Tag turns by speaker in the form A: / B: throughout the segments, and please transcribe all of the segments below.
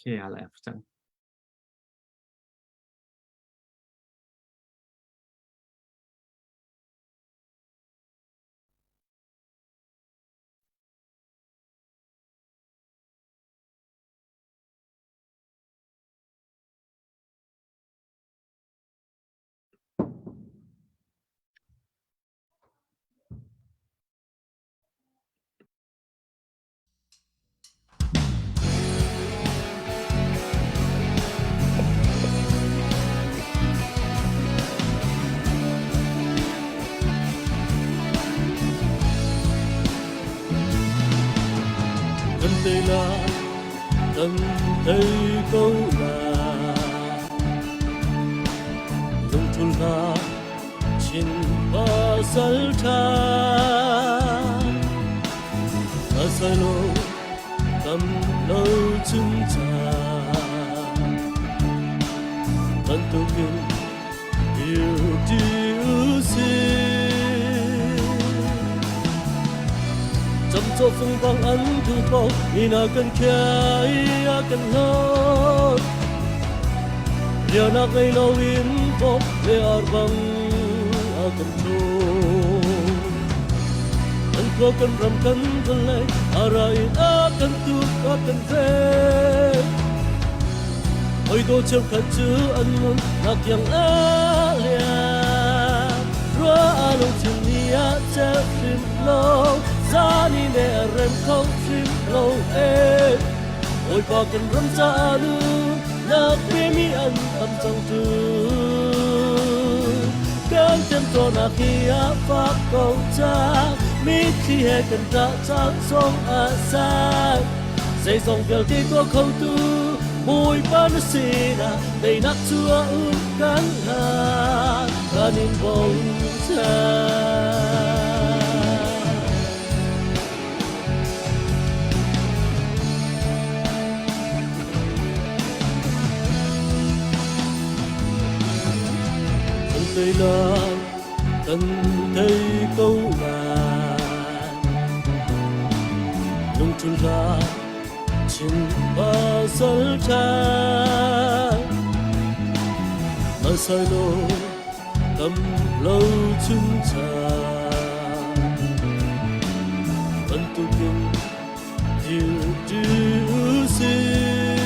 A: Kia lại chẳng
B: gần đây là gần đây câu là lung thul là chín ba sal tha ta sai lô tâm lâu chung cha vẫn tu kiến yêu yêu xin chăm cho phương vang ấn thu bao ina cần khai cần lo dia nak ngay lo in pop le arbang akan tu an ko kan ram kan le arai akan tu akan ve oi do cheu khat chu an mun nak yang a lia ro alo chim nia che sim lo zani ne rem khâu sim lo e oi pa kan ram cha nu nak mi an tâm trong tu kan chân to na kia pháp câu cha mi khi he kan ta cha song a sa dây dòngvel ti ko khâu tu mùi ban si na đầy nát chua kan ha kanin bông cha đây là cần thấy câu là lung chung là chín ba sal cha mà sai lô tâm lâu chung cha vẫn tu kinh yêu xin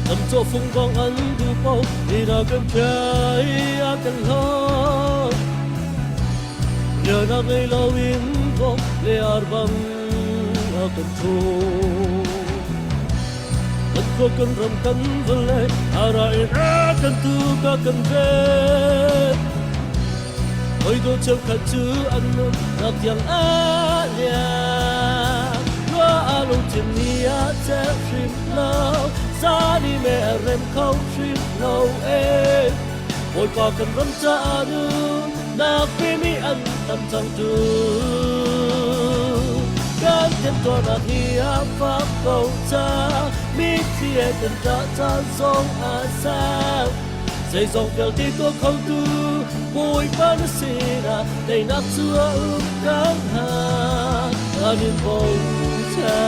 B: tâm cho phong quang ấn thu bao đi nào cần khai cần lo nhờ na ngay lo in pop le arbang akan tu an ko kan ram kan vele arai akan tu ka kan ve oi do cheu khat chu an mun nak yang a lia ro alo chin nia che rim lo zani me rem khâu rim lo e oi pa kan ram cha nu na mi an tâm trong tu kan tem to na hia pháp câu cha mi khi e kan ta cha song a sa dây dòngvel ti ko khâu tu mùi ban si na đầy nát chua kan ha kanin bông cha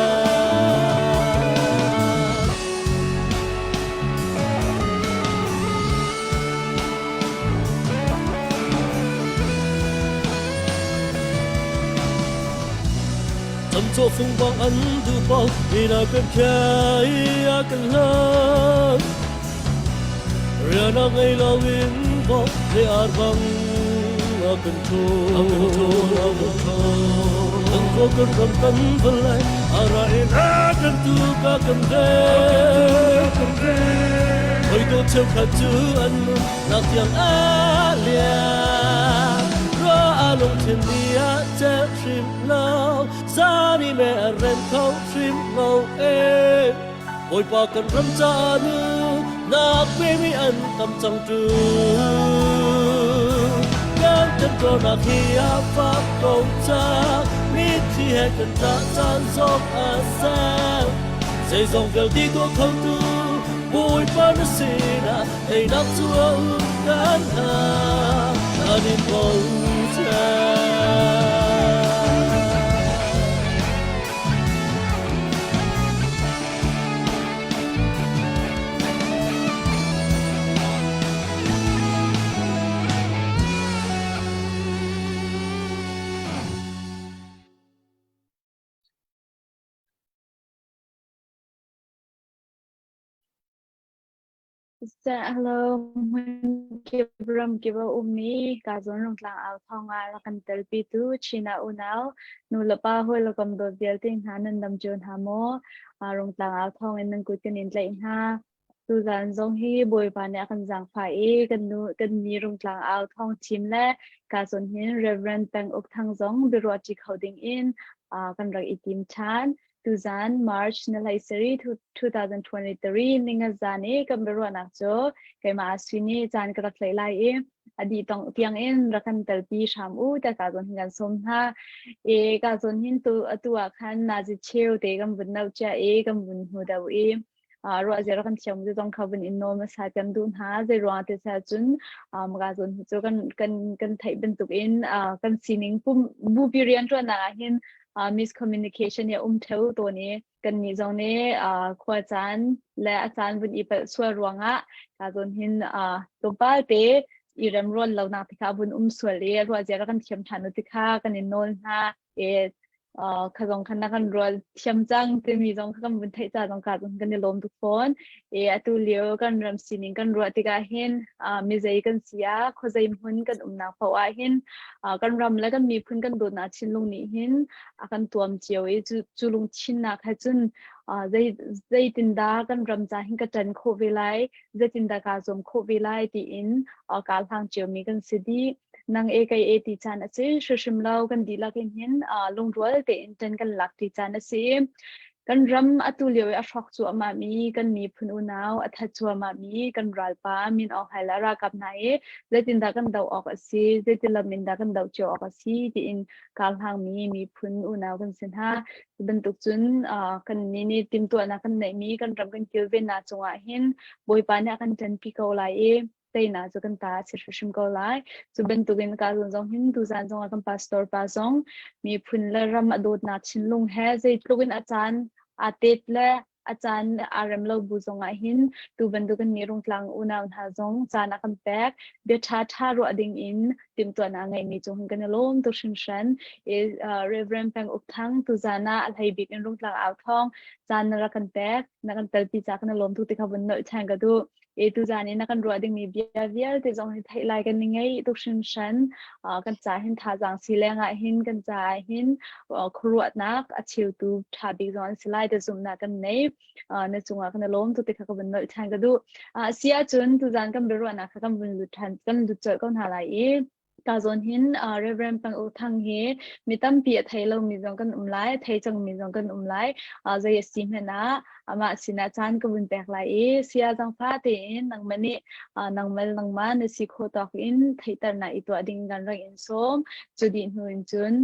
B: tâm cho phương vang ấn thu bao vì nào cần khai cần lo ria na ngay lo in pop le arbang akan tu an ko kan ram kan vele arai akan tu ka kan ve oi do cheu khat chu an mun nak yang a lia ro along thiên nia che rim lo zani me rem khâu rim lo e oi pa kan ram cha nu na mi an tâm trong tu kan chân ko na kia pháp câu cha mi khi he kan ta chan song a sa dây dòngvel ti ko khâu tu mùi ban si na đầy nát chua kan ha kanin bông cha
A: Hello, Kibram Kiba Umi, Kazon Lang Ao Tonga, Lakan Telpitu, China Unao, Nulapa, Holocom do Building Hanandam Jun Hamo, Rong Lang Ao Tong and then Gutin in Lane Ha, Suzan Zong He, Boy Panakan Zang Pai, Gan Ni Rong Lang Ao Tong Team Le, Kazon Hin, Reverend Tang Ok Tang Zong, the Rochi Holding in, Kan Rang Itim Chan. Tuzan March Nalaisari 2023 Ninga Zani Kamberu Anakjo Kema Aswini Zan Karak Lailai Adi Tong Tiang In Rakan Telpi Shamu Ta Kazon Hingan Somha Kazon Hin Tu Atua Khan Nazi Cheo Te Gam Bun Naucha Gam Bun Hudawi Roazera kan tiang mu tong khabun enormous ha kan dun ha ze roate sa chun magazon chu kan thai ben tuk in kan sining pum bu pirian ro na hin miscommunication ya theu to ni kan ni zong ne khwa chan le a chan bun i pa swa ruanga kazon hin to pa te iram ron lo na tikha bun swale roazera kan thiam thanu tikha kan nol ha khazong khana kan rol thiam chang te mi jong kham bun thai cha jong ka jong kan lom tu phone atu leo kan ram sining kan ro tika hin mi zai kan sia khozai mun kan na phawa hin kan ram la kan mi phun kan do na chin lung ni hin akan tuam chiao chu lung chin na kha chun zai tin da kan ram cha hin ka tan kho velai zai tin da ka zom kho velai ti in kal hang chiao mi kan sidi nang kai ti chan ase shishim lau kan dila ken hin lungrual te inten kan lak ti chan ase kan ram atulio a shok chu ama mi kan mi phun unaw atha chu ama mi kan ralpa min ok halara kap nai zetin da kan dau ok ase zetin la min da kan dau chu ok ase ti in kal hang mi phun unaw kan sin ha ben tuk chun kan ni tim tu ana kan nei mi kan ram kan kilven na chunga hin boi pa na kan ten pi ko lai tay na cho kan ta chirshim ko lai chu ben tugin ka zong hin tu zan zong kan pastor pa zong mi phun la ram adot na chin lung he zai tlugin achan atet la achan aram lo bu zong a hin tu ben tu kan ni rung tlang una ha zong chana kan pek de tha ro ading in tim to na ngai mi chung kan lom tu shin shan reverend pang uk thang tu zana al hai bik in rung tlang out thong chan na kan pek na kan tel pi cha kan lom tu ti kha bun no chang ga du tu zani na kan ro ding mi bia te zong hi thai lai kan ningai tu shin shan kan cha hin tha jang si lenga hin kan cha hin khruat nak a chiu tu tha bi zon silai te zum na kan nei na chunga kan lom tu te kha kan no thang ga du sia chun tu zan kan beru na kha kan bun lu than kan lu chol kon ha lai ka zon hin reverend pang u thang he mitam pi thai lo mi zong kan lai thai chang mi zong kan lai zai sim na ama sina chan ko bun pek lai sia jang pha te nang mani nang mal nang ma na si kho tok in thaitar na itu ading gan rang in som chudi nu in chun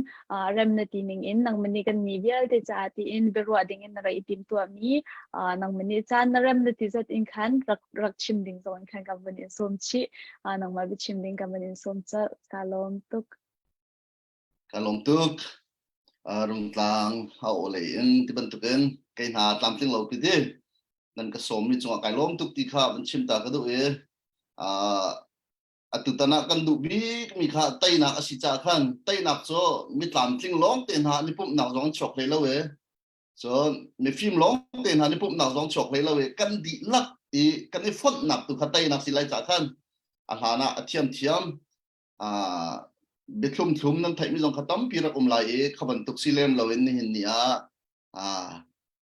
A: rem na ti ning in nang mani kan ni vial te cha ti in beru ading in ra itim tu ami nang mani chan na rem na ti zat in khan rak chim ding zon khan ka bun in som chi nang ma bi chim ding ka bun in som cha kalom
C: tuk rung tlang hau le in ti ban tuken kai na tam ting lo ti de nan ka som mi chunga kai lom tuk ti kha ban chim ta ka du atutana kan du bi mi kha tai na asi cha khan tai nak cho mi tam ting long ten ha ni pum nak jong chok le lo so mi film long ten ha ni pum nak jong chok le lo kan di lak i kan ni fot nak tu kha tai nak si lai cha khan a hana thiam betlum thum nan thai mi jong khatam pira lai khaban tuk silem lo in hin nia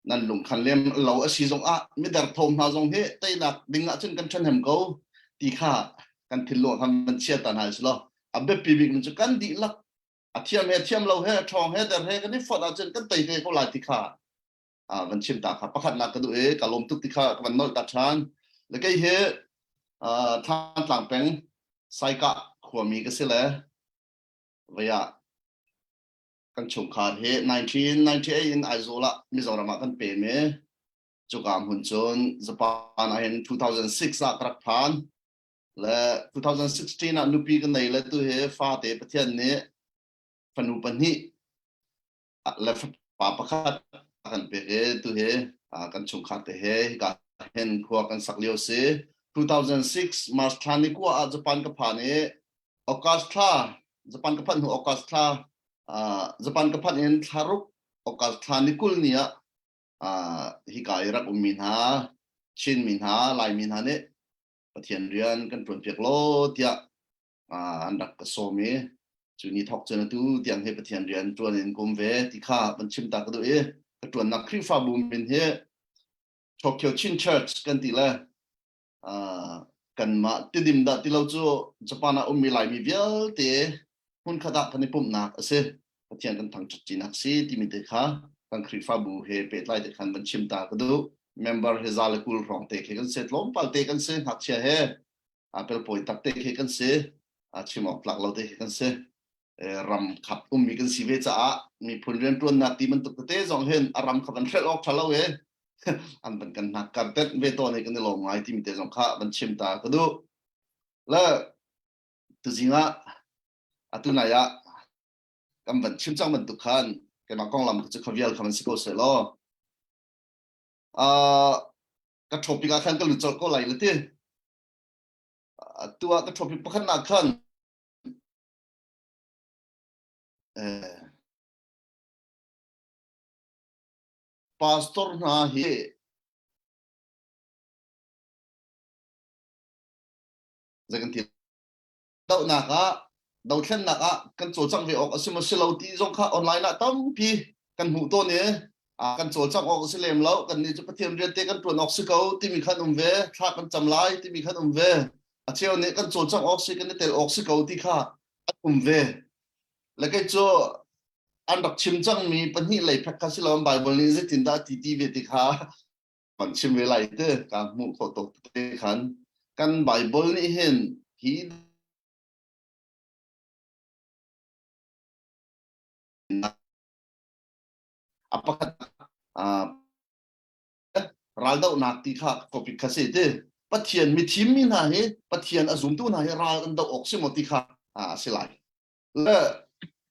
C: nan lung khan lem lo asi jong mi dar thom na jong he tai nak ding a chen kan than hem ko ti kha kan thil lo ham man chia tan ha slo abe pi big nu kan di lak thiam lo he thong he dar he kan ni fot a chen kan tai ke ko la ti kha van chim ta kha pakhat na ka du ka lom tuk ti kha kan nol ta than le kai he than tlang peng sai ka khwami ka se le vaya kan chung khan he 1998 in Aizola Mizoram kan pe me chukam hun chon Japan in 2006 krak phan le 2016 nupi kan nei le tu he fa te pathian ne panu pani le pa pakhat kan pe he tu he kan chung khat te he ka hen khwa kan saklio se 2006 March thani ko Japan ka phane Augusta Japan ka phan hu Augusta Japan ka phan in tharuk Augusta nikul nia hi kai rak min ha chin min ha lai min ha ne ประเทศเรียนกันตรวจเพียกโลเดียอันดับกระโซมีจุนี้ทอกเจนตูเตียงให้ประเทศเรียนจวนเอ็นกุมเวที่ข้าบัญชิมตากระดูกระตรวจนักคริฟ้าบุญเป็นเฮโตเกียวชินเชิร์ชกันตีละกันมาติดิมดัดที่เราจู่ญี่ปุ่นมีหลายมีเวียลเตะหุ่นขดับพันธุ์ปุ่มนักเสียประเทศกันทางจุดจีนักซีที่มีเด็กค่ะกันคริฟ้าบุญเฮเป็ดไล่เด็กขันบัญชิมตากระดูmember hezal kul rong te ke kan se lom pal te kan se hak chia he apel poi tak te ke kan se chimok plak lo te kan se ram khap mi kan si ve cha mi phun ren tuan na ti man tuk te jong hen aram khaban fel ok thalo we an ban kan nak kar tet ve to ne kan lo ngai ti mi te jong kha ban chim ta ka du la tu jinga atuna ya kam ban chim chang man tu khan ke ma kong lam chu khavial khaman si ko se lo cái topic akan cái lucu ko lai lete tua cái topic pakan akan pastor na he zakan ti dau na ka dau thlen na ka kan cho chang ve ok asima silo ti jong kha online na tam pi kan hu to neกันโจจักออกสิเลมแล้วกันนี่จะประเทศเรียนเตกันตรวจออกสิเขาที่มีขั้นเวถ้ากันจำไล่ที่มีขั้นเวเที่ยวนี้กันโจจักออกสิกันนี่แต่ออกสิเขาที่ข้าเวแล้วก็จะอันดับชิมจังมีปัญหาอะไรพักกันสิเราไบเบิลนี้จะตินได้ที่เวทีข้ามันชิมเวลาเตอการมุ่งขอตกเตขันกันไบเบิลนี้เห็นที่apakah ralda nak ti kha topik khase te pathian mi thim min ha he pathian azum tu na he ral an da ok se moti kha silai le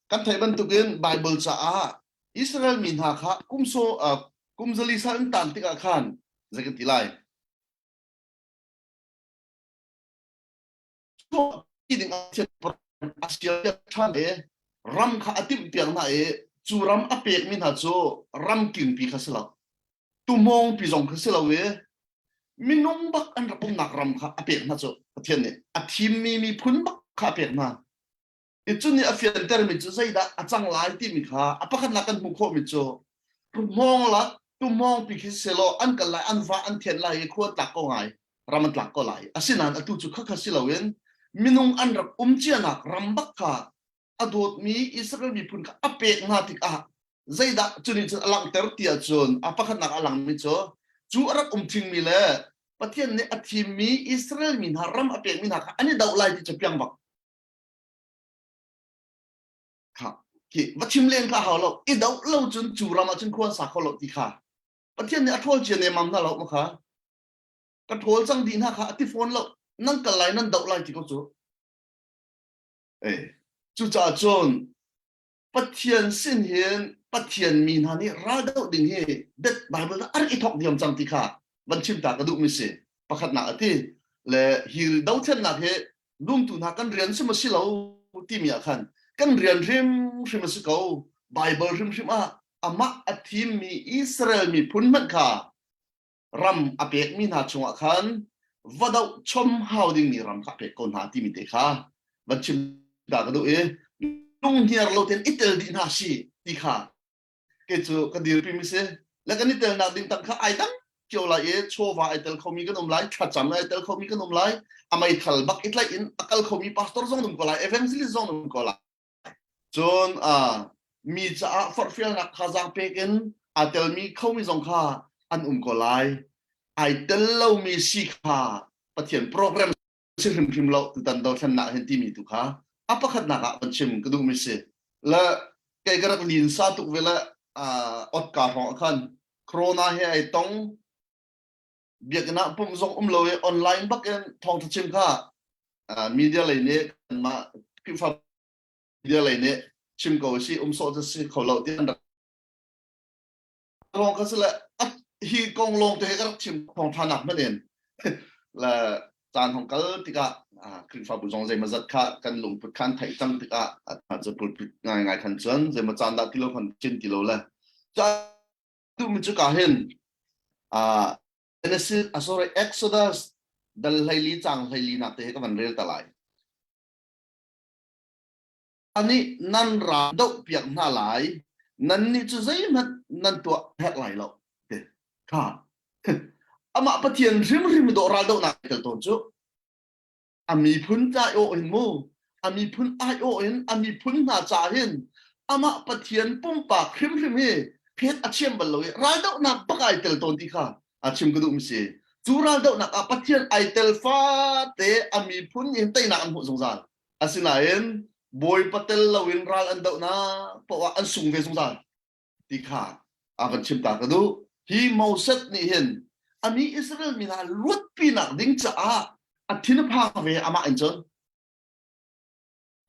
C: kan thai ban tu gen bible cha israel min ha kha kumso kumzali sa an tan ti ka khan zakat tilai so ti ding asia than e ram kha atim piang na e churam apek min ha cho ram kin pi khasla tu mong pi jong khasla we minong bak an rapum nak ram kha apek na cho pathian ne athim mi phun bak kha apek na e chuni afian ter mi chu zaida achang lai ti mi kha apakhat na kan mu kho mi cho tu mong la tu mong pi khiselo an kal lai an va an thian lai kho tak ko ngai ram tlak ko lai asinan atu chu kha khasila wen minong an rap chianak ram bak kha adot mi israel mi pun ka apek na tik zaida chuni chu alang ter tia chun apakhat nak alang mi cho chu arak thing mi le pathian ne athim mi israel min haram apek min ha ani dau lai ti chapyang bak kha ki wachim len kha hawlo I dau lo chun chu rama chun khon sa kholo ti kha pathian ne athol chen ne mam na lo ma kha ka thol chang din ha kha ati phone lo nang kal lai nan dau lai ti ko chu chu cha chon pathian sin hian pathian min hani ra dau ding he that bible ar I thok diam chang ti kha ban chim ta ka du mi se pakhat na ati le hil dau chen na he lum tu na kan rian se ma si lo ti mi khan kan rian rim rim se ko bible rim rim ama athim mi israel mi phun man kha ram apek mi na chunga khan vadau chom how ding mi ram kha pe kon ha ti mi te kha ban chim ta ka du lung hiar lo ten itel di na si ti kha ke chu ka dir pi mi se la kan itel na ding tak kha ai dang kyo la chowa itel khomi kan lai tha cham na itel khomi kan lai amai thal bak itlai in akal khomi pastor zong dum ko lai evangelist zong dum ko lai chon mi cha for fiel na khazang pe ken atel mi khomi zong kha an ko lai ai tel lo mi si kha pathian program sim phim lo tan do than na hen ti mi tu kha apakhat na ka chim ka du mi se la ke garak lin sa tu vela ot ka ho khan corona he ai tong biakna pum zong lo online bak en thong chim kha media lai ne ma ki fa media lai ne chim ko si soจะsi kholo ti an long ka sela hi kong long te garak chim thong thanak ma den laจานของก็ติกะคลิปฟ้าบุญจงใจมาจัดค่ะกันลงพุทธันไทยจังติกะอาจจะพูดง่ายๆขันเชิญใจมาจานดักกิโลขันจินกิโลเลยจะดูมันจะกาเห็นGenesis sorry Exodus dal hai li chang hai li na te ka man rel talai ani nan ra do piak na lai nan ni chu zai nan to hek lai lo te kha ama pathian rim rim do ra do na tel ton chu ami phun cha o in mu ami phun ai o in ami phun na cha hin ama pathian pum pa khrim rim he phet achem bal lo ra do na pakai tel ton ti kha achim gudu mi se chu ra do na pathian ai tel fa te ami phun in tai na am hu zong zan asina en boy patel lawin ral an do na pawa an sung ve zong zan ti kha akan chim ta ka du hi mauset ni hin ami Israel mina lut pinak ding cha a thin pha ve ama an chon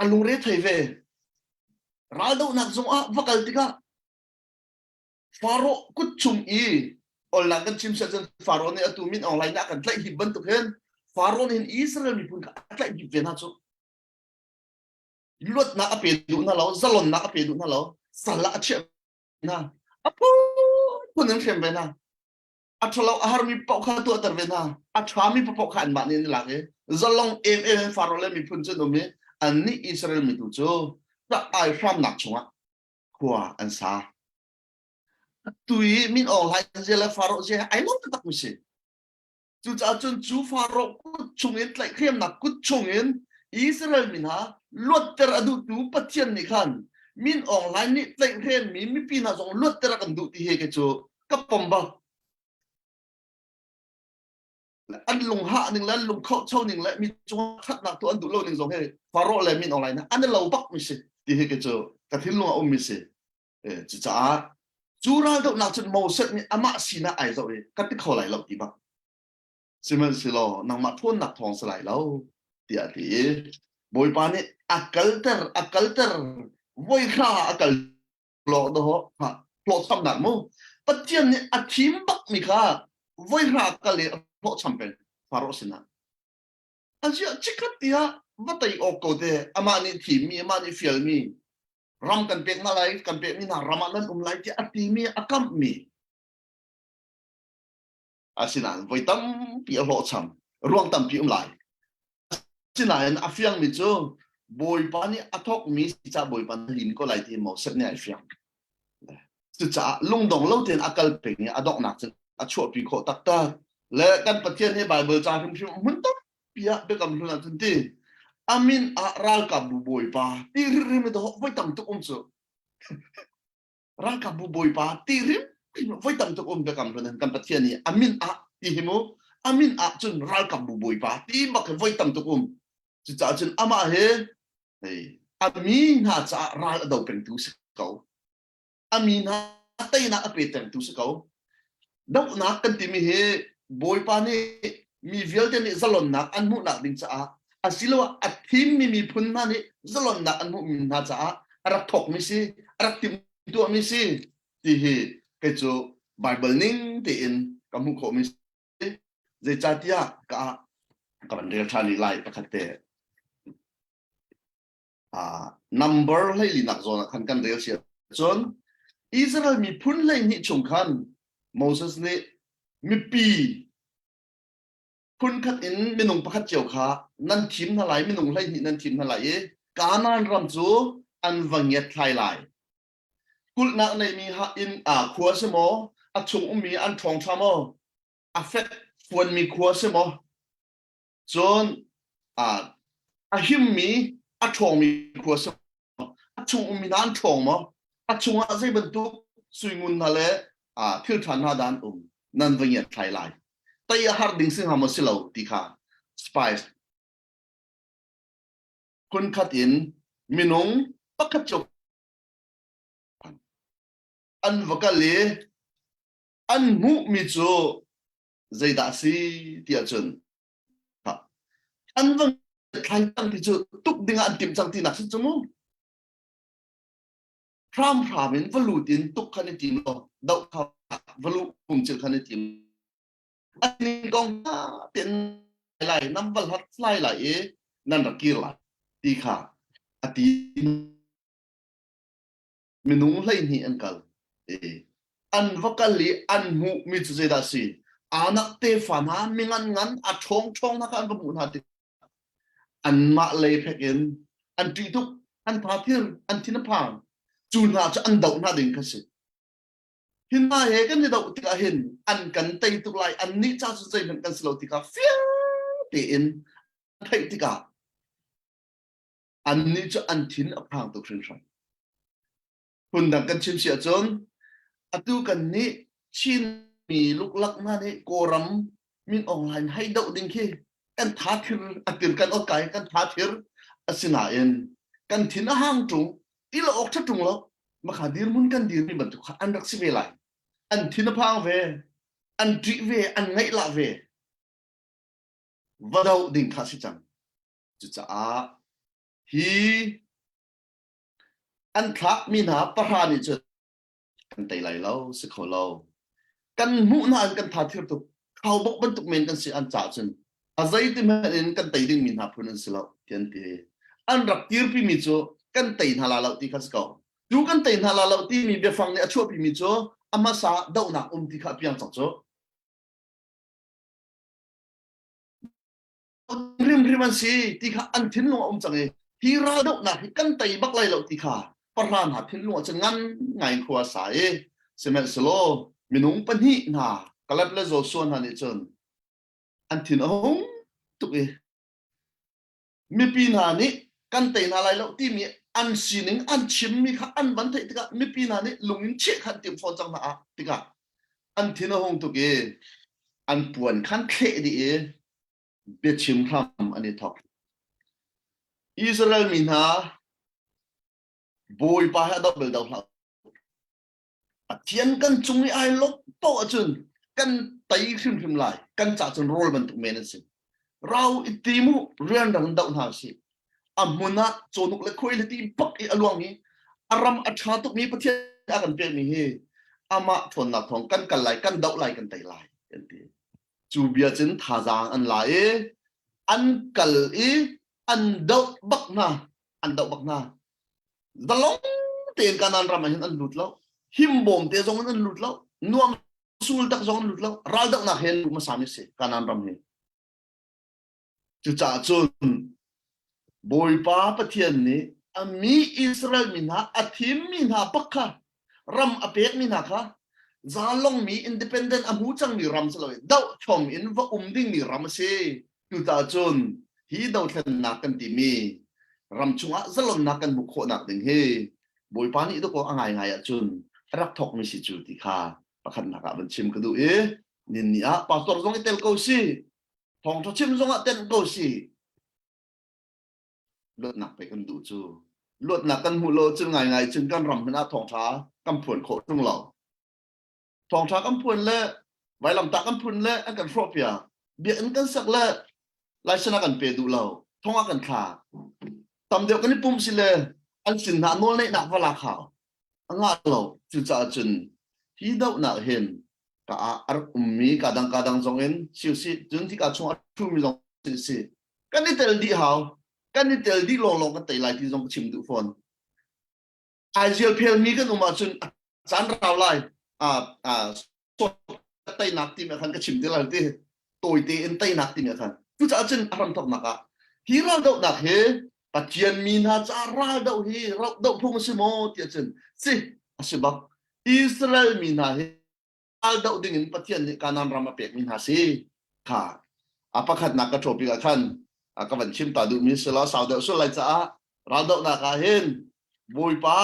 C: alung re thai ve ral do nak zong a vakal tika faro kut chung i ol lang kan chim sa chen faro ni atu min online na kan tlai hi ban tu hen faro ni Israel mi pun ka tlai hi ve na chu lut na ape du na lo zalon na ape du na lo sala che na apu punem shem ve na athalau ahar mi pau kha tu atar ve na athwa mi pau kha an ba ni la ke zalong em faro le mi pun chu no mi an ni Israel mi tu chu ta ai pham nak chunga kwa an sa tui min online je la faro je ai lo tak mi se chu cha chun chu faro ku chungin tlai khem nak ku chungin Israel min ha lot ter adu tu pathian ni khan min online ni tlai khem mi pi na jong lot ter kan du ti he ke chu ka pomba an lung ha ning la lung khau chau ning la mi chung khat nak tu an du lo ning jong he faro le min online na an lo bak mi se ti he ke chu ka thil lu om mi se chu cha chu ra do nak chun mo set ni ama sina ai zo e ka ti khau lai lo ti ba simen silo nang ma thon nak thong salai lo ti a ti boy pa ni akalter voi kha akal lo do ha lo sam nak mo pathian ni athim bak mi kha voi kha ka le lo cham pen faro sina asia chikatia batai o ko de ama ni thi mi ama ni fiel mi ram kan pek na lai kan pek ni na ramanan lai ti ati mi akam mi asina voi tam pi lo cham ruang tam pi lai sina en afiang mi chu boy pa ni athok mi cha boy pa lin ko lai ti mo set ni afiang chu cha lung dong lo ten akal pe ni adok nak chen a chho pi kho tak ta le kan pathian he bible cha him him mun tam pia be kam lu na chen ti amin a ral ka bu boy pa ti ri mi do voi tam tu chu ral ka bu boy pa ti ri voi tam tu be kam lu na kan pathian ni amin a ti himu amin a chun ral ka bu boy pa ti ma ke voi tam tu chu cha chun ama he amin ha cha ral do pen tu se ko amin ha tai na ape tem tu se ko dau na kan ti mi he boy pa ni mi vial te ni zalon na an mu na ding cha asilo athim mi phun na ni zalon na an mu na cha arak thok mi si arak tim tu mi si ti he ke chu bible ning ti in kamu kho mi je cha tia ka kan rel thani lai pakate number lai li nak zona khan kan rel sia chon Israel mi phun lai ni chung khan Moses ne mi pi phun khat in minung pakhat cheu kha nan thim na lai minung lai ni nan thim na lai e kanan ram chu an wanget thai lai kul na nei mi ha in khua se mo a chung mi an thong thamo affect fuan mi khua se mo chon a him mi a thong mi khua se a chung mi nan thong mo a chung a zai ban tu sui ngun na le thil than na dan nan wanget thai lai tay har ding sing ha mo silo ti kha spice kun khat in minung pakhat chok an vakale an mu mi chu zai da si ti a chun an vang thai tang ti chu tuk ding an tim chang ti na chu mu pram in valu tin tuk khan ti lo dau kha valu kum chil khan ti anh con tiền lại năm vật hat fly lại nan ra kia lại ti kha ati minung lai ni ankal an vakali an mu mi chu da si anak te fana mingan ngan a chong na kan mu na ti an ma le phekin an ti tuk an phathir an thina phang chu na cha an dau na ding ka si hin ma he kan dau ti ka hin an kan tei tuk lai an ni cha su zai kan slow ti ka fia ti in thei ti ka an ni cha an thin a phang tuk thrin thrai hun dang kan chim sia chon atu kan ni chin mi luk lak na ni koram min online hay dau ding khi kan tha thir atir kan ok kai kan tha thir asina en kan thin a hang tung ti lo ok tha tung lo ma kha dir mun kan dir mi ban tu kha an rak si ve lai an thin a phang ve an tri ve an ngai la ve va dau ding kha si chang chu cha a hi an thak mi na pa ha ni chu kan tai lai lo si kho lo kan mu na an kan tha thir tu khau bok ban tuk men kan si an cha chen a zai ti ma in kan tai ding min ha phun an si lo tian ti an rak tir pi mi chu kan tai na la lo ti khas ko tu kan tai na la lo ti mi be fang ne a chu pi mi chu ama sa dau na ti kha piang chang chu rim an si ti kha an thin lo chang e hi ra dau na hi kan tai bak lai lo ti kha paran ha thin lo chen ngan ngai khwa sa e semen slo minung pan hi na kalat le zo suan ha ni chon an thin hong tuk e mi pi na ni kan tai na lai lo ti mi an sining an chim mi kha an ban thai tika mi pi na ni lungin che khan tim phone chang na a tika an thin hong tuk e an puan khan khe di e be chim tham ani thok Israel min ha boy pa ha double dau hlau thian kan chung ai lok to chun kan tai khrim lai kan cha chun rol ban tuk men sin rau itimu rian dang dau na si amuna chonuk le khoi le ti pak i alwang ni aram atha tuk mi pathian a kan pe mi he ama thon na thong kan lai kan dau lai kan tai lai kan ti chu bia chen tha jang an lai e an kal e an dau bak na dalong ten kanan ram hin an lut lo him bom te zong an lut lo nuam sul tak zong lut lo ral dak na hen ma sami se kanan ram he chu cha chun boy pa pathian ni ami Israel min ha athim min ha pakha ram apek min ha kha zalong mi independent amu chang mi ram salo dau thom in va ding mi ram se chu cha chun hi dau thlen na kan ti mi ram chunga zalon na kan bu kho nak ding he boy pa ni to ko angai a chun rak thok mi si chu ti kha pakhat na ka ban chim ka du e nin ni a pastor zong tel ko si thong tho chim zong a ten ko si lot nak pe kan du chu lot nak kan mu lo chun ngai chun kan ram na thong tha kam phun kho tung lo thong tha kam phun le vai lam ta kam phun le an kan phropia bia an kan sak le lai sana kan pe du lo thong a kan kha tam deu kan pum si le an sin na nol nei na wala khaw anga lo chu cha chun hi dau na hen ka ar mi ka dang zong en siu si jun ti ka chung a thu mi zong si kan ni tel di haw kan ni tel di long kan tai lai ti zong chim du phone ai jial phel mi kan uma chun chan raw lai so tai nak ti me khan ka chim ti lai ti toi ti en tai nak ti me khan chu cha chun aram thok na ka hi ra dau na he pathian min ha cha ra dau hi ra dau phung si mo ti chen si asibak Israel min ha he al dau ding in pathian ni kanan rama pek min ha si kha apakhat na ka thopi ka khan ka van chim ta du mi sela sau dau so lai cha ra dau na ka hen boy pa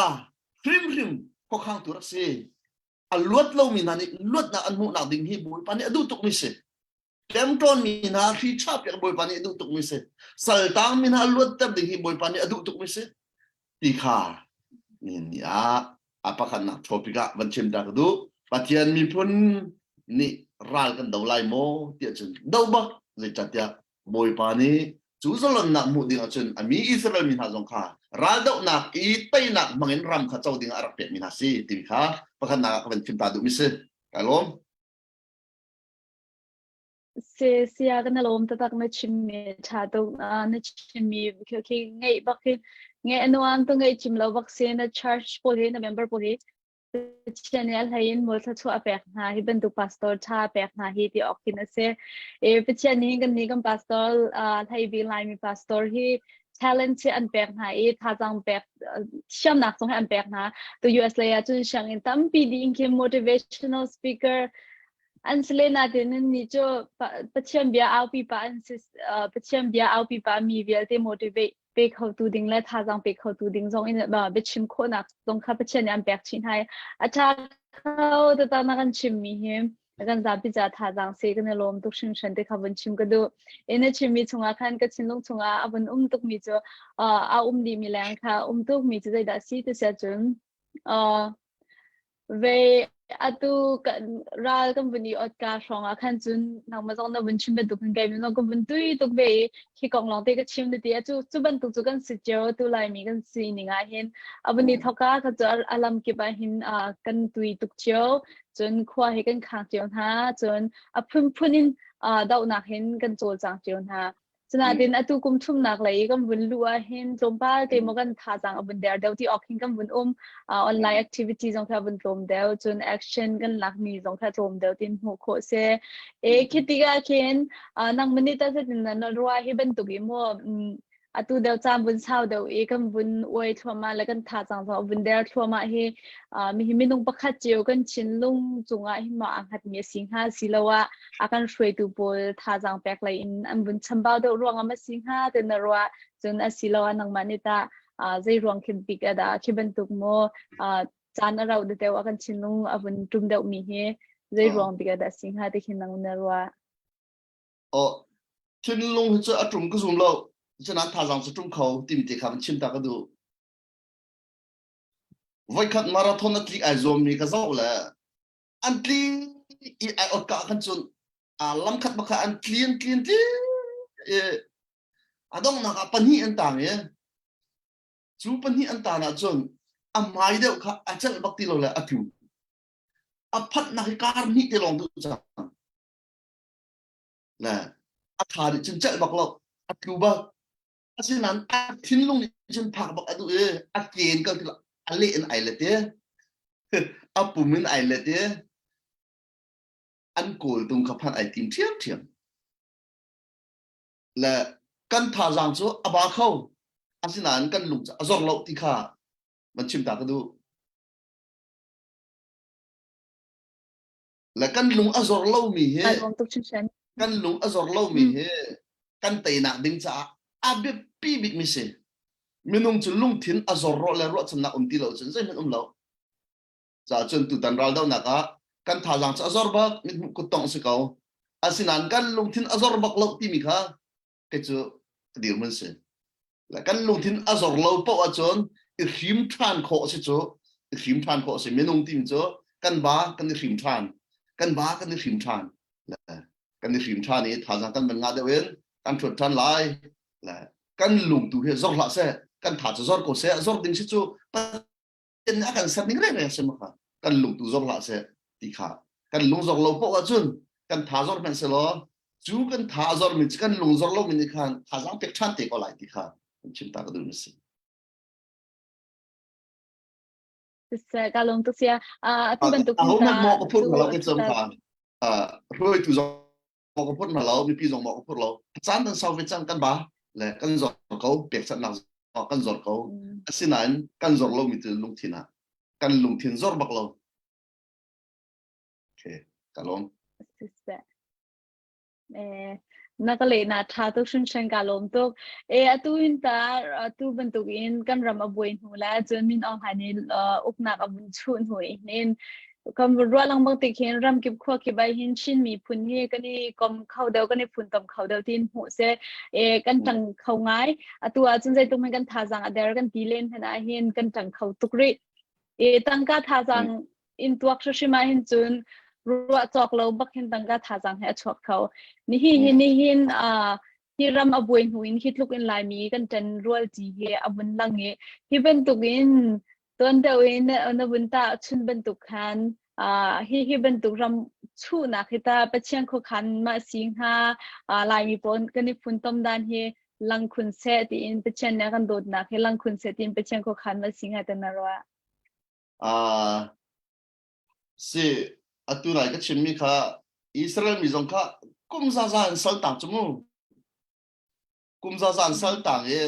C: hrim ko khang tu rak si a luat lo min ha ni luat na an mu na ding hi boy pa ni adu tuk mi se kem ton min ha khi chap ya boy pa ni adu tuk mi se sal tang min ha luat tab ding hi boy pa ni adu tuk mi se ti kha nin ya apakhat na thopi ka van chim ta du pathian mi phun ni ral kan dau lai mo ti chen dau ba le chat ya boy pa ni chu zalon na mu ding a chen ami Israel min ha zong kha ral dau na i tai na mangin ram kha chau ding arak pe min ha si ti kha pakhat na ka van chim ta du mi se kalom
A: se sia kan lom ta tak na chim mi cha to na chim mi khi ngai bak khi ngai anuam to ngai chim lo bak se na church po he na member po he Pechania lain mol sa chua pek na hi bentuk pastor cha pek na hi ti okin ase pechani kan ni kan pastor thai bi lai mi pastor hi talent che an pek na tha jang pek sham nak song an pek na to US la ya chun shang in tam pi di in motivational speaker an selena tin ni cho pacham bia au pi pa an pacham bia au pi pa mi vial te motivate pe khau tu ding la tha jang pe khau tu ding zong in ba be chim kho nak zong kha pachan an pek chin hai acha khau ta ta na kan chim mi hem kan za pi ja tha jang se kan lom tu shin shan te kha bun chim ka do ene chim mi chunga khan ka chin long chunga abun tuk mi cho a di mi lang kha tuk mi chu da si tu sa chun về atu ra company ở cả song à khăn chun nang ma zong na bun chim be du kan game no ko bun tui tuk be khi kong long te ka chim de tia chu ban tu chu kan si cheo tu lai mi kan si ni nga hin abani thoka ka chu alam ki ba hin kan tui tuk cheo chun khwa he kan khang cheo ha chun a phunin dau nak hin kan chol chang cheo ha chuna din atu kum thum nak lai kan bun lua hin chompa te mo kan tha jang abun der deu ti okin kan bun online activity zong tha bun tom deu chun action kan lak mi zong tha tom deu tin hu kho se khitiga khen nang minita se tin na rwa hi ban tu gi mo atu deu cham bun sao deu kan bun oi thoma la kan tha jang zo bun der thoma hi mi hi minung pakhat cheu kan chin lung chunga hi ma anghat mi singha silawa akan shwei tu pol tha jang pek lai in an bun chambao deu ruang ama singha te na rwa chun asilawa nang manita zai ruang khin big ada khiban tuk mo chan arau de tewa kan chinung abun tum deu mi he zai ruang big ada singha te khin nang na rwa
C: chin lung chu atum ku zum lo chana tha jang chu tum khau tim te kham chim ta ka du voi khat marathon atli ai zom mi ka zo la antli I ai ot ka kan chun lam khat ba kha an clean adong na ka pani an tang ye chu pani an ta na chun mai deu kha achal bakti lo la athu phat na kar ni te long du cha la tha ri chin chal bak lo athu ba asinan thin lung chin phak bak adu ken ka la ale en ai la te pumin ai la te an kol tung kha phan ai tim thiam la kan tha jang chu aba khau asinan kan lung cha azor lo ti kha man chim ta ka du la kan lung azor lo mi he kan lung azor lo mi he kan te na ding cha be pi bit mi se minung chu lung thin azor ro la ro chna ti lo chen zai men lo cha chun tu tan ral dau na ka kan tha jang cha azor ba mi ku tong se kau asinan kan lung thin azor bak lo ti mi kha ke chu dir man se la kan lung thin azor lo po a chon him than kho se chu him than kho se minung tim chu kan ba kan him than kan ba kan him than la kan him than ni tha jang kan man nga de wen kan thut than lai la kan lung tu he zor la se kan tha chu zor ko se zor ding se chu pa ten akan sat ning re se ma kha kan lung tu zor la se ti kha kan lung zor lo po a chun kan tha zor men se lo chu kan tha zor mi kan lung zor lo min khan tha jang pek than te ko lai ti kha chim ta ka du si
A: se ka long tu sia tu ban tu
C: kun ta mo ko phut ma lo ke chom kha roi tu zor mo ko phut ma lo mi pi zong mo ko phut lo chan tan sau ve chang kan ba le kan zor ko pek chat na kan zor ko asinan kan zor lo mi tu lung thina kan lung thin zor bak lo okay ka long
A: nakale na tha tu shin shan ka lom tu atu in ta tu ban tu in kan ram abuin hula chun min ong hani uknak abun chun hui nen kam ro lang bang te khen ram kip khwa ki bai hin shin mi phun he kani kom khau deu kani phun tom khau deu tin hu se kan tang khau ngai atu a chun jai tu man kan tha jang ader kan dilen hena hin kan tang khau tukri tang ka tha jang in tuak shima hin chun ruwa chok lo bak hin tang ka tha jang he chok khau ni hin hi ram abuin huin hit look in lai mi kan ten rual ji he abun lang he hi ben tukin ton deu in na bun ta chun ben tuk khan hi ben tuk ram chu na khita pachiang kho khan ma sing ha lai mi pon kani phun tom dan he lang khun se ti in pachian na kan dot na he lang khun se tin pachiang kho khan ma sing ha tan ro
C: si atu nai ka chimmi kha Israel mi jong kha kumza za sal tang chumu kumza za sal tang e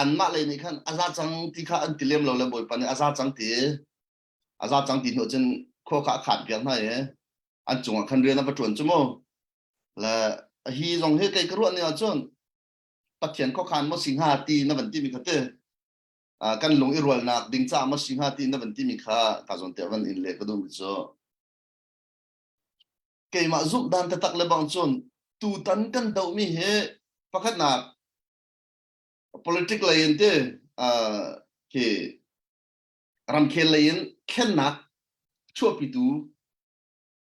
C: an ma le ni khan aza chang ti kha an tilem lo le boy pan aza chang ti no chen kho kha khat piang na e an chung khan re na pa chon chumu la hi jong he kai kru ni a chon pathian kho khan mo singha ti na ban ti mi khate kan lung i rol nak ding cha mo singha ti na ban ti mi kha ka zon te van in le ka dum cho ke ma zup dan ta tak le bang chon tu tan kan dau mi he pakhat na political line te ke ram khel line khen nak chua pi tu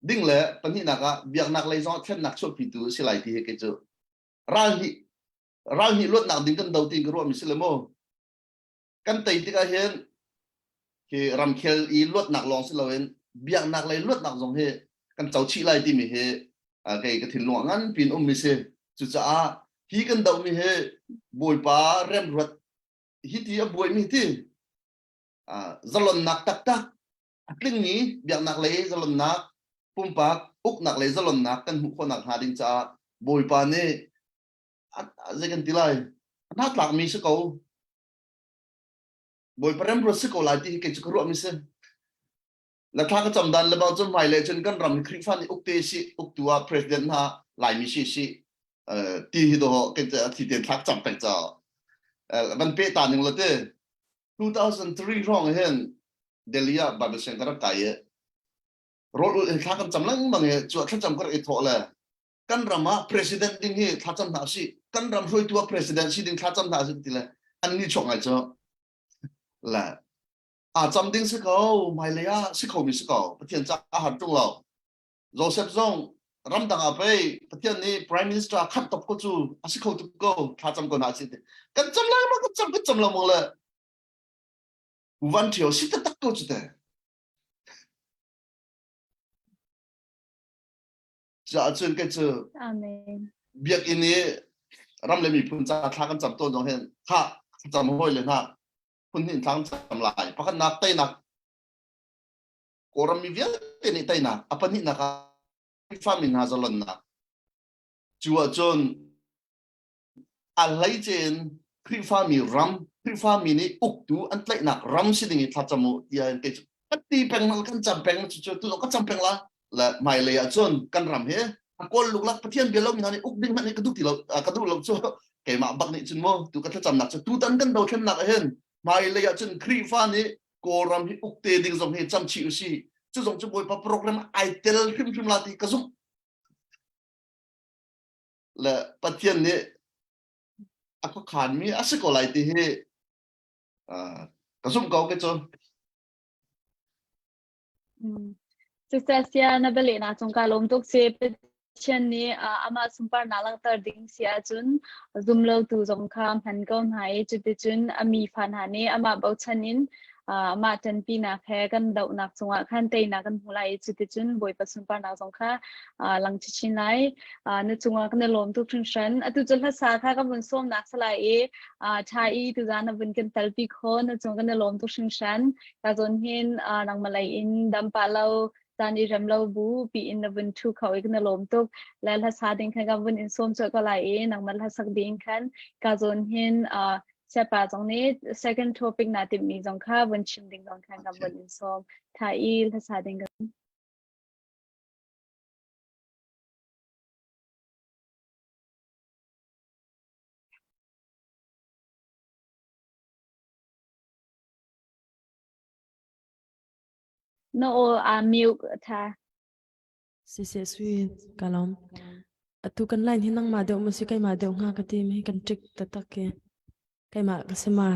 C: ding le pani na ka biak nak lai zo khen nak chua pi tu silai ti he ke cho ral hi lot nak ding kan dau ting ro mi silemo kan tai ti ka hen ke ram khel I lot nak long silawen biak nak lai lot nak zong he kan chau chi lai ti mi he ke ka thin lo ngan pin mi se chu cha hi kan dau mi he boy pa rem rot hi ti a boy mi ti zalon nak tak tak atling ni biak nak lai zalon nak pumpak uk nak lai zalon nak kan hu ko nak ha ding cha boy pa ne ze kan ti lai nak lak mi se ko boy pa rem rot se ko lai ti ke chu ro mi se la tha ka cham dan le ba chon mai le chen kan ram khri fan uk te si uk tua president ha lai mi si ti hi do ke ti ten thak cham pe cha ban pe ta ning lo te 2003 rong hen delia bible center ka ye ro thak kan cham lang bang ye chu thak cham kar e tho la kan rama president ding hi thak cham na si kan ram roi tua president si ding thak cham na si ti la an ni chong ai cho la chăm đinh sức cầu mày lấy sức cầu mi sức cầu bất thiện cha hạt trung lầu Joseph Zong ram đằng áp ấy bất thiện ni Prime Minister khát tập cô chú sức cầu tụt cầu thà chăm con hạt gì thế cần chăm lại mà cần chăm là mong là văn thiểu sức tất câu chứ thế cha chuyện cái chứ
A: Amen.
C: việc ini ram lấy mi phun cha thà cần chăm tôn giống hen thà chăm hoi lên ha phun hin thang chăm lại phát nạp tay nạp koram mi viet ni tay na apan hi na ka famine ha zalon na chua chon alai chen khri famine ni uktu an tlai nak ram si ding tha chamu ya ke ti peng mal kan cham peng chu tu ka cham peng la mai le ya chon kan ram he kol luk lak pathian belom ni uk ding man ni ka du ti lo ka du lo chu ke ma bak ni chun mo tu ka cham nak chu tu tan kan do them nak hen mai le ya chun khri fa ni koram hi ukte ding zong he cham chi usi chu zong chu boy pa program ai tel khim lati ka zum la pathian ni ako khan mi asiko lai ti he ka zum ko ke cho
A: Successia na bali na chung ka lom tok se chen ni ama sumpar na lang tar ding sia chun zum lo tu zong kham han ko nai chu ti chun ami phan ha ni ama bau chanin ama tan pi na khe kan dau nak chunga khan te na kan hulai chu ti chun boi pa sumpar na zong kha lang chi chin lai na chunga kan lom tok thing shan atu chul ha sa kha ka bun som nak sala e thai i tu jana bun kan talpi kho na chung kan lom tok thing shan ka zon hin nang malai in dam pa lo tani ram lo bu pi in the bun thu khau ikna lom tok lal ha sa ding khan ka bun in som cho ka lai e nang mal ha sak ding khan ka zon hin sepa zong ni second topic na tim mi zong kha bun chim ding zong khan ka bun in som tha i ha sa ding no milk tha
D: si sweet kalom atu kan line hinang ma deu musi kai ma deu nga ka ti mi kan trick ta ta ke kai ma ka se ma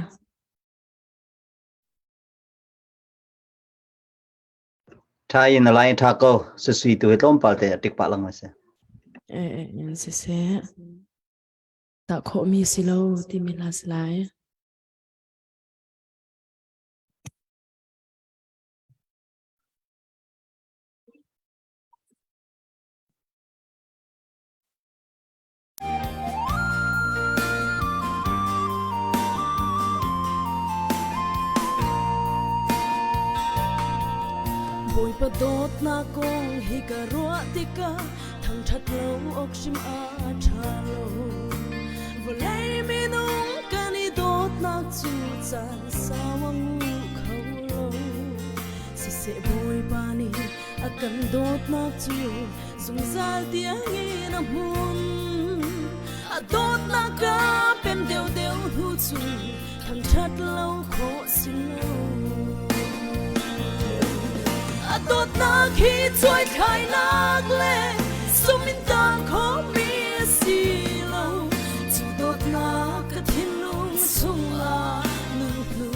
E: Thai in the line taco so sweet to it on parte tik pa lang mase
D: yan se ta kho mi si lo ti mi las lai bồi pa dot na kong hi ka ro tika thang that lo ok sim a tha lo volei mi nung kani dot na chu chan sawang khau lo si se bồi pa ni akan dot na chu sung zal tia ngi na mun a dot na ka pen deu deu hu chu thang that lo kho sin lo a dot na khi choi khai nak le sumin tang kho mi si lo chu dot na ka thin lung sung la nu nu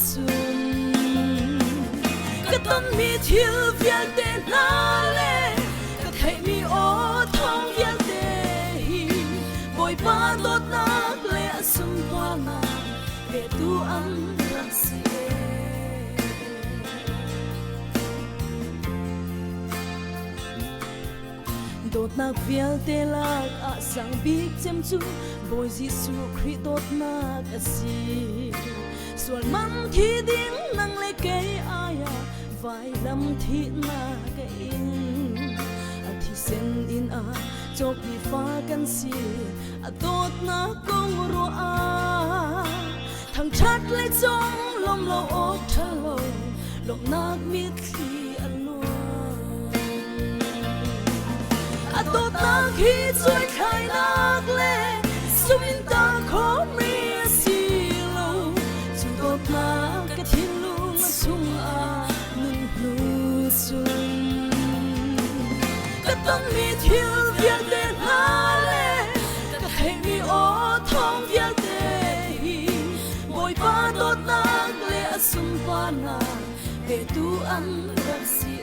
D: sun ka ton mi thil vial te na le ka thai mi o thong vial te hi boy pa dot na le sum pa na ve tu an rak si dot nak vial te lak a sang big chem chu boy Jesu Christ dot nak a si sual man thi ding nang le ke aya vai lam thi na ka in a thi sen in a chok di fa kan si a dot na kong ro a thang chat le chong lom lo ok thalo lom nak mi thi alo a dot na khi choi khai nak le sumin ta kho mi si lo chu dot na ka thin lung sung a nun nu sun ka ton mi thil vial te na le ka thai mi o thong vial te hi boy pa dot na le asum pa na ve tu an rak si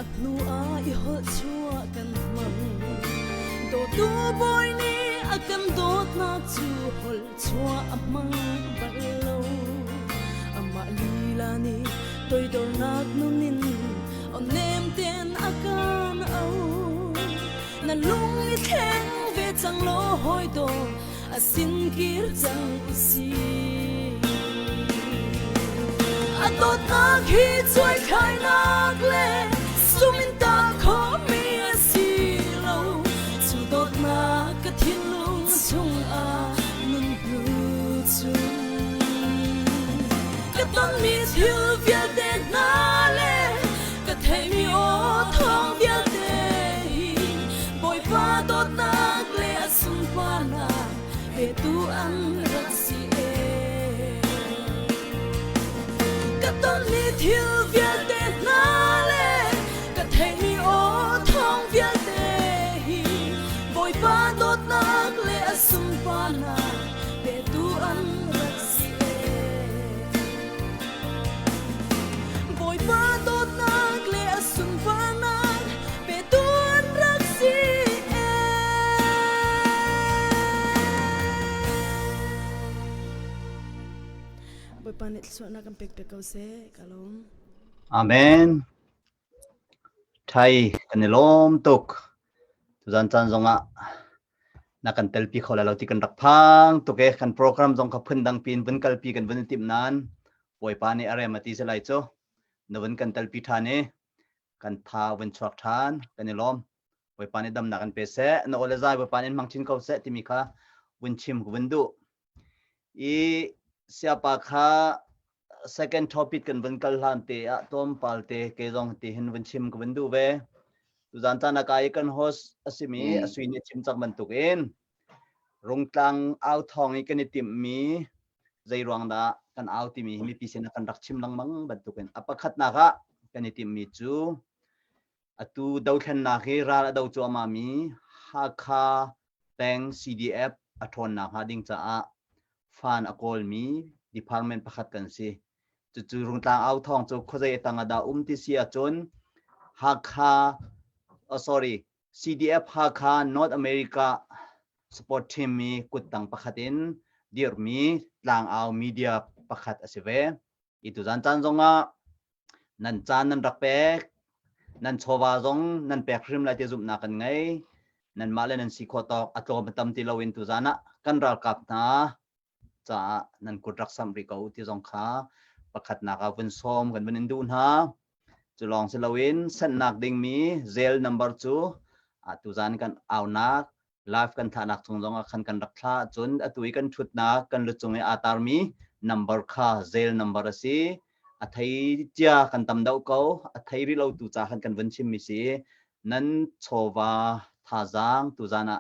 D: at nu a I hol chua kan man do tu boy ni akan dot na chu hol chua amang balo ama lila ni toy do nak nunin on nem ten akan au na lung I theng ve chang lo hoi do asin kir chang usi a dot na khi choi khai nak le sumin ta kho mi si lo chu dot na ka thin lung sung a nun nu chung ka ton mi thil vial te na le ka thai mi o thong vial te hi boy pa dot na le asum pa na ve tu an rak si ka ton mi thil vial te na le ka thai mi o thong vial te hi boy pa dot nak le asum pa na ve tu an rak si boy pa dot nak le asum pa na ve tu an rak si boy pa net so na kan pek pek kau se kalom
E: Amen. Thai kanilom tuk tuzan chan zonga nakan telpi khola lauti kan rakphang tuke kan program zong ka phundang pin bun kalpi kan bun tim nan poi pa ni are mati se lai cho novun kan telpi thane kan tha bun chwak than kanilom poi pa ni dam na kan pe se no ole zai poi pa ni mangchin kau se timi kha bun chim bun du I siapa kha second topic kan bun kal han te a tom palte ke jong ti hin bun chim bun du ve tuzan ta na kai kan host asimi asui ni chim chak man tukin rung tlang out thong I kan tim mi zai ruang da kan out ti mi mi pi sen kan rak chim lang mang ban tukin apakhat na ga kan tim mi chu atu dau than na khi ra dau chu ama mi Hakha teng CDF athon na ha ding cha a fan akol mi department pakhat kan si chu rung tlang out thong chu khojai tanga da ti sia chon Hakha CDF-Hakha North America support team mi kutang pakhatin dir mi Tlangau media pakhat asive itu zan chan zonga nan chan nan rakpek nan chowa zong nan pekrim la te zum na kan ngai nan male nan sikhotok atlo matam ti lawin tu zana kan ral kap na cha nan kutrak sam ri ko ti zong kha pakhat na ka vun som kan vun indun ha chulong se lawin san nak ding mi zel number 2 tu zan kan aunak live kan thanak chung zonga khan kan rakthla chun atui kan thutna kan lu chunge atar mi number kha zel number asi athai tia kan tam dau ko athai ri lo tu cha khan kan vun chim mi si nan chowa thajang tu zana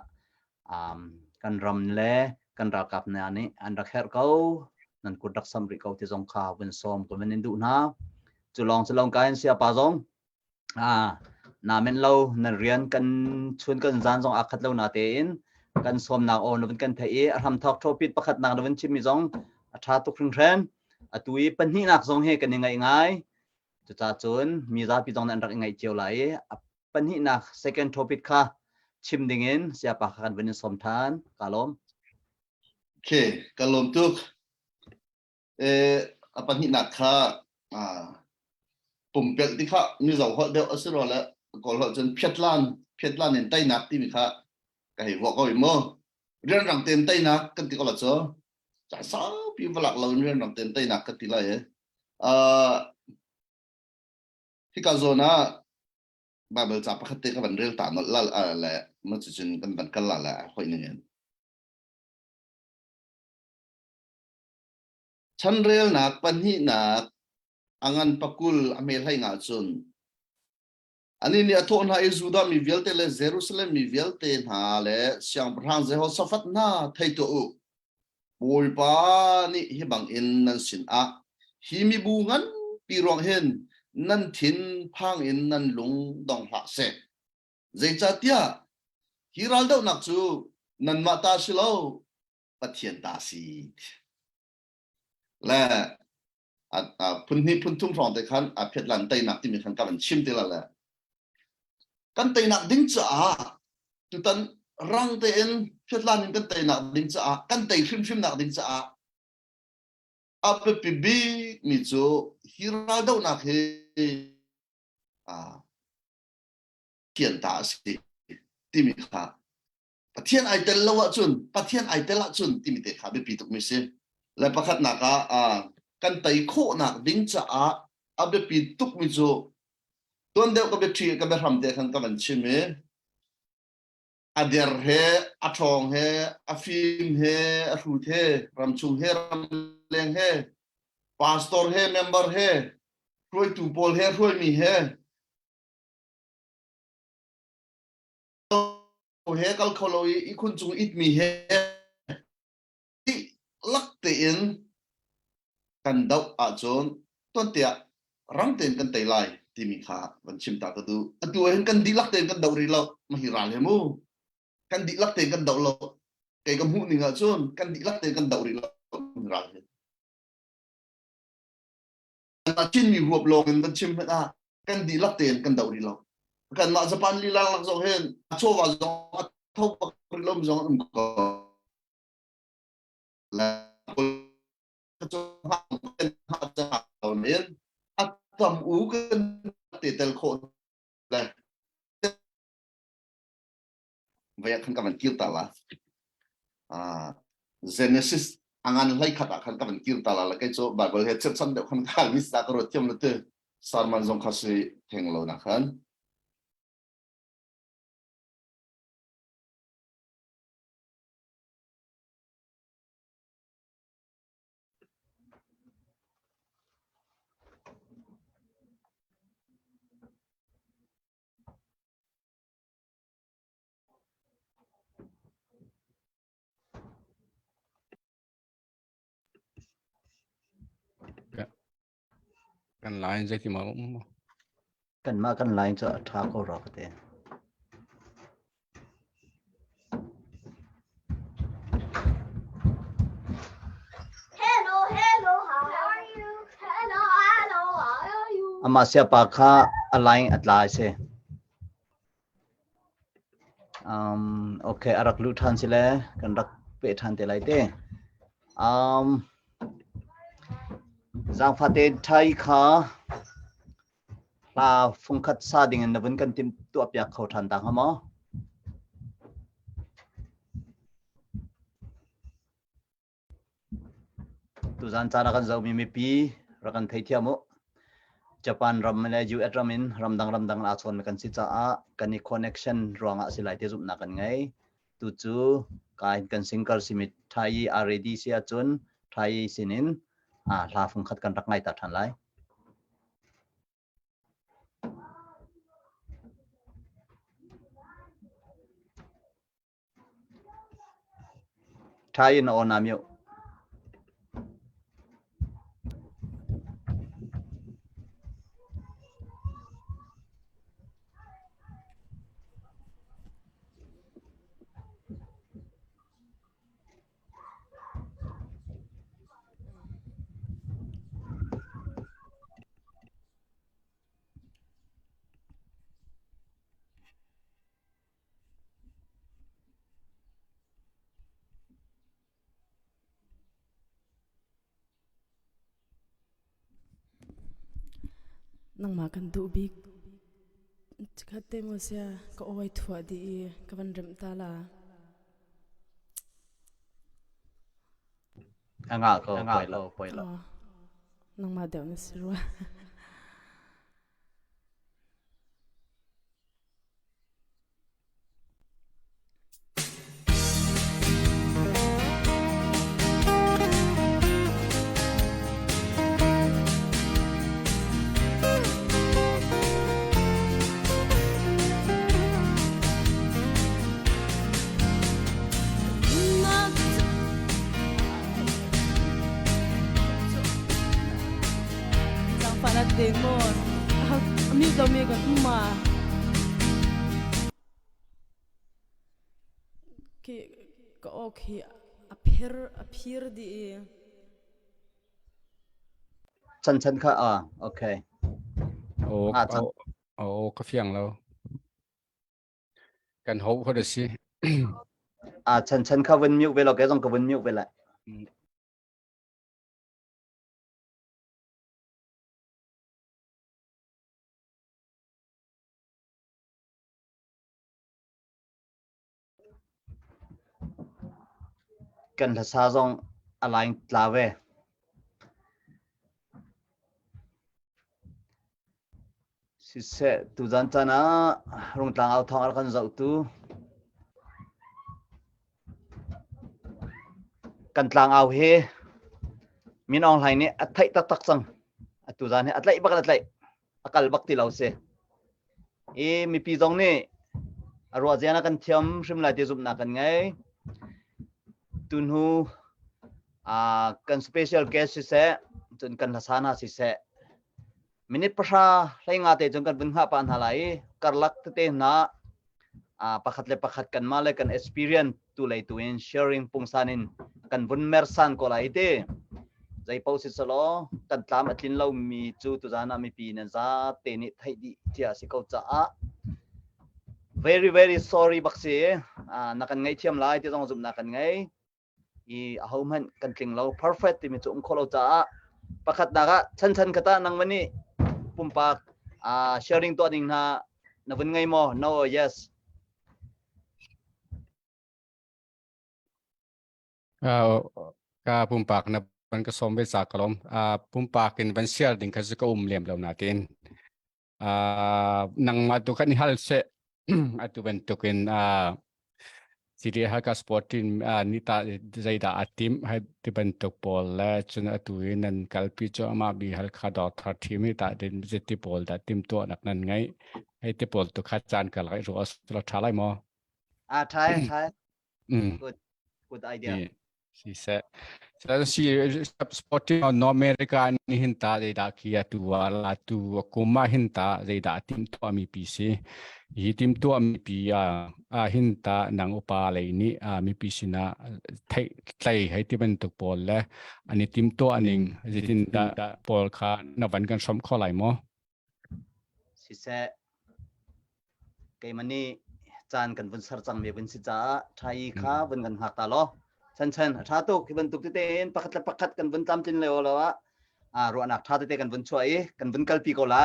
E: kan ram le kan ra kap na ni an rak her ko nan ku dak sam ri ko ti zong kha vun som ko men du na chulong kain sia pa zong na men lo na rian kan chun kan zan zong akhat lo na te in kan som na on vun kan thai ram thok thopit pakhat na vun chim mi zong atha tu khring thren atui panhi nak zong he kan ngai ngai chu cha chun mi za pi zong nan rak ngai chiu lai panhi nak second topic kha chim ding in sia pa khan vun som than kalom
C: okay kalom tuk panhi nak khaปุ่มเป็ดที่เขามีสองคนเดียวสุดแล้วก็เราจนเพียรล้านเห็นใต้นักที่มีค่ะก็เห็นว่าเขาอีโม่เรื่องรังเต็นใต้นักกันที่ก็เราเจอจะสาวพี่ฝรั่งเราเรื่องรังเต็นใต้นักกันที่ไรที่กาโซน่าบาเบลจับปกติก็เป็นเรื่องต่างนั่นแหละมันจะจนกันละแหละคนหนึ่งฉันเรื่องนักปัญหานักangan pakul amel hai nga chun ani ni athon ha izuda mi velte le Jerusalem mi velte na le siang prang je ho safat na thai to u boi pa ni hi bang in nan sin a hi mi bungan pi rong hen nan thin phang in nan lung dong ha se zai cha tia hi ral dau nak chu nan ma ta silo pathian ta si laพุ่นนี่พุ่นทุ่มฟองแต่ขันเพียรลันไตนักที่มีขันกับมันชิมตีละแหละกันไตนักดิ้งจ้าจุดนั้นรังเต็นเพียรลันกันไตนักดิ้งจ้ากันไตฟิมนักดิ้งจ้าเปปีบีมิจูฮิราดาวนักเฮเทียนตาสิที่มีขาประเทศไอเตลละวะจุนประเทศไอเตละจุนที่มีแต่ขาเปปีตุกมิเซและประคัดนักกันไตโคนักดิ้งจ้าอาเบปีตุกมิจูตัวเดียวกับเบทีกับเบรำเดขันกับมันชิมอาเดียร์เฮอาทองเฮอาฟิมเฮอารูเฮรำชุงเฮรำเลงเฮพาสตอร์เฮเมมเบอร์เฮรวยตูโพลเฮรวยมีเฮเฮกัลคอลอยอีคุณจุงอิดมีเฮที่ลักเตียนกันดาวอาจนต้นเตียรังเต็นกันไตไลที่มีขาวันชิมตากระดูตัวเห็นกันดีลักเต็นกันดาวรีเรามาฮิราเลมูกันดีลักเต็นกันดาวเราไก่กำหูนี่อาจนกันดีลักเต็นกันดาวรีเราฮิราเลกันชิมมีรวบลงกันชิมไม่ได้กันดีลักเต็นกันดาวรีเรากันมาสะพานลีลาลักษณ์เห็นโชว์ว่าจงเท่ากับรีเราจงอุ่นก่อนและจงหาเป็นหาจะหาเหล่านี้อัตมอูกันติดเตลโคนเลยเวลาขันกับมันคิวตาละGenesis อังานไล่ขัดขันกับมันคิวตาละแล้วก็โจบาเบิลเฮดเซ็ตซันเดียวขันกับมิสตากรถเทียมเลยเตอสารมันจงคัสเทงเรานะขัน
F: กันไลน์จะที่มา
E: กันมากันไลน์จะท้าก็รอกเตะอามาเสียปากข้าอะไรอัดลายเซ okay arak lu than sile kan rak pe than te lai te giang phate thai kha la phung khat sa ding an bun kan tim tu apyak khau than ta hamo tu zan chana kan zau mi pi rakan thai thiamo Japan ram mele ju atramin ramdang la chon kan si cha a kan connection ronga silai te zup na kan ngai tu chu kain kan single simit thai already sia chun thai sinin la phung khat kan rak ngai ta than lai thai in on amyo
D: nang makan du big khate mo sia ko oi thua di ka van rem ta la
E: anga ko poila
D: nang ma deu ni sirwa ding mo mi do mi ga ma ki ko okay appear di
E: chan kha okay
F: โอ้ก็เฟียงแล้วกันโหพอดีสิ
E: chan kha wen myu ve lo ke jong ka wen myu ve la kan la sa jong alain tlawe si se tu zan chana rung tlang au thong kan zau tu kan tlang au he min online ni athai tak sang tu zan he atlai bak atlai akal bak ti lau se mi pi jong ni aro jana kan thiam shrim lai te zup na kan ngai tun hu kan special guest si se chun kan hasana si se minute pasha lai nga te jong kan bun ha pan halai karlak te na pakhat kan male kan experience tu lai tu in sharing pungsanin kan bun mersan ko lai te zai pau si salo kan tlam atlin lo mi chu tu jana mi pi na za te ni thai di tia si ko cha very sorry baksi na kan ngai thiam lai te jong zum na kan ngai ahoman kan tling lo perfect ti mi chu kholo cha pakhat daga chan kata nang mani pumpak sharing to ding na bun ngai mo no yes
F: ka pumpak na ban ka som be sa kalom pumpakin ban share ding ka ka lem lo natin nang matu kan hal se atu ban token CDF-Hakha sportin nita zaida atim hai tibantok pol la chun atuin nan kalpi cho ama bi hal kha dot thar thimi ta den jeti pol da tim to nak nan ngai hai te pol to kha chan ka lai ro lo thalai mo
E: thai good idea
F: si se si sporting on America ni hinta zaida kia tu wala tu kuma hinta zaida tim to ami pc tim to ami pi hinta nang upa lai ni mi pisina thai hai ti ban tuk pol le ani tim to aning jitin da pol kha na ban kan som kholai mo
E: si se ke mani จานกันวันสารจังเมียวันสิจ้าไทยข้าวันกันหักตาล้อชันท้าตุกที่วันตุกที่เต้นประคัดกันวันจำจินเลวแล้ววะรัวนักท้าที่เต้กันวันช่วยกันวันกัลปีก็ไล่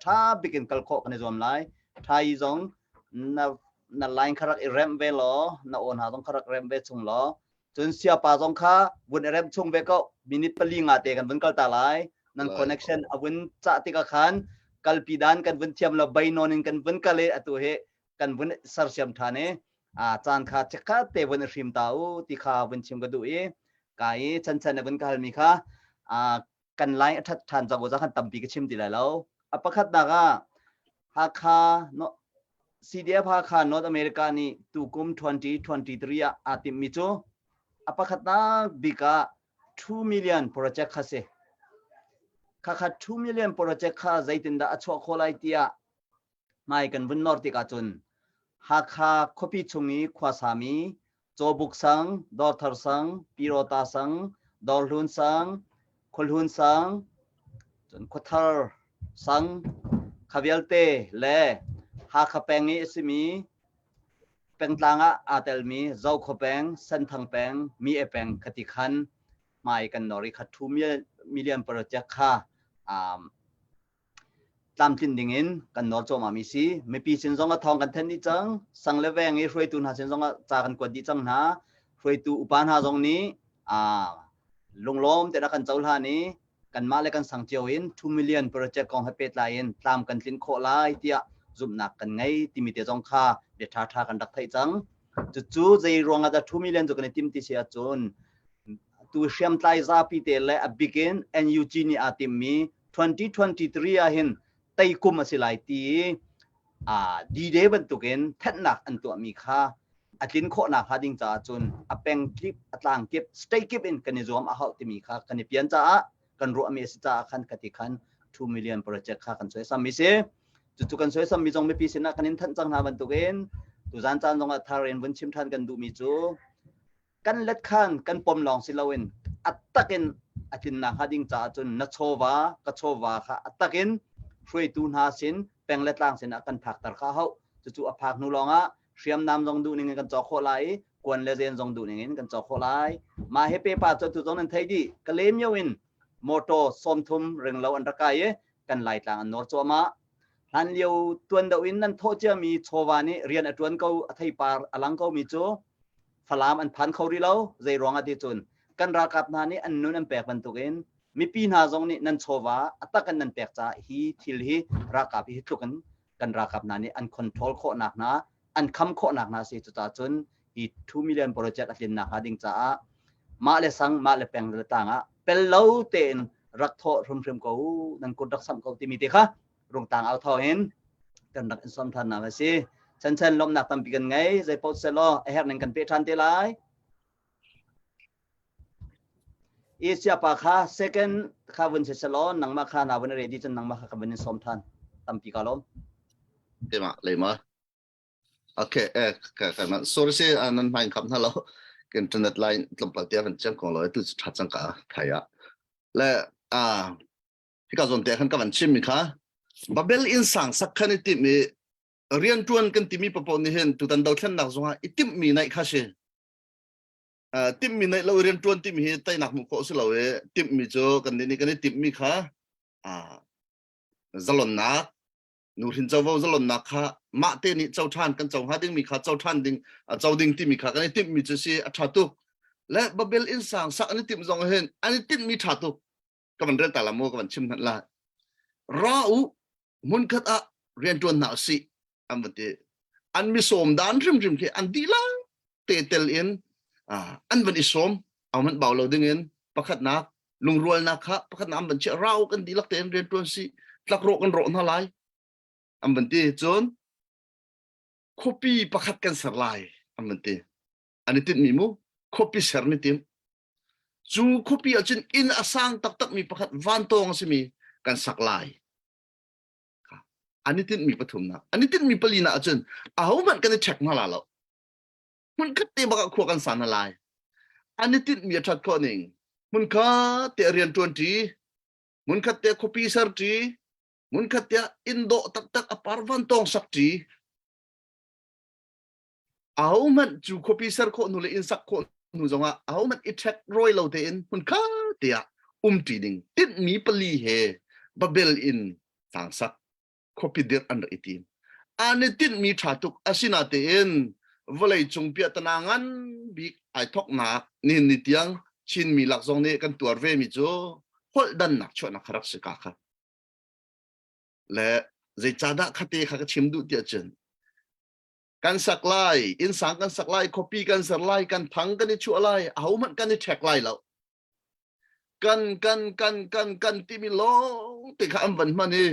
E: ท้าบิกินกัลโคกันในจอมไล่ไทยจงน่าไลน์ขรักเรมเวลอน่าโอนหาต้องขรักเรมเวชงล้อจนเสียป่าจงข้าวันเรมชงเวก็มินิทปลีงาเตกันวันกัลตาไล่นั่นคอนเนคชั่นวันจ่าติกาขันกัลปีดานกันวันเทียมเราใบนอนินกันวันกัลเลอตัวเหกันวันสารเสียมทานจานข้าเช็คข้าเตวันริมตาวที่ข้าวันชิมกระดูกายชันวันกัลมีข้ากันไล่ทัดทานจากวัวขันตั้มปีกชิมตีแล้วประคัดนักฮักฮาโนCDF-Hakha North America ni tukum 2023 atim micho apakhatna bika 2 million project khase khakha 2 million project kha zaitinda achwa kholai tia mai kan bun north ka chun Hakha khopi chungi khwasami chobuk sang dorthar sang pirota sang dorlhun sang kholhun sang chun khothar sang khavialte le Hakha pengi isimi pengtlanga atelmi zau khopeng san thangpeng mi epeng khatikhan mai kan nori kha 2 million project kha tamtin dingin kan nor choma mi si me pi sin zonga thong kan then ni chang sang leweng i hroi tun ha sin zonga cha kan kwadi chang na hroi tu upan ha zong ni lunglom te na kan chaul ha ni kan ma le kan sang chewin 2 million project kong ha pet lain tlam kan tin kho lai tia zoom nak kan ngai timite jong kha de tha kan dak thai chang chu jei ronga da 2 million jo kan tim ti sia chon tu sham tlai za pi te le a begin and eugene atim mi 2023 a hin tai kum asilai ti di de ban tuken that nak an tu mi kha atlin kho na kha ding cha chon apeng clip atlang kip stay kip in kan zom a hau ti mi kha kan pian cha kan ro mi si cha khan kati khan 2 million project kha kan soi sam mi seจุกันสวยสมีจงไม่ปีสินะกันนินทันจังหาบรรทุกเองตุจานจานจงทารินวันชิมทันกันดูมีจูกันเล็ดขันกันปมลองสิลาวินอัตตะกินอัตินนาฮาดิงจ่าจนนัชโชวากะโชวาค่ะอัตตะกินช่วยตูนหาสินแปลงเล็ดล่างสินะกันผักตะข้าเขาจู่ผักนูลองเชียมน้ำจงดูนี่กันจ่อโคไลกวนเลเซนจงดูนี่กันจ่อโคไลมาเฮเปป้าจตุจงนั้นไทยดีกะเลมยวินโมโตสมทุมเริงเราอันตรกายกันไล่ต่างอันนอร์จัวมาฮันเลียวตัวนดาวินนั้นโทษจะมีโชวานี่เรียนอัตวนเขาไทยปาร์อลังเขามีจูฟลามอันพันเขาดีแล้วใจรองอดีตจนกันรักกับนานี่อันนู้นอันแปลกบรรทุกเองมีปีนาจงนี่นันโชวาอัตกันนันแปลกจ้าฮีทิลฮีรักกับฮีทุกันรักกับนานี่อันคอนโทรลโคหนักนะอันคำโคหนักนะสิจุดจ้าจนฮี2 millionโปรเจกต์อันนักหาดิ่งจ้ามาเลสังมาเลแปลงเลต่างเป็นเล่าเต็นรักโทษรวมเขานันกุดักสัมเขาที่มีเด็กค่ะรงต่างเอาเท่าเห็นกันนักอินสมทันนะสิฉันลมหนักตั้มปีกันไงใจโพสเซลล์แหกนั่งกันเปทันเทลายอีเสียปากค่ะ second ข้าวันเสร็จแล้วนังมาข้านาวันเรดีจนนังมาข้ากับวันอินสมทันตั้มปีกันล้ม
C: ใช่ไหมเลยมั้ยโอเคกันนะ sorry สิอันนั้นไม่ครับนั่นแล้วกันจนนัดไลน์ลำบากเดียวกันจังของเราตุชัดจังกะไทยและที่การสนใจขันกับวันชิมมีค่ะบับเบิลอินสังสักขันติมีเรียนจวนกันติมีประปนิเห็นตุตันดาวเช่นนักสงฆ์ติมีในข้าเชติมีในเราเรียนจวนติมีใต้หนักมุขโคสุเราติมีโจกันนี่กันติมีค่ะจลนนักนูรินเจ้าว่าจลนนักค่ะมาเตนิเจ้าท่านกันเจ้าหาดิ้งมีค่ะเจ้าท่านดิ้งเจ้าดิ้งติมีค่ะกันติมีจะเสียชาตุกและบับเบิลอินสังสักอันติมีจงเห็นอันติมีชาตุกก็มันเรื่องแต่ละโมก็มันชิมนั่นละเรามุนคัดเรียนจวนหนาสิอันวันที่อันมีสมดานริมที่อันดีละเตลเอ็นอันวันที่สมเอามันเบาเราดึงเงินประคัดนักลุงรวยนะคะประคัดน้ำบัญชีเรากันดีลักเตนเรียนจวนสิลักโรกันโรนอะไรอันวันที่จนคบีประคัดกันสลายอันวันที่อันนี้ติดมีมูคบีเสร์นี่ติมจูคบีอาจจะอินอาสังตักมีประคัดวันตองสิมีกันสักลายอันนี้ติดมีปฐมนะอันนี้ติดมีปลีนะอาจารย์เอามันกันจะเช็คมาแล้วมันคัดเตะบักขวกันสารอะไรอันนี้ติดมีชัดข้อหนึ่งมันคัดเตะเรียนจวนจีมันคัดเตะคบีเซอร์จีมันคัดเตะอินโดตักอปาร์วันตองสักจี áo man chu copy ser ko nu le in sak ko nu zonga áo man i check roi lo te in hun ka tia tiding tit mi pali he babel in sang sak copy dir under 18 ane tit mi thatuk asina te in volei chung pia tanangan big ai thok na nin ni tiang chin mi lak zong ne kan tuar ve mi chu hol dan nak chona kharak se ka kha le zai chada khate kha ka chim du tia chen kan saklai in sang kan saklai copy kan sarlai kan thang kan ni chu alai au man kan ni check lai lo kan ti mi lo te kha am van ma ni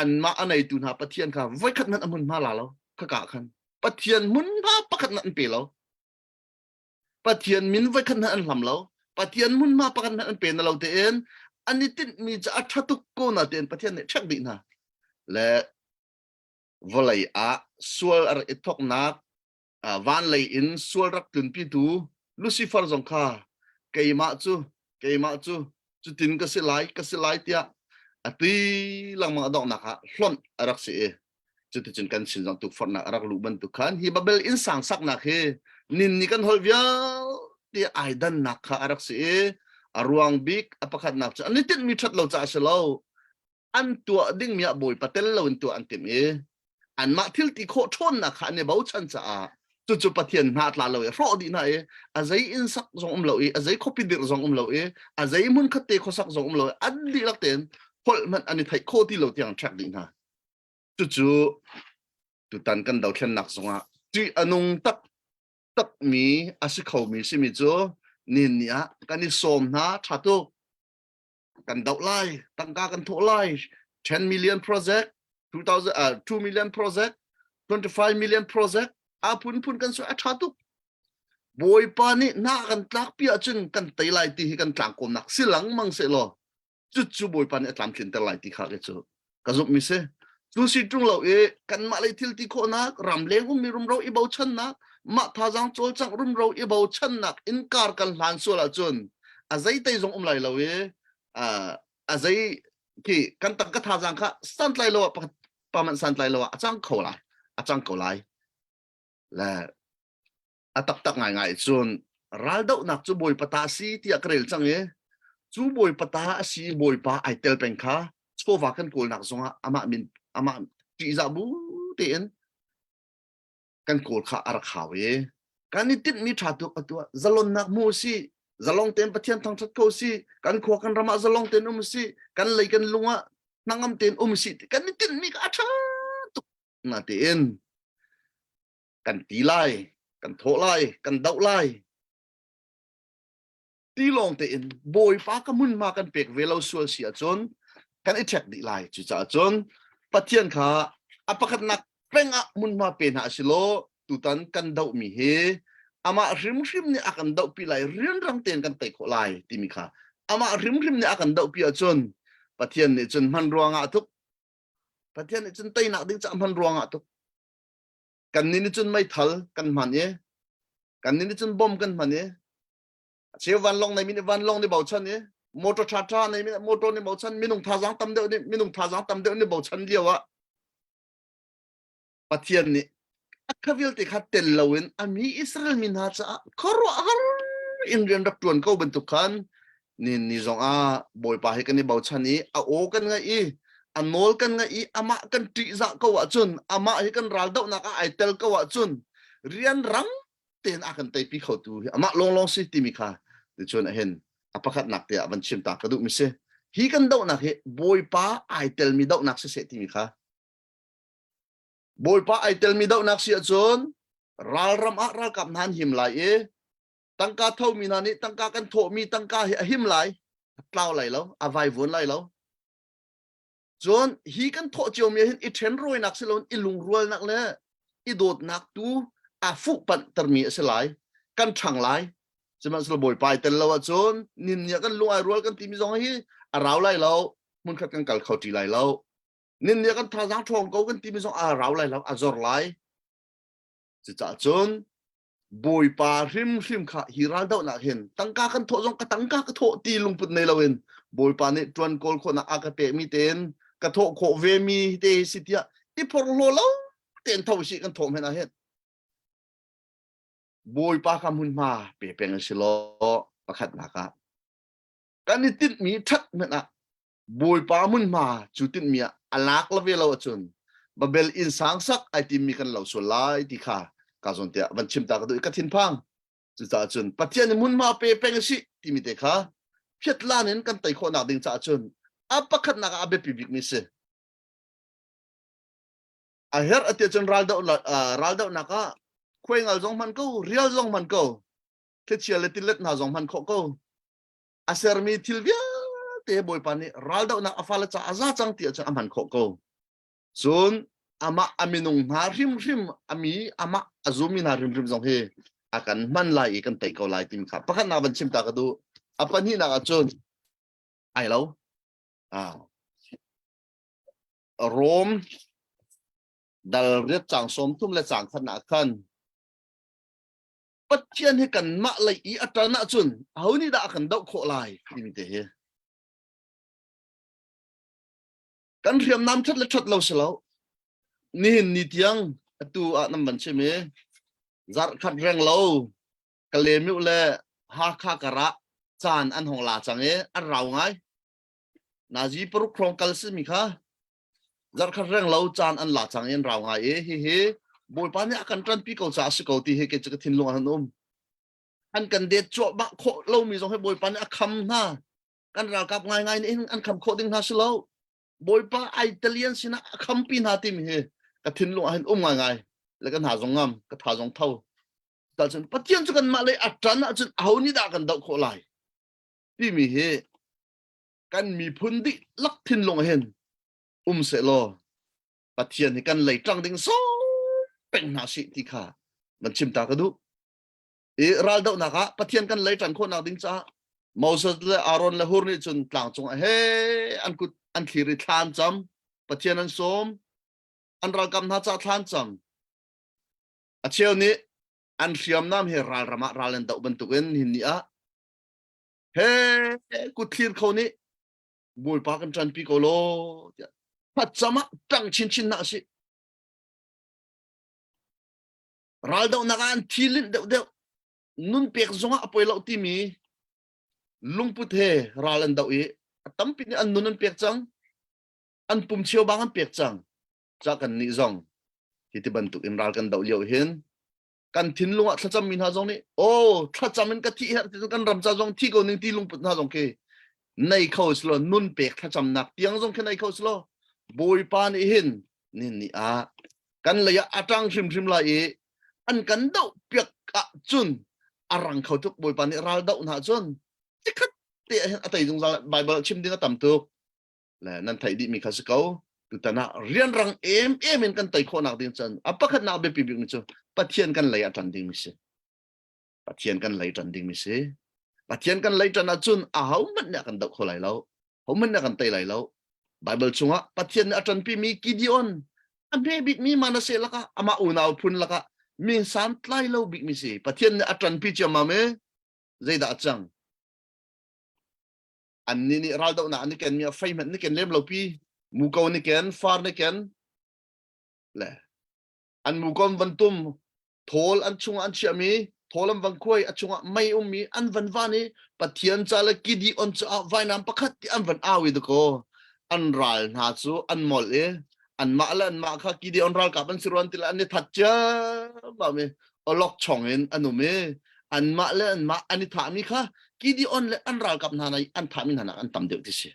C: an ma anai tu na pathian kha vai khat nan amun ma la lo kha ka khan pathian mun ma pakhat nan pe lo pathian min vai khat nan lam lo pathian mun ma pakhat nan pe na lo te en ani tin mi cha thatuk ko na ten pathian ne chak di na le volai a sual ar itok nak van lei in sual rak tun pi tu lucifer zong kha keima chu tin ka silai tia ati lang mga dong naka hlon arak si chu ti chen kan sin jong tu for na arak lu ban tu khan hi babel in sang sak na khe nin ni kan hol via ti aidan nakha arak si aruang big apakhat nak cha ani tin mi that lo cha selo an tua ding mia boy patel lo in tu an tim an ma thil ti kho thon na kha ne bau chan cha chu pathian na tla lo ro di na azai in sak zong lo azai copy dir zong lo azai mun khate kho sak zong lo an di lak ten hol man ani thai kho ti lo tiang chak di na chu tu tan kan dau thlen nak zonga ti anung tak mi asi khau mi si mi chu nin nia kan ni som na thatu kan dau lai tangka kan tho lai 10 million project 2 million project 25 million project apun kan so athatu boy pa ni na kan tlak pia chun kan tai lai ti kan tlang kom nak silang mang se lo chu boy pa ni atlam thin tel lai ti kha ke chu ka zup mi se chu si tung lo kan ma lai thil ti kho nak ram leng mi rum ro i bau chan nak ma tha jang chol chang rum ro i bau chan nak in kar kan hlan so la chun azai tai jong lai lo azai ki kan tak ka tha jang kha san lai lo pa man san lai lo achang ko lai la atak ngai chun ral dau nak chu boy pata si ti akrel chang chu boy pata si boy pa ai tel pen kha cho wa kan kol nak zonga ama ti za bu ten kan kol kha ar khaw kan ni tit mi tha tu atwa zalon nak mu si zalong ten pathian thang that ko si kan kho kan rama zalong ten si kan lei kan lunga nangam ten si kan ni tit mi ka tha tu na ten kan ti lai kan tho lai kan dau lai ti long te in boy pa ka mun ma kan pek velo sual sia chon kan i check di lai chu cha chon pathian kha apakhat nak penga mun ma pe na silo tutan kan dau mi he ama rim ni akan dau pi lai rian rang ten kan tai kho lai ti mi kha ama rim ni akan dau pi a chon pathian ni chun man ruanga thuk pathian ni chun tai nak ding cha man ruanga thuk kan ni chun mai thal kan man kan ni chun bom kan man che van long này mình van long đi bảo chân nhé motor cha này mình motor đi bảo chân mình nung tha giang tâm đỡ đi mình nung tha giang tâm đỡ đi bảo chân liều ạ pathian ni akhavil te khat tel lawin ami Israel min ha cha kharo har in rian rak tuan ko ban tu khan ni zong a boy pa he kan ni bảo chân ni a o kan nga i anol kan nga i ama kan ti za ko wa chun ama he kan ral dau na ka ai tel ko wa chun rian rang ten akan tai pi khau tu ama long si ti mi kha de chon hen apakhat nak te avan chim ta ka du mi se hi kan dau nak he boy pa ai tel mi dau nak se ti mi kha boy pa ai tel mi dau nak si chon ral ram a ral kap nan him lai tangka thau mi na ni tangka kan tho mi tangka him lai tlau lai lo avai vun lai lo chon hi kan tho chiu mi hen i then roi nak se lo i lung rual nak le i dot nak tu a fu pan termi selai kan thang lai seman selo boy pai tel lawa chon nin nya kan luai rual kan timi zong hi a raw lai lo mun khat kan kal khau ti lai lo nin nya kan tha jang thong ko kan timi zong a raw lai lo a zor lai chi cha chon boy pa rim kha hi ral dau na hen tangka kan tho zong ka tangka ka tho ti lung put nei lawin boy pa ni tuan kol kho na a ka pe mi ten ka tho kho ve mi te sitia ti por lo lo ten tho si kan tho me na hen บอยปาคำหุ่นมาเปลี่ยนเป็นสิโลประคัดนักกันนี่ติดมีทัดเหมือนบอยปามุนมาจุดติดมีอัลลักละเวลาจนบาเบลอินสังสักไอติมีกันเหล่าส่วนไล่ที่ข้ากาจนเตะวันชิมตากระดูกกระทินพังจุดจนปัจจัยนี่มุนมาเปลี่ยนเป็นสิที่มีเด็กข้าเพียรลานินกันไต่คนนักดิ่งจ่าจนประคัดนักอาเบปิบิกมิเสakhir ati chon ralda naka khoi ngal jong man ko real jong man ko thechia le tilet na jong man kho ko aser mi thilvia te boy pani ralda na afala cha aza chang ti cha aman kho ko sun ama aminung na rim ami ama azumi na rim jong he akan man lai kan tai ko lai tim kha pakhan na ban chim ta ka du apan hi na ka chon ai lo rom dal riết chàng xóm thum le chàng khăn nạ khăn bất thiên hay cần mạ lấy ý ắt nạ chun hầu như đã cần đậu khổ lại thì mình thấy cần riêng nam chất là chất lâu lâu nhìn nít tiếng tu à năm vấn chém giặt khát rèn lâu cái lem miu le hakha kara chan ăn hong la chang ăn rau ngay na gì peruk krong kalsi mi kha zar khar reng lo chan an la chang en raw nga hi boi pa ne akan tran pi ko cha su ko ti he ke chak thin lo han an kan de cho ba kho lo mi jong he boi pa ne kham na kan ra kap ngai ni an kham kho ding ha su lo boi pa italian sina kham pin ha tim he ka thin lo han ngai le kan ha jong ngam ka tha jong thau ta chen patien chu kan ma le atran a chen au ni da kan dau kho lai ti mi he kan mi phun di lak thin lo hen sẽ lo bắt thiên thì cần lấy trăng đinh số bệnh nào sĩ thì khả mình chim ta cái đu ý ra đâu nào cả bắt thiên cần lấy trăng khôn nào đinh cha Moses là Aaron là hurni chun tlang chung he an khiri than cham bắt thiên an som an ra kam na cha than cham a cheu ni an siam nam he ral rama ralen dau bentuken hin ni a he ku thlir kho ni bul pa kan tran pi ko lo phát chama tang chin na si ral dau nakan thilin deu nun pek zonga apoi lo ti mi lungput he ralan dau e tampin an nun pek chang an pum chiao bang an pek chang cha kan ni zong ti ti ban tu in ral kan dau liao hen kan thin lunga thacham min ha zong ni o thachamin ka thi kan ram cha zong thi ko ning ti lungput na zong ke nei khau slo nun pek thacham nak tiang zong ke nei khau slo boi pan hin nin ni a kan leya atang shim la e an kan dau piak a chun arang khau tuk boi pan ral dau na chun tikhat te atai dung za bible chim ding tam tuk la nan thai di mi khas kau tu tana rian rang em en kan tai kho nak ding chan apakhat na be pi bi chu pathian kan leya tan ding mi se pathian kan lei tan ding mi se pathian kan lei tan a chun a hau man na kan dau kho lai lo hau man na kan tai lai lo Bible chunga pathian atan pi mi Gideon ame bit mi manase laka ama unaw phun laka mi san tlai lo bik mi si pathian atan pi chama me zaida chang anni ni raldo na ani ken mi faiman ni ken lem lo pi mu ko ni ken far ni ken le an mu kom vantum thol an chunga an chiami tholam wang khoi achunga mai mi an van vani pathian chala Gideon cha vainam pakhat ti an van awi do ko an ral na chu an mol an ma la an ma kha Gideon ral ka ban siron til an ni thatcha ba me olok chongen anu me an ma la an ma ani tha mi kha Gideon le an ral kap na nai an tha min na an tam deu ti se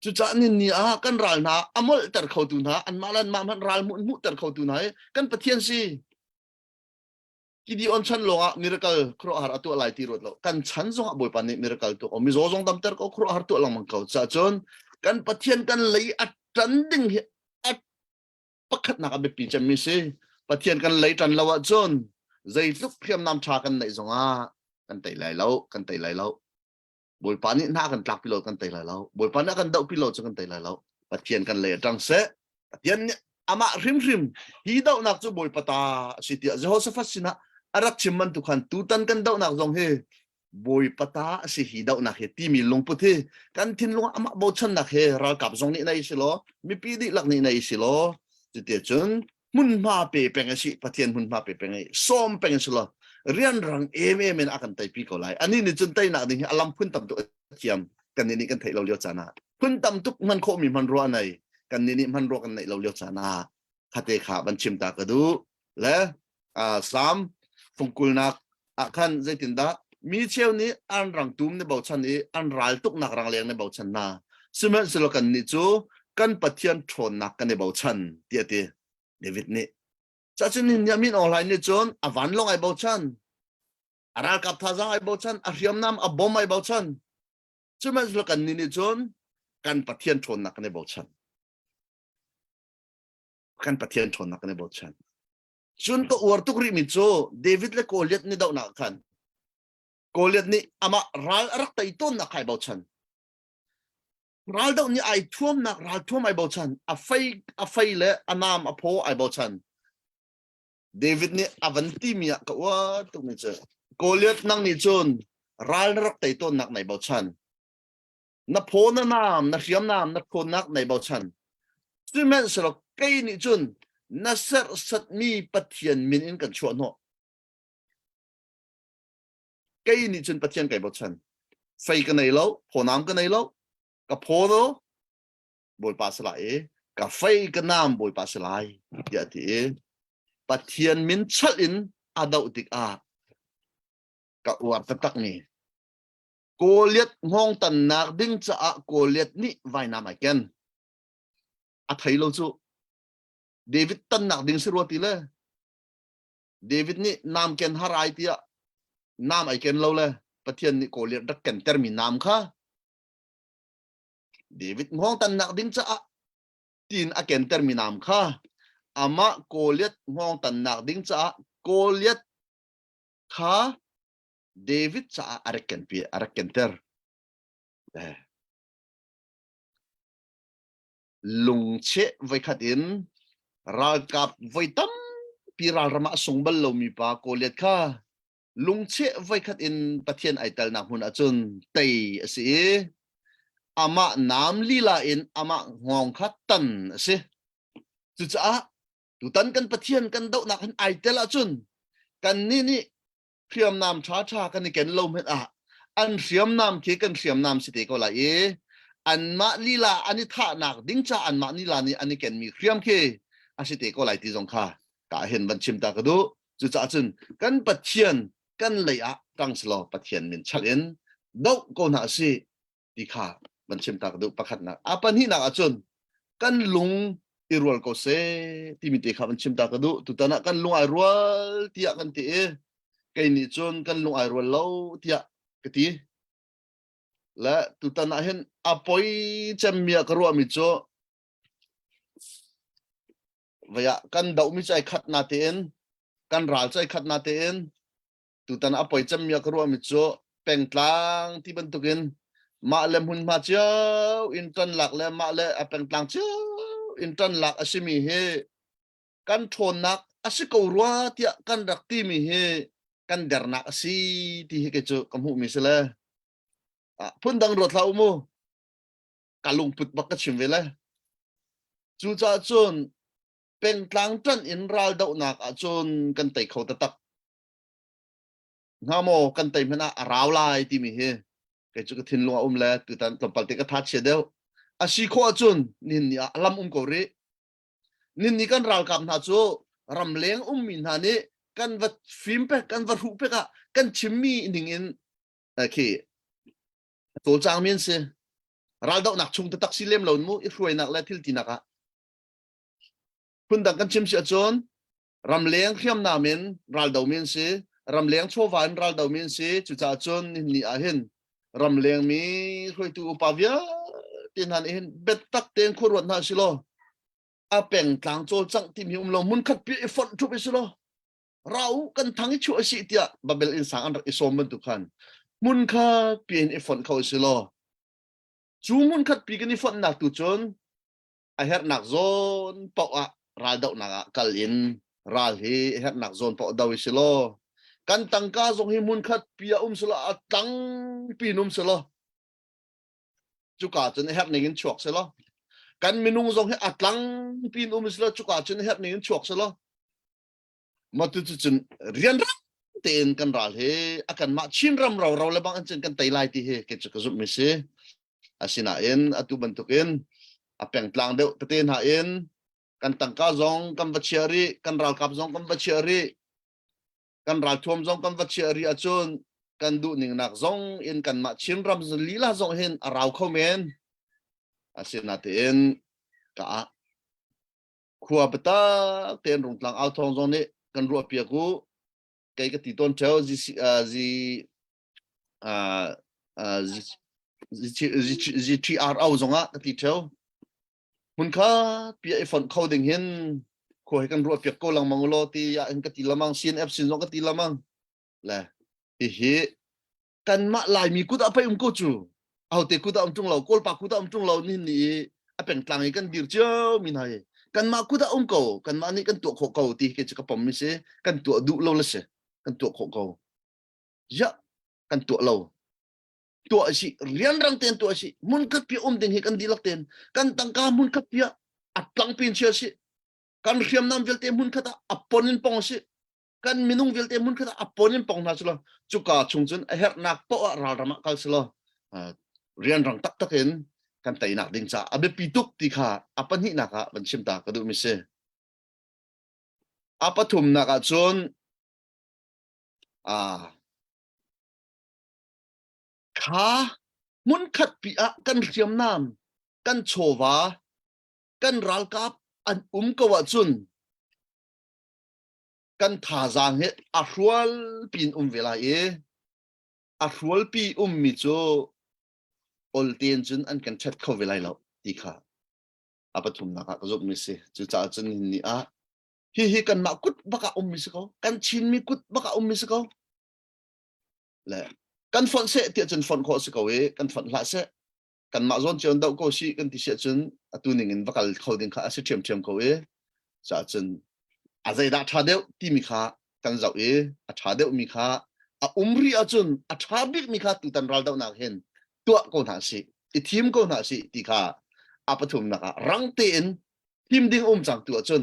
C: chu cha ni a kan ral na amol tar khau tu na an ma lan ma man ral mu tar khau tu na kan pathian si Gideon chan longa miracle kro har atu lai ti rot lo kan chan zong boy pan ni miracle to omi zo zong dam ter ko kro har to lang mang kau cha chon kan pathian kan lei at tran ding at pakhat na ka be pi cham mi se pathian kan lei tran lawa chon zai luk phiam nam tha kan nei zonga kan tai lai lo boy pan ni na kan tlak pi lo kan tai lai lo boy pan na kan dau pi lo chu kan tai lai lo pathian kan lei tang se pathian ama rim hi dau nak chu boy pata sitia Jehoshaphat sina arak chimman tu khan tu tan kan dau nak zong he boy pata si hi dau nak he ti mi long pu the kan thin long ama bo chan nak he ra kap zong ni nai si lo mi pi di lak ni nai si lo ti te chun mun ma pe pengasi pathian mun ma pe pengai som pengaslo rian rang men akan tai pi ko lai ani ni chun tai na ding alam phun tam tu thiam kan ni kan thai lo lio chana phun tam tuk man kho mi man ro nai kan ni man ro kan nei lo lio chana khate kha ban chim ta ka du le sam phungkul nak akan zaitinda mi cheu ni an rang tum ne bau chan ni an ral tuk nak rang leng ne bau chan na simen selo kan ni chu kan pathian thon nak kan ne bau chan tia ti David ni cha chen ni yamin online ni chon avan long ai bau chan aral kap tha jang ai bau chan a riam nam a bom ai bau chan simen selo kan ni chon kan pathian thon nak ne bau chan kan pathian thon nak ne bau chan chun ko war tuk ri mi cho David le Goliath ni dau na khan Goliath ni ama ral arak tai ton na khai bau chan ral dau ni ai thuam nak ral thuam ai bau chan a fai le anam a pho ai bau chan David ni avanti mia ka wa tuk ni che Goliath nang ni chun ral rak tai ton nak nai bau chan na pho na nam na riam nam na pho nak nai bau chan simen sro kai ni chun na ser sat mi pathian min in kan chuan ho cây ni chun pathian kai bot chan fai ka nei lo pho nam ka nei lo ka pho do bol pa sala e ka fai ka nam bol pa sala ya ti pathian min chal in adau tik a ka war ta tak ni Goliath ngong tan nak ding cha a Goliath ni vai nam ai ken a thai lo chu David tan nak ding siro ti le David ni nam ken harai ti a nam ai ken lo le pathian ni Goliath dak ken termi nam kha David ngong tan nak ding cha tin a ken termi nam kha ama Goliath ngong tan nak ding cha Goliath kha David cha araken pi araken ter lung che vai khatin ral kap vai tam pi ral rama sungbal lo mi pa Goliath kha lung che vai khat in pathian ai tal na hun achun tei asi ama nam lila in ama ngong khat tan asi chu cha tu tan kan pathian kan dau nak han ai tel achun kan ni khiam nam tha kan ni ken lo met a an khiam nam ke kan khiam nam si te ko la e an ma lila ani tha nak ding cha an ma ni la ni ani ken mi khiam ke asi te ko lai ti jong kha ka hen ban chim ta ka du chu cha chun kan pathian kan lei a tang slo pathian min chalin dau ko na si ti kha ban chim ta du pakhat na apan hi na achun kan lung irwal ko se ti mi te kha ban chim ta du tu ta na kan lung ai rwal tia kan ti e kai ni chun kan lung ai rwal lo tia ka ti la tu ta na hen apoi chem mia ka ro mi cho vaya kan dau mi chai khat na te en kan ral chai khat na te en tu tan apoi cham mia kro mi cho peng tlang ti ban tukin ma lem hun ma chau in tan lak le ma le a peng tlang chau in tan lak asimi he kan thon nak asiko ruwa tia kan rak ti mi he kan der nak si ti he ke cho kam hu mi sele phun dang ro thlau mo kalung put bak ka chim vele chu cha chon peng tlang tan in ral dau nak a chon kan tai khau ta tak ngamo kan tai mena raw lai ti mi he ke chu ka thin lo le tu tan tompal te ka that che deu a si kho chun nin ni alam ko re nin ni kan ral kam na chu ram leng min ha ni kan vat film pe kan vat hu pe ka kan chimmi ning in ke to chang min se ral dau nak chung ta tak si lem lo mu i ruai nak la thil ti naka kun dang kan chim si chon ram leng khiam na min ral dau min se ram leng cho van ral dau min se chu cha chon ni a hen ram leng mi khoi tu pa via tin han hen bet tak ten khurwat na silo a peng tlang chol chang tim hi lo mun khat pi fon thu pe silo rau kan thang chu si tia babel in sang an isom man tu khan mun kha pin e fon khau silo chu mun khat pi kan i fon nak tu chon a her nak zon pau a ral dau na kal in ral hi her nak zon pau dawi silo kan tangka zong hi mun khat pia selo atang pinum selo chu ka chen her ning in chuak selo kan minung zong he atlang pin umisla chuka chen hep nin chok selo matu chun rian ram ten kan ral he akan ma chin ram raw raw lebang an chen kan tailai ti he ke chuk zup mi se asina en atu bantukin apeng tlang deuh ten ha en kan tangka zong kan bachiari kan ral kap zong kan bachiari kan ral thom zong kan bachiari achun kan du ning nak zong in kan ma chin ram lila zong hen araw khomen asina ten ka khua bata ten rung tlang ao thong zong ne kan ru pia ku cái ti ton chao gì TR ao zong a ti chao mun kha pia e fon coding hin ko he kan ru pia ko lang mangulo ti ya en ka ti lamang CNF sin zong ka ti lamang la hi kan ma lai mi ku da pa ko chu au te ku da chung lo kol pa ku da chung lo ni a peng tlang kan dir chao min hai kan ma ku da ko kan ma ni kan tu kho ko ti ke ka pom mi se kan tu du lo la se kan tu kho ko ya kan tu lo tu si rian rang ten tu si mun kat pi ding he kan dilak ten kan tangka mun kat pia atlang pin sia si kan riam nam vel te mun kata aponin pong si kan minung vel te mun kata aponin pong na silo chuka chungchun a her nak po ral rama kal silo rian rang tak takin kan tai nak ding cha abe pituk ti kha apan hi naka ban chim ta ka du mi se apa thum naka chon kha mun khat pi a kan riam nam kan chowa kan ral kap an ko wa chun kan tha jang he a hrual pin vela e a hrual pi mi cho ol ten chun an kan chat kho velai lo ti kha apa thum na ka zok mi se chu cha chun ni a hi kan ma kut baka mi se ko kan chin mi kut baka mi se ko le kan fon se ti chun fon kho se ko e kan fon la se kan ma zon chen dau ko si kan ti se chun atu ning in bakal kho ding kha se chem ko e cha chun a zai da tha deu ti mi kha kan zau e a tha deu mi kha a umri a chun a tha bik mi kha tu tan ral dau na hen tua ko na si i thim ko na si ti kha apathum na ka rang te in thim ding chang tu chun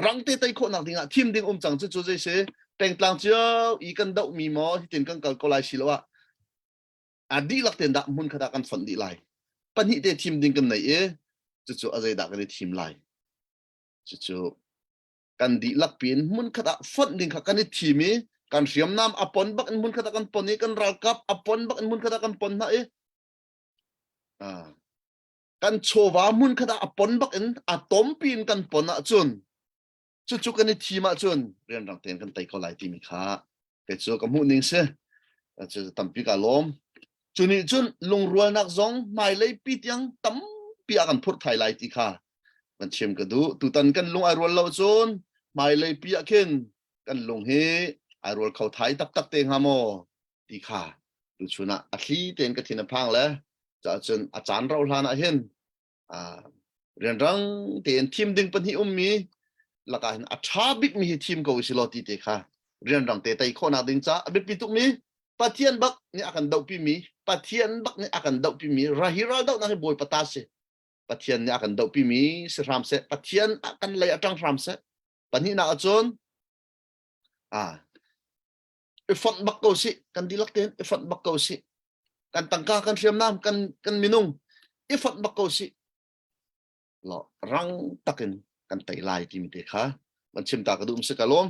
C: rang te tai kho na ding a thim ding chang chu chu se teng tlang chiao i kan dau mi mo hi tin kan kal ko lai si lo a di lak ten da mun khada kan fon di lai pan hi te thim ding kan nei e chu chu azai da kan thim lai chu kan di lak pin mun khada fon ding kha kan ni thimi kan riam nam apon bak mun khada kan pon ni kan ral kap apon bak mun khada kan pon na e kan chowa mun khada apon bak in atom pin kan pon na chun chu kan ni thima chun rian rang ten kan tai ko lai ti mi kha ke chu ka mu ning se chu tampi ka lom chuni chun lung rual nak zong mai lei pi tiang tam pi akan phur thai lai ti kha man chem ka du tu tan kan lung ai rual lo chun mai lei pi akin kan lung he ai rual khau thai tak tak te nga mo ti kha tu chuna a thi ten ka thina phang le cha chun a chan ro hlan a hen rian rang ten thim ding pan hi mi laka hin a tha bik mi hi thim ko si lo ti te kha rian rang te tai khona ding cha a bit pi tuk mi pathian bak ni akan dau pi mi pathian bak ni akan dau pi mi rahira dau na boy patase pathian ni akan dau pi mi se ram se pathian akan lai atang ram se pani na achon effort bak ko si kan dilak ten effort bak ko si kan tangka kan siam nam kan minung effort bak ko si lo rang takin kan tai lai ti mi te kha man chim ta ka dum se kalom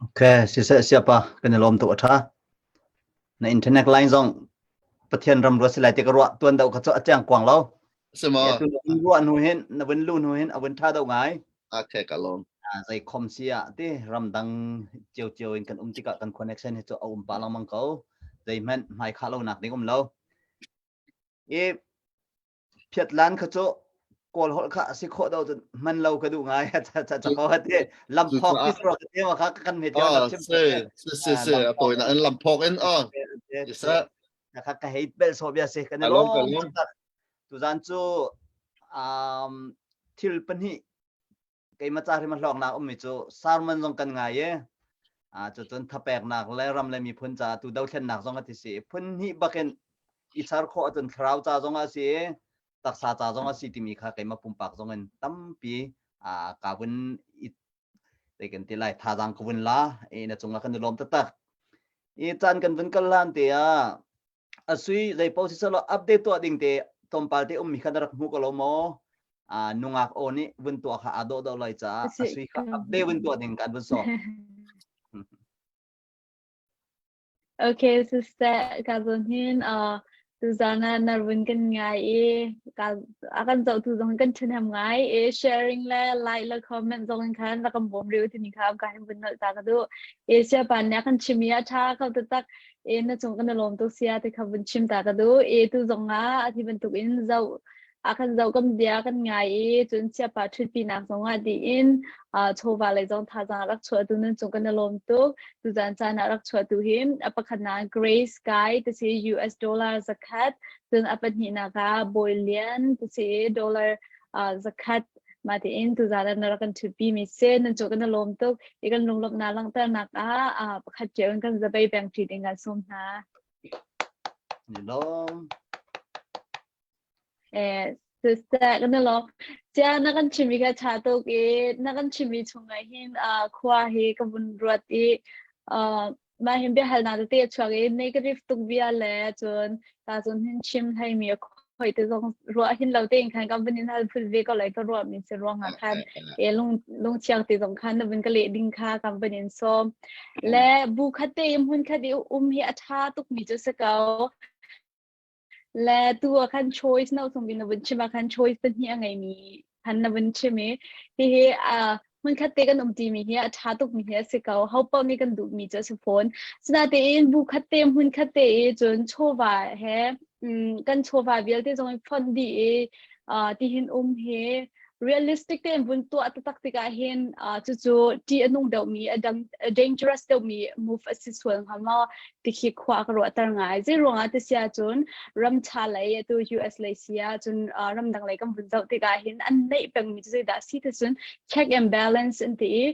E: okay siapa kan lom tu atha na internet line zong pathian ram ro silai te ka ro tuan dau kha cho achang kwang lo
C: se ma
E: tu ro nu hen na wen lu nu hen awen tha dau ngai
C: okay kalom
E: zai khom sia te ram dang chiu in kan tika kan connection he cho pa lang mang ko zai man mai kha lo nak ding lo e phiat lan kha cho kol hol kha si kho dau man lo ka du ngai cha ko ha te lam phok ki ro ka te ma kha kan me tia na chim
C: se apoi na lam phok en isa
E: na kha ka hate bel so bia se kan lo tu zan chu thil pan hi cái mà cha thì mà lọc nào mi chú sarman dòng cần ngài ye chú tuân tháp bẹc nạc lấy ram lấy mi phun cha tu đâu thiên nạc dòng thì sĩ phun hi baken isar kho tuân khao cha dòng asi ตักษาจ่าจงอาศิติมีค่ะไก่มาปุ่มปากจงเงินตั้มปีกาบุนอิแต่กันที่ไรท่าจังกบุนละน่ะจงกันลมตักจันกันบุนกันลานเตียสุยใจโพสิสโลอัปเดตตัวดิ่งเตตอมปาลเตมีขันรักมุกโลโมนุงอักโอนี่บุนตัวค่ะอโดดอลอยจ้าสุยค่ะอัปเดตบุนตัวดิ่งกันบุนโซ
A: Okay, sister, kazunin tu zana narwin kan ngai ka akan zau tu zong kan chen ham ngai sharing la like la comment zong kan la kam bom riu tin kham ka hem bun ta ka du sia pan ya kan chimia tha ka tu tak na chong kan lom tu sia te ka bun chim ta ka du tu zong a thi ban tu in zau akan zau kam dia kan ngai chun sia pa thut pi nak zong a di in chowa le zong tha za rak chua tu nan chong kan lom tu zan cha na rak chua tu him apakhana gray sky to see US dollar zakat then apani na ka boilian to see dollar zakat mati in tu zara na kan to be mi se nan chong kan lom tu ikan long lop na lang ta nak pakhat je kan zabai bank trading kan som na
E: Nilom.
A: Sister kan lo cha na kan chimi ka cha to ke na kan chimi chungai hin khwa he ka bun ruat e ma him be hal na te chwa negative tuk bia le chon ta chon hin chim thai mi khoi te jong ro hin lo te khan company hal phul ve ko lai ka ro mi se ro nga khan long chiang te jong khan na bun ka le ding kha company so le bu khate hun khade hi atha tuk mi jo se kaและตัวคัน choice นะสมบินวันชิมาคัน choice เป็นยังไงมีคันนวันชิมที่มันคัดเตกันจีมีเฮียชาตุกมีเฮียสิเกาเขาป้อมีกันดูมีเจอสิฟอนสนาเตนบุคัดเตมันคัดเตจนโชว์ว่าเฮกันโชว์ว่าเวลที่จงฟอนดีที่เห็นเฮrealistic เต็มบนตัวตักติกาเห็นจู่ๆที่นุ่งเดามีdangerous เดามี move assist ส่วนเขามาที่คิดขวากระโดดตั้งไงที่รวงอาทิตย์เสียจนรำชาไหลตัว US เลยเสียจนรำดังไหลกันบนเจ้าติกาเห็นอันไหนเป็นมีจุดด่าสิที่จน check and balance อันที่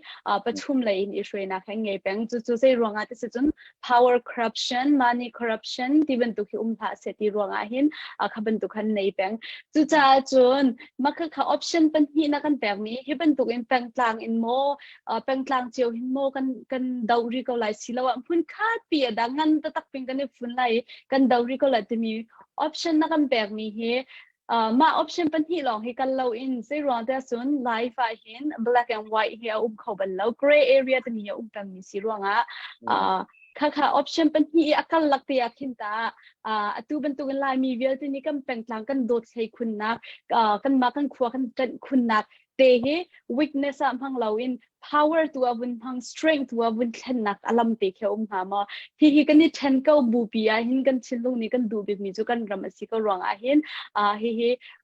A: ประชุมเลยอิสราเอลนะแค่ไงเป็นจู่ๆที่รวงอาทิตย์จน power corruption money corruption ที่บรรทุกที่ผ่าเสร็จที่รวงอาทิตย์ขับบรรทุกคันไหนเป็นจู่ๆจนมักคือ optionเป็นที่นักการแปลงมีที่เป็นตัวเองแปลงกลางอินโมแปลงกลางเจียวอินโมกันดาวริโกไลสิแล้วพุ่นคาดเปียดังงั้นตักเป็นกันในฝุ่นไลกันดาวริโกไลจะมีออปชันนักการแปลงมีเฮมาออปชันเป็นที่ลองให้กันเราอินซีรอนแต่ส่วนไลฟ์เห็น black and white เฮเขาเป็นเรา gray area จะมีแปลงมีสิรองค่ะออปชันเป็นที่อาการลักเตียขินตาตูเป็นตัวกันลายมีเวลที่นี่กันแปลงกลางกันโดดใช้คุณนักกันมากันขวากันจันคุณนักเตะ weakness พังเราอิน power ตัวบุญพัง strength ตัวบุญเช่นนักอารมณ์เตะเขียวหามาที่กันนี่เช่นก็บูปีหินกันชิลลงนี่กันดูแบบมีจุกันรำสิก็ร้องหิน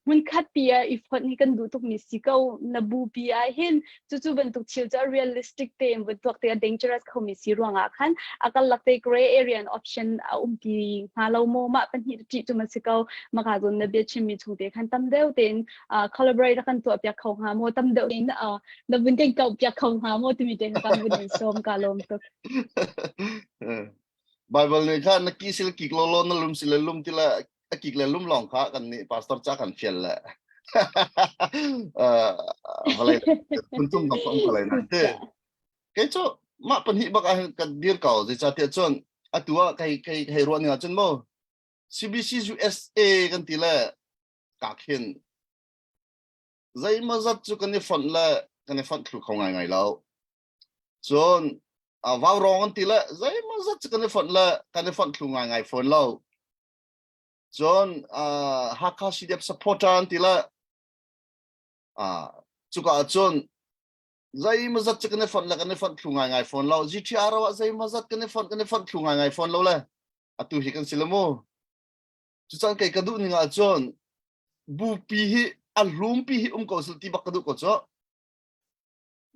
A: มันคัดปีอีฟนี่กันดูตุกมีสิก็นบูปีหินจู่ๆเป็นตุกชิลจะ realistic เต็มเป็นตัวเตะ dangerous เขามีสิร้องคันอาการลักเตะ gray area option ปีหาเราโมมาเป็นที่จิตมันสิก็มาขาดนเบียชิมีช่วงเตะคันตั้มเดียวเต็นcollaborate กันตัวเปียเขาหาโมตั้มเดียวเต็นนบุญเก่งเก่าเปียเขาหาโมที่มีเต็นตั้มบุญส้มกาลมตุก
C: Bible เนี่ยค่ะนักกีฬากิกโลโลนั่นลุมสิเลลุมที่ละกิกเลลุมหลองค่ะกันนี่ pastor จ้ากันเฟียนแหละอะไรคุณตุ้มต้องฟังอะไรนะเด้แค่ชั่วมาปัญหาบักกันเดียร์เก่าจะจัดเที่ยวจนตัวใครรวนเนี่ยจนโม CBC USA กันทีละกากเห็นใจมาจัดจุกันในฝันละกันในฝันคือเขาไงแล้วจนว่าวร้องกันทีละใจมาจัดจุกันในฝันละกันในฝันคือไงฝันแล้วจนHakha CDF supporter กันทีละจุกจนใจมาจัดจุกันในฝันละกันในฝันคือไงฝันแล้ว GTR ว่าใจมาจัดกันในฝันคือไงฝันแล้วละตัวเห็นกันสิละโมจุดสังเกตกระดูนี่งาจนบูปีฮิอัลลุมปีฮิก็สุดที่บักกระดูก็จ้ะ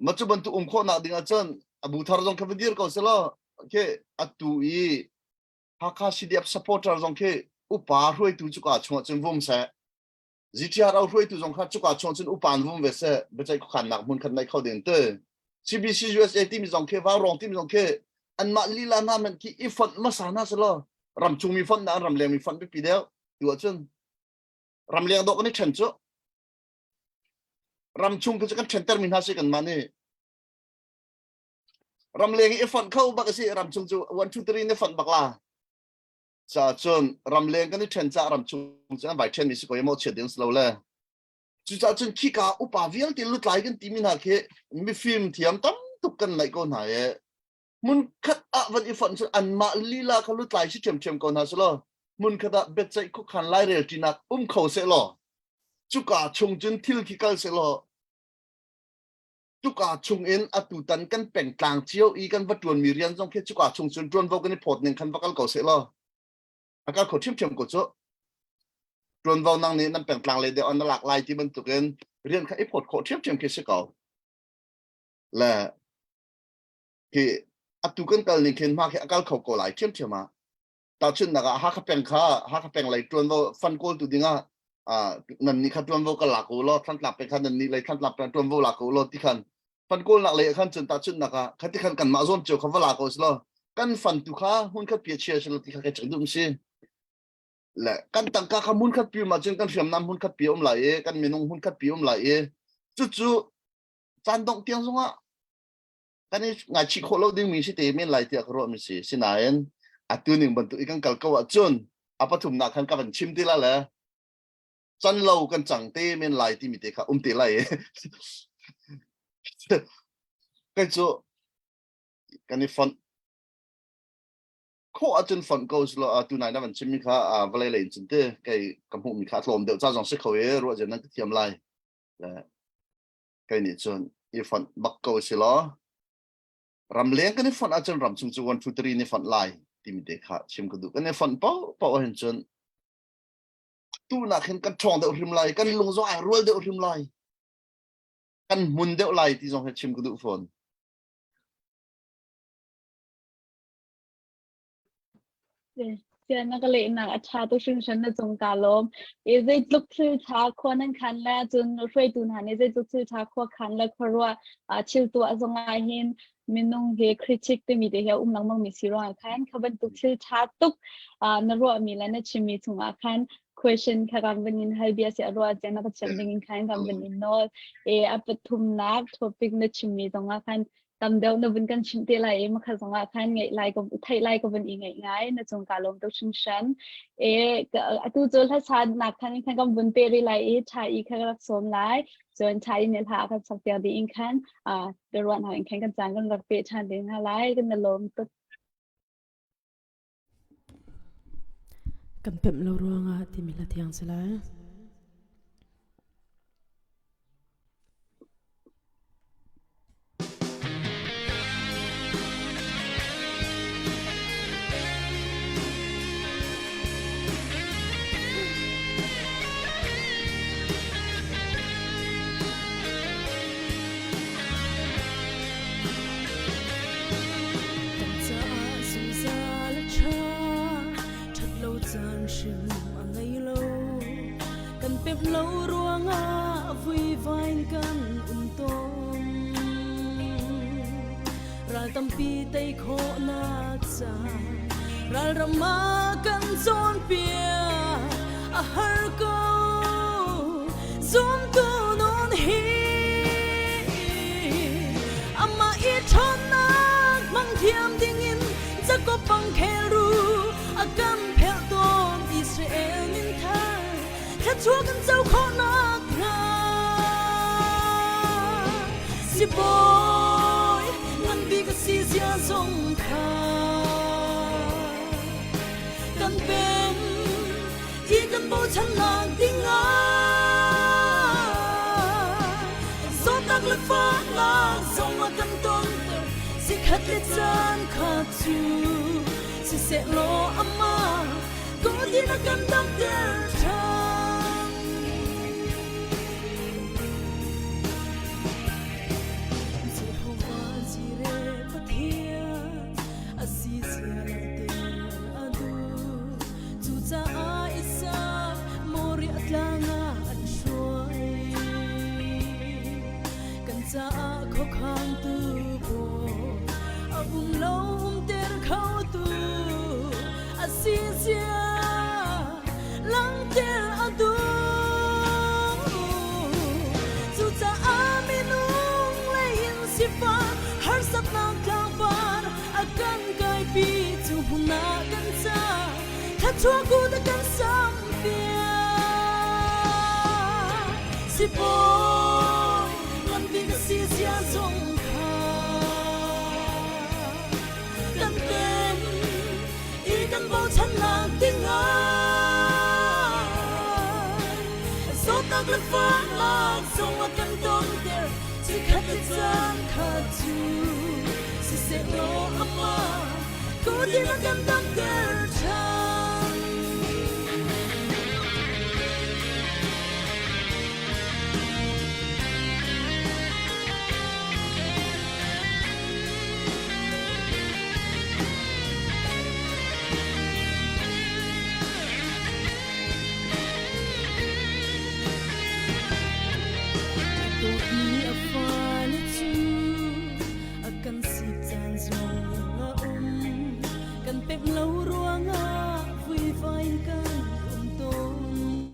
C: มาจุบันตุข้อนักดิ่งอาจารย์บูทาร์จงคำเดียร์ก็สิละโอเคตัวHakha CDF supporter จงเคอุปาร์รวยตัวจุกอาชงจนวุ่มเสะ GTR เอารวยตัวจงข้าจุกอาชงจนอุปานวุ่มเวสะไม่ใช่ขันหนักมุนขันในเข้าเดินเตอร์ CBC USA ที่มีจงเคว่ารองที่มีจงเคอันมาลีลานามันที่อีฟันมาสานาสิละรำจุงมีฟันนะรำเลงมีฟันไปปีเดียวตัวจน ram liang do kan chen chu ram chung chu kan chen terminal se kan mani ram liang i fon khau ba ka si ram chung chu 1 2 3 ne fon bak la cha chun ram liang kan chen cha ram chung chu bai chen ni si ko yemo che ding slow le chu cha chun ki ka upa vial ti lut lai kan ti min ha ke mi film thiam tam tuk kan lai ko na ye mun khat a van i fon chu an ma lila ka lut lai si chem ko na so mun khada bet chai ku khan lai rel tinak khau se lo chu ka chung chun thil ki kal se lo chu ka chung in atu tan kan peng tlang chiao i kan vatun mi rian jong ke chu ka chung chun tron vo kan phot ning khan vakal ko se lo aka kho chem ko chu tron vo nang ni nan peng tlang le de on lak lai ti ban tu ken rian kha i phot kho chem ke se ko la ki atu kan kal ni ken ma ke akal kho ko lai chem ma ta chun na ha kha peng lai tron vo fan kol tu dinga nan ni kha tron vo ka la ko lo than lap pe khan nan ni lai than lap pe tron vo la ko lo ti khan fan kol nak le khan chun ta chun na ka kha ti khan kan ma zon chu kha va la ko lo kan fan tu kha hun kha pi che se lo ti kha ke chang dum si la kan tang ka kha mun kha pi ma chun kan fiam nam hun kha pi lai e kan minung hun kha pi lai e chu chan dong tiang zonga kan ni ngai chi kho lo ding mi si te men lai ti ka ro mi si sinaen atu ning ban tu ikan kal ka wa chun apa thum na khan ka ban chim ti la la chan lo kan chang te men lai ti mi te kha te lai cái chỗ cái này font khó ở trên font goes lo tu này nó vẫn chim mi kha vale lên chân thế cái cầm hụm mi kha lom đều ra dòng sức khẩu ấy rồi giờ nó cứ tiêm lại cái này chọn cái font bắc goes lo ram leng cái này font ở trên ram chung chung 1 2 3 này font lại thì mi te kha chim cái du cái này font bao hình chân tu na khen kan chong đều rim lại kan lung zo ai roll đều rim lại kan mun đều lại thì dòng chim cái du phone
A: giờ nó cái lệ nàng cha tôi sinh sinh là trong cả lom, ấy dây lúc thứ cha khoa năng khăn là chun rồi tuần hành ấy dây lúc thứ cha khoa khăn là khoa chill tua trong ai hin mình nông hệ critic thì mình để hiểu năng mang mình xí rồi khăn các bạn lúc thứ cha tục nó rồi mình là nó chỉ mình trong khăn question các bạn bên hay bia sẽ rồi giờ nó có chân bên khăn các bạn nó áp thum nát topic nó chỉ mình trong khăn tầm đầu nó vẫn cần chỉnh tiền lại mà khởi xong khăn ngày lại có thấy lại có vấn ý ngày ngày nó trong cả lồng tôi sinh sản tu cho là sao nạp khăn khăn có vấn đề lại thay khănรับสมlại rồi thay nên thà khăn sắp tiền đi khănเดี๋ยววันหาkhănกันจังกันรับเปชันเดี๋ยวหาlạiกันในลมตัว
D: กันเป็มเรารัวงาที่มีละเทียงสิละlâu ruộng vui vайн căn tôm ra tâm pi tay khó nát xa ra rama căn zon pia har ko zoom tu non hi ama i thon nak mang thiam ding in za ko pang kheru akan phel ton Israel min tha khát chúa cần dâu khó nát ngà si boy ngăn bi cái si zia zong kha cần bên y cần bao chân lạc tiếng á gió tắc lực phát lạc dòng mà cần tôn si khát lệ gian khát chú si sẽ lo ama có đi là cần đam đer sa khó khăn từ bộ vùng lâu ter khâu tu asisia lang ter adu pi chu huna kan cha kha chua ku da kan sam pia si boy lan vi ka si sia zong kha kan ten i kan bo chan na ting a so ta kan fa la so wa kan dong there si kha ta chan kha chu si se lo ama ko di na kan dam there chan lâu ruang a vui vai kan tôn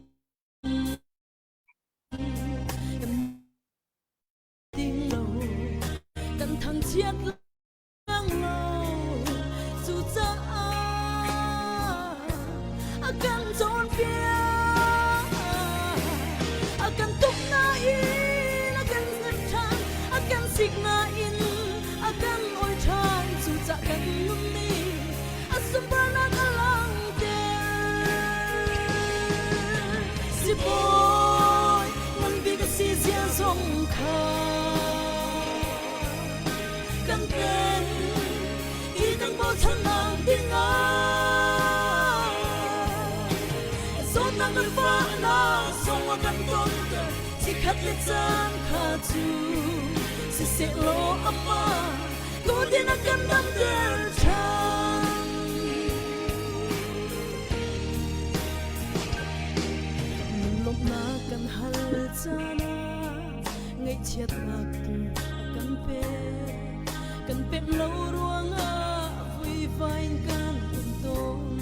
D: tiếng lâu kan thăng chiết lang lâu dù cha a kan chọn pia a kan tuk na in a kan ngân chan a kan sig na in a kan oi chan dù cha kan nung ni Sumberna kalang there si boy man bi ka si sia zong kha kan ten i kan bo chan nang ding a so na man fa na so wa kan ton te si khat le chan kha chu si se lo ama ko din a kan dam there na kan hal chana ngai chiat nak tu kan pe lo ruang a vui vai kan ton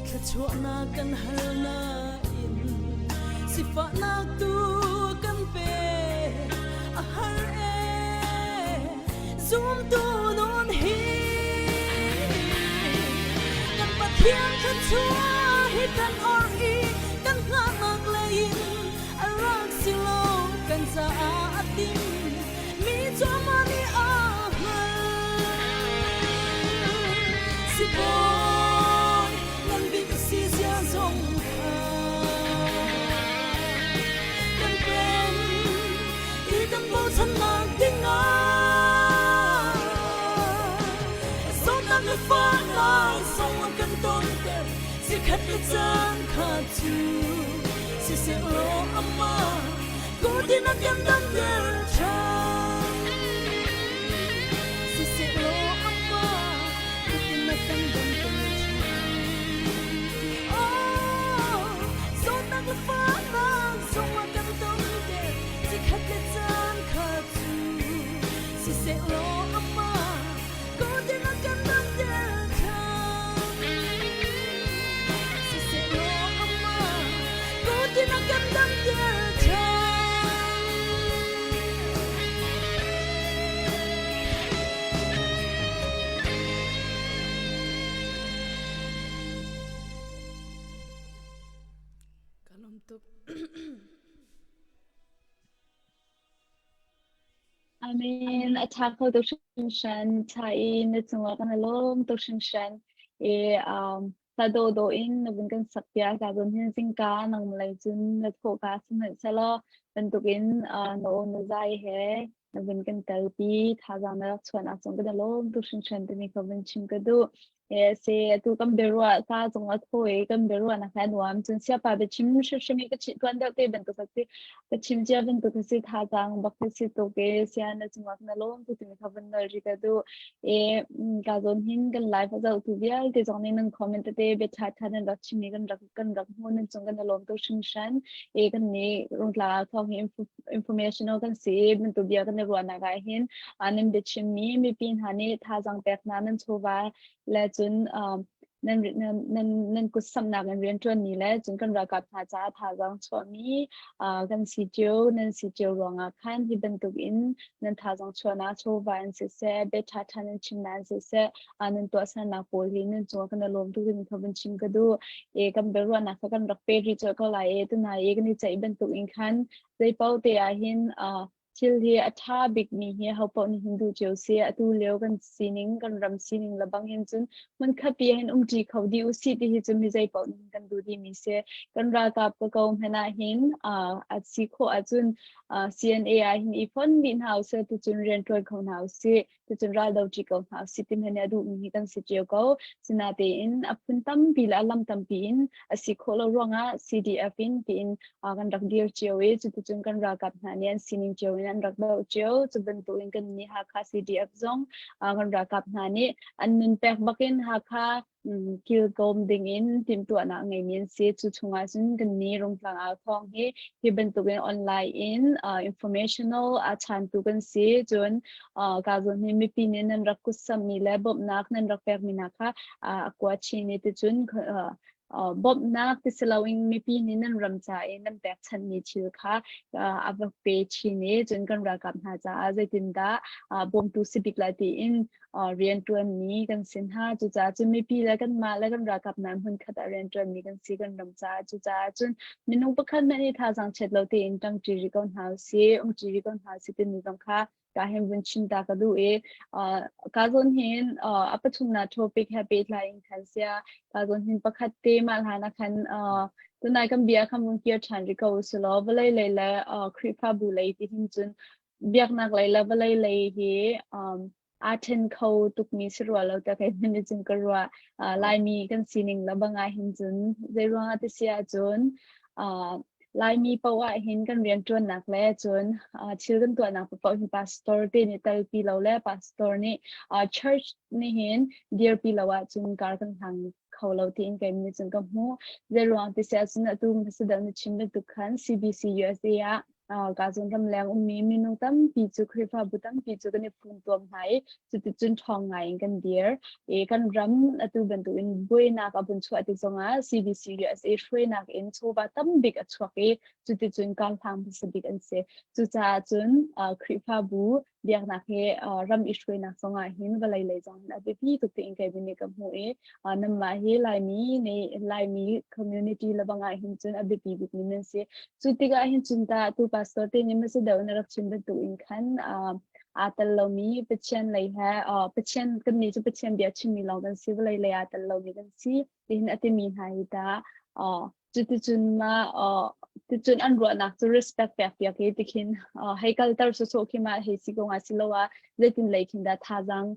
D: kha chua na kan hal na in si fa nak tu kan pe a har e zoom tu non hi kan pa thiam kan chua kan or i kan ngak lein arak silo kan sa atim mi chomani a si boy nan bi si sia zong kha kan pen i kan bo chan na ding a so na me fa na so kan ton te si khat le chan kha chu si se lo ama ko din a kan dam there chan si se lo ama ko din a kan dam there chan oh so ta le fa na so wa kan dam there si khat le chan kha chu si se lo ama ko din a kan dam there din a kan dam there kalom tuk
A: Amin attack to shan chai na chunga kan lom to shan e ta do in na bin kan sakya ka gon hin sing ka nang lai chun na tho ka sun chalo ben to in no no zai he na bin kan tal pi tha za na chwan a chung ka lom to shan te ni ka bin chim ka do e se tu kam berwa ka chung a tho e kam berwa na khan wam chun sia pa be chim shimi ka chi kan da te ben to sakti ka chim ja ben to si tha jang bak si to ke sia na chung na lom tu ni ka bin na ri ka do e ka zon hin kan live za tu bia te jong ni nang comment te be chat than da chim ni kan rak mon chung kan lom to shan e kan ni rong la thong information kan se ben to bia kan ro na ga hin anim de chim mi pin hani tha jang pek na nan chowa la chun นั่นกุศลนักเรียนจวนนี้แหละจนกันรักกับหาจ้าทาจังชวมีกันสีเจียวนั่นสีเจียวรองอาคารที่บรรทุกอินนั่นทาจังชวนาโชว์วันเสเบทัทันชิมนันเสนั่นตัวสนักโพลีนั่นจัวกันลมทุกคนเขาเป็นชิมกันดูกันเบรวนักกันรักเปรีจอยก็ไหลตัวนายกันนี่ใจบรรทุกอินคันใจเป้าเตียหินชิลเฮียท่าบิกมีเฮียเขาปนฮินดูเจียวเสียตูเลี้ยวกันซีนิงกันรำซีนิงละบางเห็นจนมันขับเปียเห็นจีเขาดีอุสิที่จะมีใจปนกันดูดีมีเสียกันรากาบก็เขาเห็นเห็นอัดซีโคอัดจนCNA หินอีพอนบินเฮาส์ที่จนเรียนตัวเขาเฮาส์ที่จนราดาวจีเขาเฮาส์ที่มันเนี่ยดูมีกันสิเจียวเขาสินาเตอินอัพนตั้มปีละลำตั้มปีนซีโคเราร้องCDF อินปีนกันรักเดียวเจียวจุดจนกันรากาบหาเนี่ยซีนิงเจียวนั่นรักดาวเจียวจะเป็นตัวเองกันนี่ฮักค่า CDF ซองกันรากาบหานี่อันนึงแปลกบักเก็นฮักค่ากิลกอมดิ่งอินทีมตัวนักไงมีนเสียจุดชงอาซึ่งกันนี่รงพลังอาทองที่เป็นตัวเองออนไลน์อินinformational อาจารย์ตัวกันเสียจนการจนนี้มีปีนี้นั่นรักกุศลมีและบบนักนั่นรักแปลกมีนักค่ะกว่าชีนี่ที่จนบบนักที่สลาวิงมีปีนี้นั่นรำใจนั่นแปลกชันมีชื่อค่ะอัพเปชีนี่จนกันรักกับหาจ้าใจตินดาบ่มตุสิบิกลาตีอินเรียนตัวนี้กันสินห้าจุจ้าจนมีปีแล้วกันมาแล้วกันรักกับน้ำหุ่นขัดเรียนตัวนี้กันสิกันรำใจจุจ้าจนมีนุ่งประคันแม่นี่ท่าสังเชตเราตีอินตั้งจีริกอนหาเสียจีริกอนหาสิตินิกังค่ะการเห็นวันชินตากระดูการจนเห็นอัปชุมนาโทปิกแฮปปี้ไลน์คันเสียการจนเห็นประคัตเตมาหานักขันตัวนายกันเบียคำวันเกียร์ชันริกาอุสโลบเลยเลยคริปาบุเลยที่หินจนเบียกนักเลยบเลยเฮอาเทนเขาตุกมีสรัวเราแต่ใครไม่ได้จนกรัวลายมีกันซีนิงแล้วบางไงหินจนเจรังอาทิเสียจนลายมีประวัติเห็นกันเรียนจนหนักแล้วจนชื่อกันตัวหนักประกอบเป็นพาสตอร์ที่นี่แต่ปีเราแล้วพาสตอร์นี่church นี่เห็นเดียร์ปีเราว่าจนการกันทางเขาเราที่อินกันมีจนกับหัวเรื่องราวที่เสียจนตัวมันแสดงในชิมเป็นทุกขัน CBC USA การจนทำแรงมีนุ่งตั้มปีจุคริฟ้าบุตั้มปีจุกันในฝุ่นตัวหายจุดจนทองไงกันเดียร์กันรำตัวเป็นตัวอินบุยนักบุญช่วยที่ส่งCBC USA ช่วยนักอินช่วยว่าตั้มบิ๊กช่วยจุดจนการทำพิเศษบิ๊กอันเสียจุดจนคริฟ้าบุเดียร์นักรำอิช่วยนักส่งหินว่าเลยจังนะพี่ตุกติงกันเป็นกับหัวนั่นมาลายมีในลายมี community ละบางหินจนพี่บิ๊กนี่นั่นเสียจุดที่ก็หินจนตาตัวpastor ni masih dah nak cimben tu inkan atal lomi pecian lay ha pecian kan ni tu pecian dia cimi long kan si lay lay atal lomi kan si din ati min hai da jutun ma jutun an ro nak to respect pek pek ke tikin hai culture so ki ma hai si ko ngasi lawa letin lay kin da thajang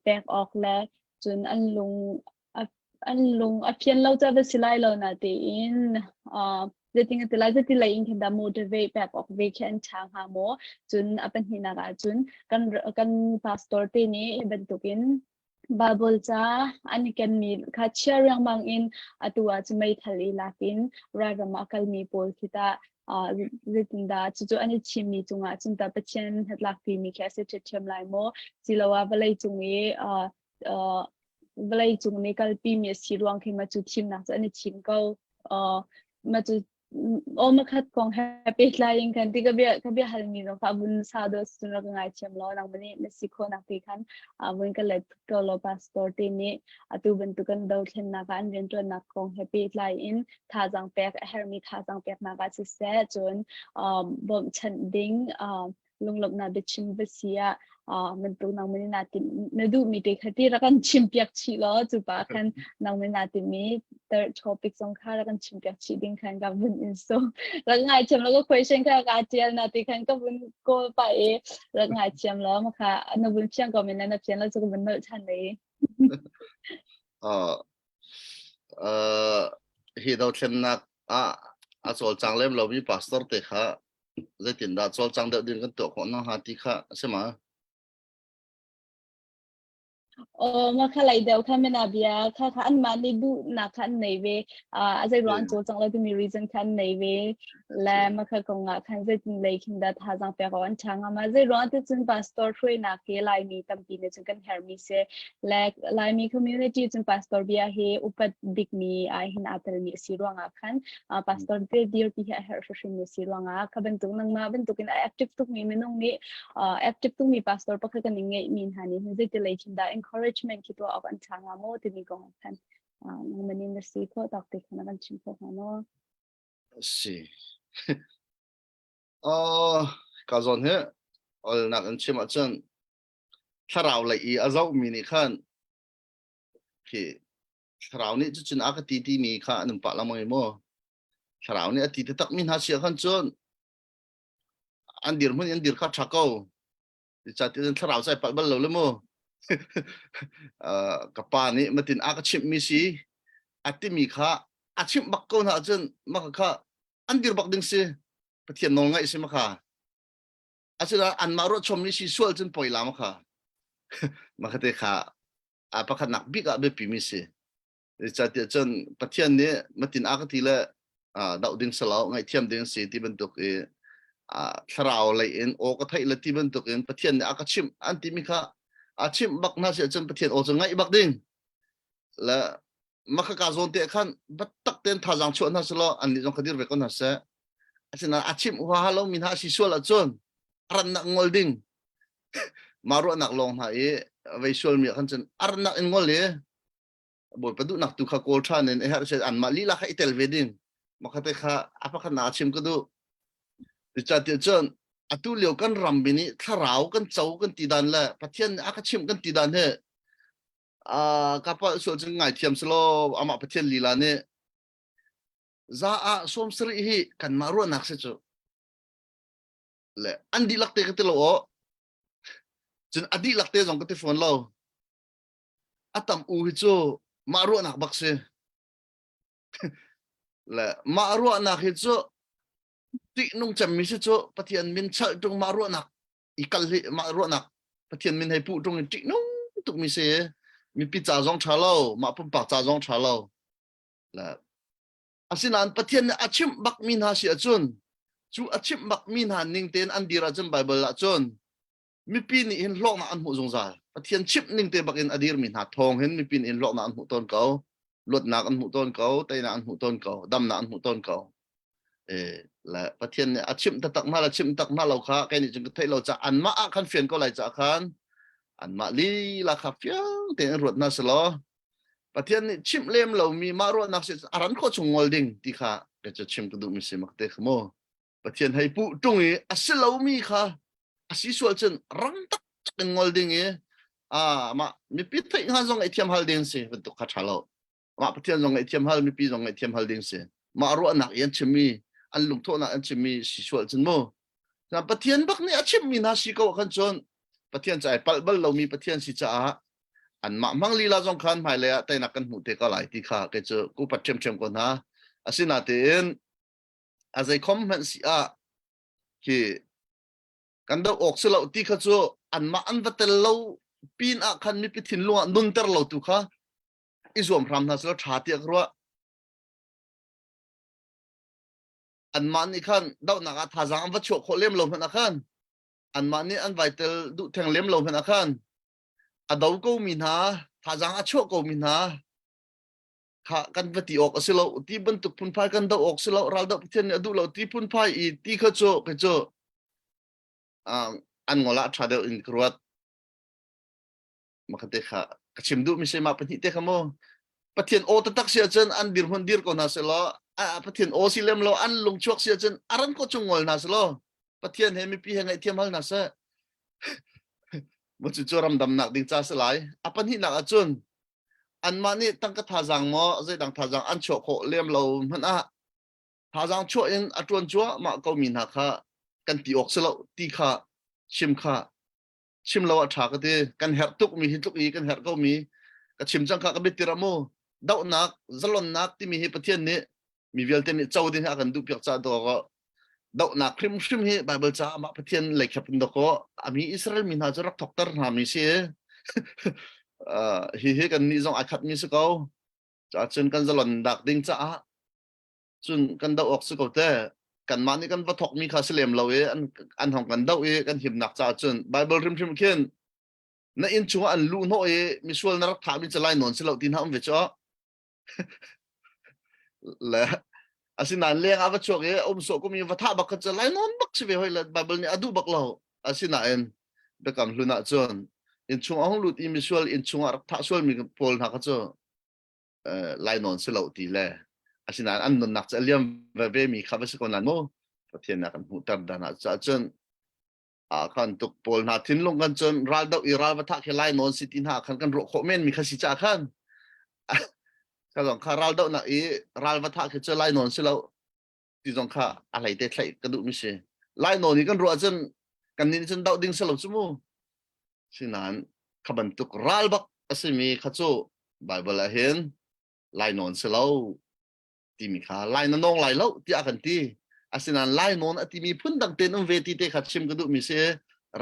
A: pek ok le jun an lung apian lo ta silai lo na te in jadi nggak jadi lain kita motivate pep ok weekend tang hamo jun apa hinaga jun kan pastor tini bentukin Bible cha ani kan mi khacher yang mangin atua chmai thali lakin ra makal mi pol kita ritinda chu ani chimni chunga chunta pachen lakpi mi khase chem lai mo silawa balai chungi balai chungni kalpi mi sirwang khima chu chim na ani chim ko ma chuมาคัดกองแฮปปี้ไลน์กันที่ก็เบียฮัลมีน้องฟ้าบุญซาโดสจุนรักงานเชื่อมล้อนังมันนี่เม็กซิโกนักที่ขันวันก็เลยตัวโลพาสตอร์ที่นี่ตัวบรรทุกันดาวเทนนักการเรียนตัวนักกองแฮปปี้ไลน์ท่าจังแปกเฮอร์มีท่าจังแปกนักการศึกษาจนบ่มชันดิ้งลงหลบนาเดชิมเบเซียมันตัวนังมันนาตินดูมีเด็กที่รักกันชิมเปียกชีล้อจุปาคันนังมันนาติมี third topic สงค่ารักกันชิมเปียกชีดิ้งคันกับบุญอินโซรักงานเชื่อมแล้วก็ question ค่ะการเจียนนาติคันกับบุญโกไปรักงานเชื่อมแล้วมั้งค่ะนับบุญเชื่อมก็ไม่นับเชื่อมแล้วจะกับบุญเนื้อชันเลย
C: ฮีดาวเชนนักโซลจังเล่มเรามีพาสตอร์เตค่ะจะติดดาโซลจังเดือดกันตัวของน้องฮาติค่ะใช่ไหม
A: mà khai lại đều khai mình abia khai khai ăn mà đi du na khai này về azai ruan cho chẳng là tụi mình reason khai này về là mà khai công ngã khai zai tin lấy khi đã thà rằng phải có anh chàng mà zai ruan thì chân pastor thuê na kia lại mi tâm tin chân kan hermi se lại mi community chân pastor bia he upat dik mi ai hin atal mi si ruang khan pastor de dear ti ha her fashion mi si ruang ka bentuk nang ma bentuk in active tuk mi menung ni active tuk mi pastor pa ka ning ngai min hani zai ti lấy khi đã encouragement kito of an changa mo ti mi kong khan nang manin na si ko tak te khana kan chim ko no
C: si ka zon he ol nak an chim a chen tharau lai I azau mi ni khan ki tharau ni chin a ka ti mi kha anum pa la moi mo tharau ni ati tak min ha sia khan chon an dir kha thakau cha ti tharau sai pa bal lo le mo kapa ni matin a ka chim mi si ati mi kha a chim bak ko na chen ma kha an dir bak ding si pathian nol ngai si ma kha asila an maro chom ni si sual chen poi la ma kha ma kha te kha a pa kha nak bi ka be pi mi si cha ti chen pathian ni matin a ka ti le dau ding salo ngai thiam ding si ti ban tuk e tharau lai en o ka thai la ti ban tuk en pathian ni a ka chim an ti mi kha a chim bak na se chen pathian o chen ngai bak ding la ma kha ka zon te khan bat tak ten tha jang chho na selo an ni jong khadir ve kon na se asina a chim wa halo min ha si sual a chon ran nak ngol ding maru nak long ha e visual mi khan chen ar nak ngol le boy padu nak tu kha kol than en her se an ma li la kha itel veding ma kha te kha apa kha na chim ko du cha ti chen atu leo kan ram bini tharau kan chau kan ti dan la pathian a kha chim kan ti dan he kapa so chen ngai thiam slo ama pathian li la ne za a som sri hi kan maru nak se chu le andi lakte ka te lo chen adi lakte jong ka te phone lo atam u hi chu maru nak bak se le maru nak hi chu ti nung cham mi se chu pathian min chal tung maru nak ikal hi maru nak pathian min hai pu tung ti nung tuk mi se mi pi cha jong cha lo ma pum pa cha jong cha lo la asinan pathian achim bak min ha si achun chu achim bak min ha ning ten an dira chen bible la chon mi pi ni in lok na an hu jong za pathian chip ning te bak in adir min ha thong hen mi pin in lok na an hu ton kau lot na an hu ton kau tai na an hu ton kau dam na an hu ton kau la pathian achim ta tak na la chim tak na lo kha kai ni jing thai lo cha an ma a khan fian ko lai cha khan an ma li la kha fiang te rot na selo pathian ni chim lem lo mi maro nak se aran kho chungol ding ti kha ke cha chim tu du mi se mak te khmo pathian hai pu tung e asilo mi kha asi sual chen rang tak ngol ding e ma mi pi thai nga jong ai thiam hal ding se tu kha thalo ma pathian jong ai thiam hal mi pi jong ai thiam hal ding se maro nak yan chimi an lung tho na an chimi si sual chen mo na pathian bak ni achim mi na si ko khan chon pathian chai pal bal lo mi pathian si cha an ma mang li la jong khan mai le tai na kan mu te ka lai ti kha ke chu ku pat chem ko na asina ten azai khom han si ki kan do ok se lo ti kha chu an ma an vatel lo pin khan mi pi thin lo nun ter lo tu kha izom ram na se lo tha ti akro an ma ni khan do na ga tha jang va chho kho lem lo na khan an ma ni an vital du theng lem lo na khan adau ko min ha tha jang a chho ko min ha kha kan vati ok asilo ti ban tu pun phai kan da ok silo ral da chen adu lo ti pun phai I ti kha cho ke cho an ngola tha de in kruat makate kha kachim du mi se ma pani te khamo pathian o ta tak sia chen an dir hon dir ko na selo pathian o si lem lo an lung chuak sia chen aran ko chungol na selo pathian he mi pi he ngai thiam hal na sa mo chu choram dam nak ding cha salai apan hi nak achun an mani tang ka tha jang mo zai dang tha jang an cho kho lem lo man tha jang cho in atron chua ma ko min ha kha kan ti ok selo ti kha chim lo tha ka te kan her tuk mi hi tuk I kan her ko mi ka chim chang kha ka betiramo dau nak zalon nak ti mi hi pathian ni mi vel te ni chau din ha kan du pyak cha do ko dau nak khrim hi bible cha ma pathian le khap do ko ami Israel min ha jarak thoktar na mi se hi kan ni zong akhat mi se ko cha chun kan zalon dak ding cha chun kan dau ok se ko te kan ma ni kan va thok mi kha selem lo e an hong kan dau e kan him nak cha chun bible rim khen na in chunga an lu no e misual na rak tha mi chalai non se lo tin ham ve cha la asinan leng ava chok e so ko mi va tha bak chalai non bak se ve hoi la bible ni adu bak lo asina en be kam hluna chon in chung ong lut i misual in chung rak tha sual mi pol na ka cho lai non se lo ti le asinan an non nak cha liam ve mi kha ba se kon lan mo pathian na kan hu tar dana cha chon kan tuk pol na thin long kan chon ral dau i ral wa tha khelai non si tin ha kan ro kho men mi kha si cha khan ka long kha ral dau na i ral wa tha khe cha lai non se lo ti jong kha alai te thlai ka du mi se lai non ni kan ro chon kan ni chon dau ding se lo chu mu sinan khaban tuk ral bak asimi kha chu bible a hen lai non se lo ti mi kha lai na nong lai lo ti a kan ti asinan lai non ati mi phun dang ten ve ti te khat chim ka du mi se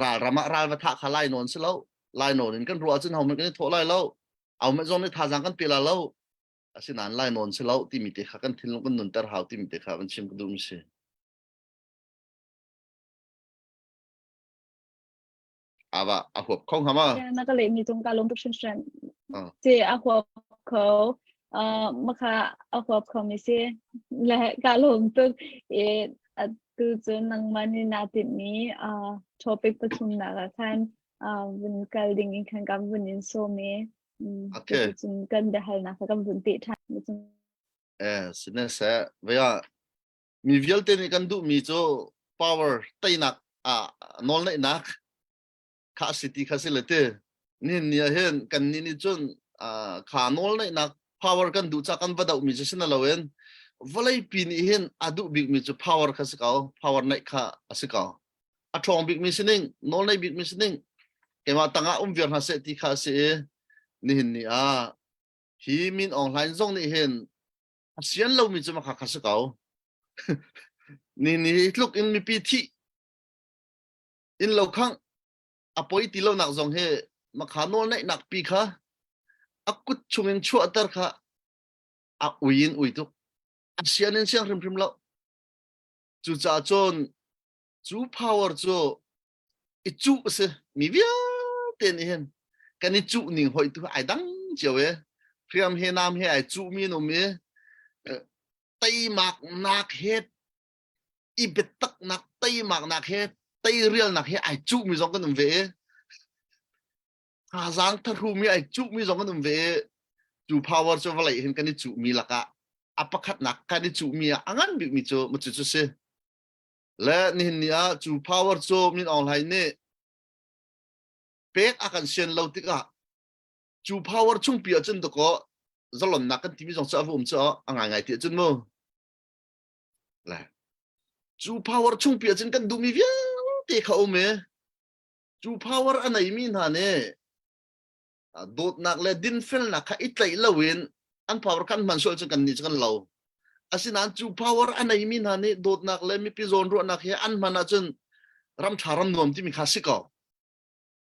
C: ral rama ral wa tha kha lai non se lo lai non in kan ro chen hom kan tho lai lo au me zon ni tha jang kan pila lo asinan lai non se lo ti mi te kha kan thil long kan nun tar hau ti mi te kha kan chim ka du mi se ava a hop khong hama
A: na ka le mi tung ka long tuk chen chen che a hop kho ma kha a hop kho mi se la ka long tuk e tu chun nang mani na ti ni topic pa chum na ka khan vun kal ding in khan kam vun in so me chun kan de hal na ka kam vun ti tha
C: sine se veya mi vial te ni kan du mi cho power tai nak nol nei nak kha city kha silete nin nia hen kan ni chun kha nol nei nak power kan du cha kan badau mi jisna lawen volai pin hen adu big mi chu power kha sikao power nei kha asikao athong big mi sining nol nei big mi sining kema tanga vir ha se ti kha se ni hin ni hi min online zong ni hen asian lo mi chu ma kha sikao ni look in mi pi thi in lo khang apoi ti lo nak zong he ma kha nol nei nak pi kha akut chungin chu atar kha a uin uitu asian in siang rim lo chu cha chon chu power chu i chu se mi via ten hen kan i chu ning hoi tu ai dang chiawe priam he nam he ai chu mi no me tai mak nak het i betak nak tai mak nak het tai real nak he ai chu mi zong kan ve ha zang tha ru mi ai chu mi zong kan ve chu power chu valai hen kan i chu mi laka apakhat nak kan i chu mi angan bi mi chu mu chu se le ni nia chu power chu min online ne pek akan sen lo tika chu power chung pi chen to ko zalon nak kan ti mi zong cha vu cha angai ngai ti chen mo la chu power chung pi chen kan du mi via te kha o me chu power anai min ha ne dot nak le din fel nak kha itlai lawin an power kan man sol chen kan ni chen lo asinan chu power anai min ha ne dot nak le mi pi zon ro nak he an mana chen ram tharam nom ti mi kha sikao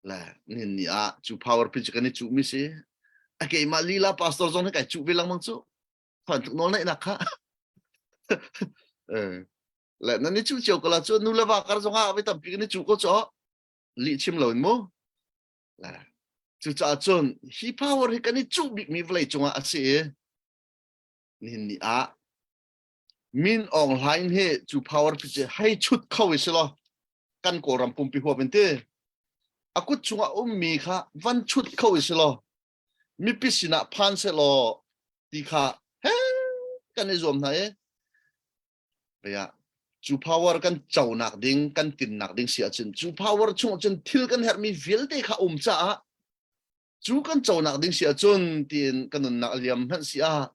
C: la ni ni chu power pi chen ni chu mi se ake ma lila pastor zon ka chu bilang mang chu phan tu nol nai nak kha la na ni chu chiu ko la chu nu la wa kar zong a với tam pi ni chu ko cho li chim lo mo la chu cha chon hi power hi kan ni chu big mi vlei chunga a se ni ni min online he chu power pi che hai chut khau se lo kan ko ram pum pi ho ben te akut chunga mi kha van chut khau se lo mi pi sina phan se lo ti kha he kan ni zom na ya chu power kan chau nak ding kan tin nak ding sia chen chu power chung chen thil kan her mi vil te kha cha chu kan chau nak ding sia chun tin kan na liam han sia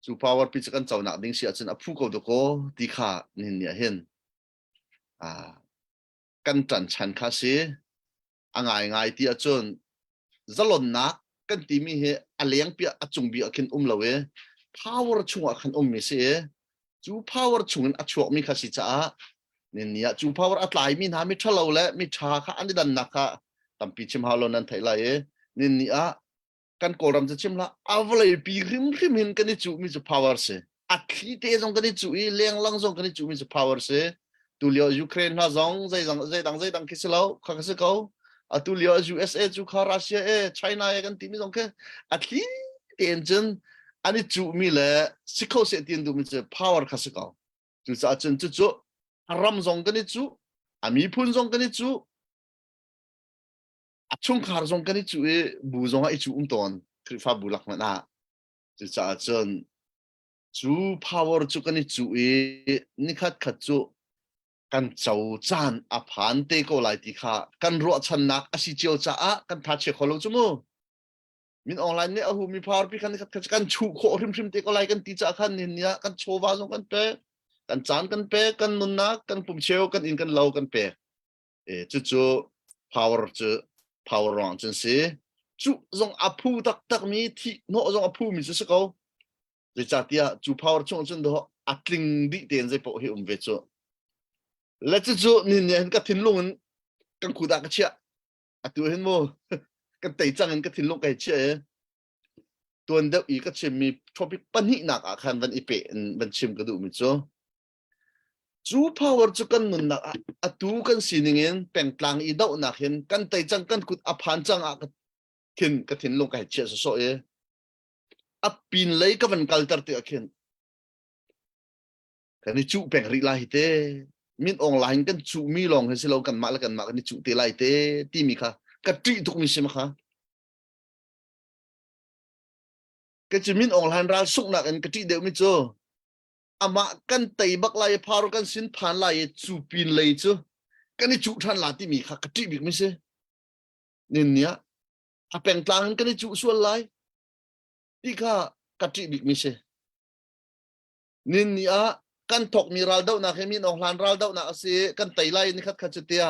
C: chu power pi kan chau nak ding sia chen a phu ko do ko ti kha nin ya hen kan chan chan kha se angai ngai ti a chun zalon nak kan ti mi he aleng pi a chung bi a khin lawe power chung a khan mi se chu power chung a chuak mi kha si cha nin ya chu power atlai mi na mi thalo le mi tha kha an dan na kha tampi chim halon nan thaila nin ni กันโกรำจะชิมละเอาเลยปีริมเห็นกันนี่จูมีจะ power เสอัดที่เตะจงกันนี่จูเลี้ยงลังจงกันนี่จูมีจะ power เสตุเลียวยูเครนฮะจงใจดังคิดสิแล้วข้าก็สิเขาตุเลียว USA จูคารัสเซียไชน่ากันที่มีจงแค่อัดที่เตะจนอันนี้จูมีเลยสิเขาเสียเตียนดูมีจะ power ข้าสิเขาจูจะจนจูรำจงกันนี่จูมีพุ่นจงกันนี่จูช่วงขาร์จงกันนี่จูบูจงไอจูตอนคือฟ้าบุลักมันนะจะจนจู power จูกันนี่จูนี่ขัดจูกันเจ้าจานอภานเตโกไลติค่ะกันรัวชันนักอาศิเจียวจ้ากันทัชเชคอลจูมูมินออนไลน์เนี่ยหูมี power พี่กันนี่กันชูโคริมเตโกไลกันตีจ้ากันเนี่ยกันโชว์วาจงกันเป๊ะกันจานกันเป๊ะกันนุนนักกันปุ่มเชลกันอินกันเล่ากันเป๊ะจู power จู power รองจังสิจูจงอภูตักมีที่โนจงอภูมีจะสกเอาจะจัดที่จู power ช่วงจนดูอัดลิงดิเตียนใจพอให้เวจูแล้วจูนี่เนี่ยก็ทิ้งลงกันขุดกันเชี่ยตัวเห็นโมกันเตะจังกันทิ้งลงกันเชี่ยตัวเดียวอีกก็ชิมมีทอปิกปัญหาหนักอาคารวันอีเปนวันชิมก็ดูมิจู power จูกันนุนนักตัวกันสิ่งเงี้ยเป็นกลางอีดาวนักเห็นกันเตะจังกันขุดอภันจังขึ้นก็ทิ้งลงกันเชี่ยสอยปีนเลยก็วันกัลตัดเตะขึ้นกันนี่จูเป็นรีไลท์เตมินออนไลน์กันจูมีลองเห็นสิเรากันมาแล้วกันมากันนี่จูเตไลท์เตที่มีค่ะก็ตรีทุกมิสิมาค่ะก็จะมินออนไลน์รัลสุกนักกันก็ตรีเดียวมิจูอามากันเตะบักไลพารุกันสินผ่านไลจูปีนเลยจูกันนี่จูทันลาที่มีค่ะก็ตรีบิ๊กมิสิเนี่ยอาเป็นกลางกันนี่จูส่วนไลที่ค่ะก็ตรีบิ๊กมิสิเนี่ยกันถกมีรัลดาวนักเฮมินออนไลน์รัลดาวนักสิกันเตะไลนี่ขัดจุดเดีย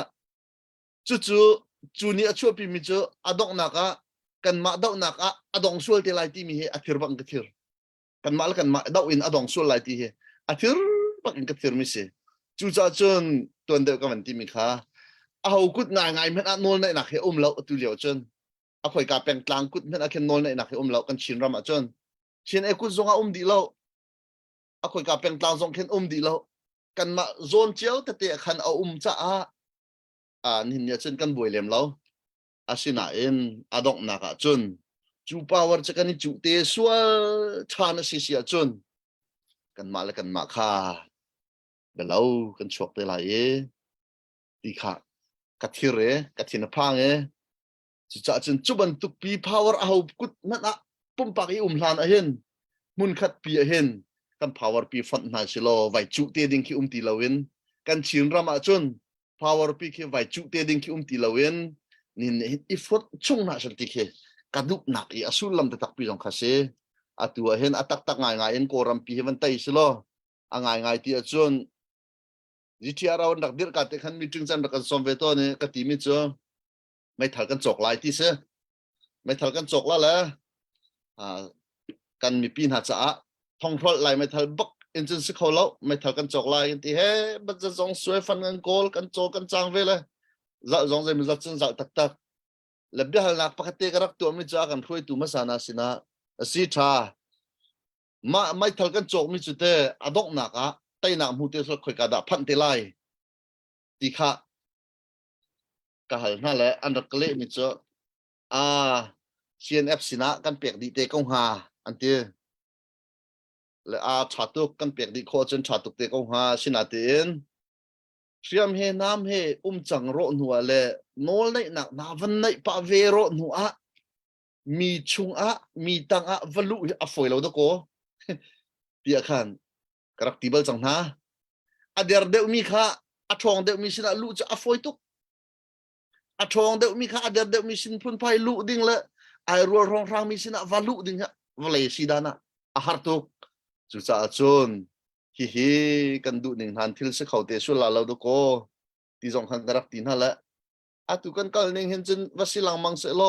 C: จูเนี่ยช่วยพิมิจูอดองนักกันมาดาวนักอดองส่วนที่ไลที่มีอัฐิรบังกฐิรกันมาแล้วกันมาดาวอินอดองส่วนไลที่อัฐิรบังกฐิรมิสิจูจ่าจนตัวเดียวกันที่มีค่ะเอากุดง่ายมันอันโนลในนักเฮเราตุเลียวจนเอาคอยกับเป็นกลางกุดมันอันแค่โนลในนักเฮเรากันชินรามาจนชินเอกุดจงดีเราเอาคอยกับเป็นกลางจงแค่ดีเรากันมาโซนเจียวแต่เตะขันเอาจ้านี่เนี่ยจนกันบวยเลี้ยมเราอาศินาเอ็นอดอกนักจนจูพาวเวอร์จะกันนี่จูเตสัวทานสิเสียจนกันมาแล้วกันมาค่ะเดี๋ยวเรากันชกเตลัยดีค่ะกัดที่เร่กัดที่นพังจะจนจุบันตุกปีพาวเวอร์เอากุดนั่นปุ่มปากอีลานเห็นมุนขัดปีเห็นกันพาวเวอร์ปีฟันนาชิโลไว้จูเตดิ้งที่ตีลาวินกันชินรามาจนpower pi ke vai chu te ding ki ti lawen nin ifot chung na sal ti ke kaduk nak I asul lam ta tak pi jong khase atua hen atak tak ngai en koram pi hevan tai silo angai ti achun jithia raun dak dir ka te khan meeting chan kan som ve to ne ka ti mi cho mai thal kan chok lai ti se mai thal kan chok la kan mi pin ha cha thong throl lai mai thal bak engineสิเขาแล้วไม่ทันกันจอกลายกันที่เฮ้มันจะจงสวยฟันกันโกลกันโจกันจางเวเลยจะจงใจมันจะจงจะตักแล้วเดี๋ยวหลักปกติก็รักตัวไม่จ้ากันคุยตัวมาสานาสินะสิท่าไม่ทันกันจอกไม่จุดเตะอดอกหนักไต่หนักมูเตสุดคุยกันดับพันเตลัยตีข้าก็หันนั่นแหละอันดับเกล็ดมิจ้าCNF สินะกันเปียกดีเตะกงหาอันเตและชาตุกกันเปียกดีโคจนชาตุกเตกงหาสินาตินเสียมเฮน้ำเฮจังโรหนัวเลโนลในหนักนาวันในปะเวโรหนัวมีชุงมีตังวลุฝอยเราตะโกเปียขันกระติบลจังนะเดียร์เดวมีค่ะทองเดวมีสินะลุจะฝอยตุกทองเดวมีค่ะเดียร์เดวมีสินพุนไพลุดิ่งละรัวรองรางมีสินะวลุดิ่งฮะวเลยสีดานะหาตุกจุดจ่าจนฮิกันดูหนึ่งทันที่เขาเตะสุดละเราดูโก้ที่สองขันกระตินนั่นแหละตุกันก็หนึ่งเห็นจนว่าสิลังมังเสล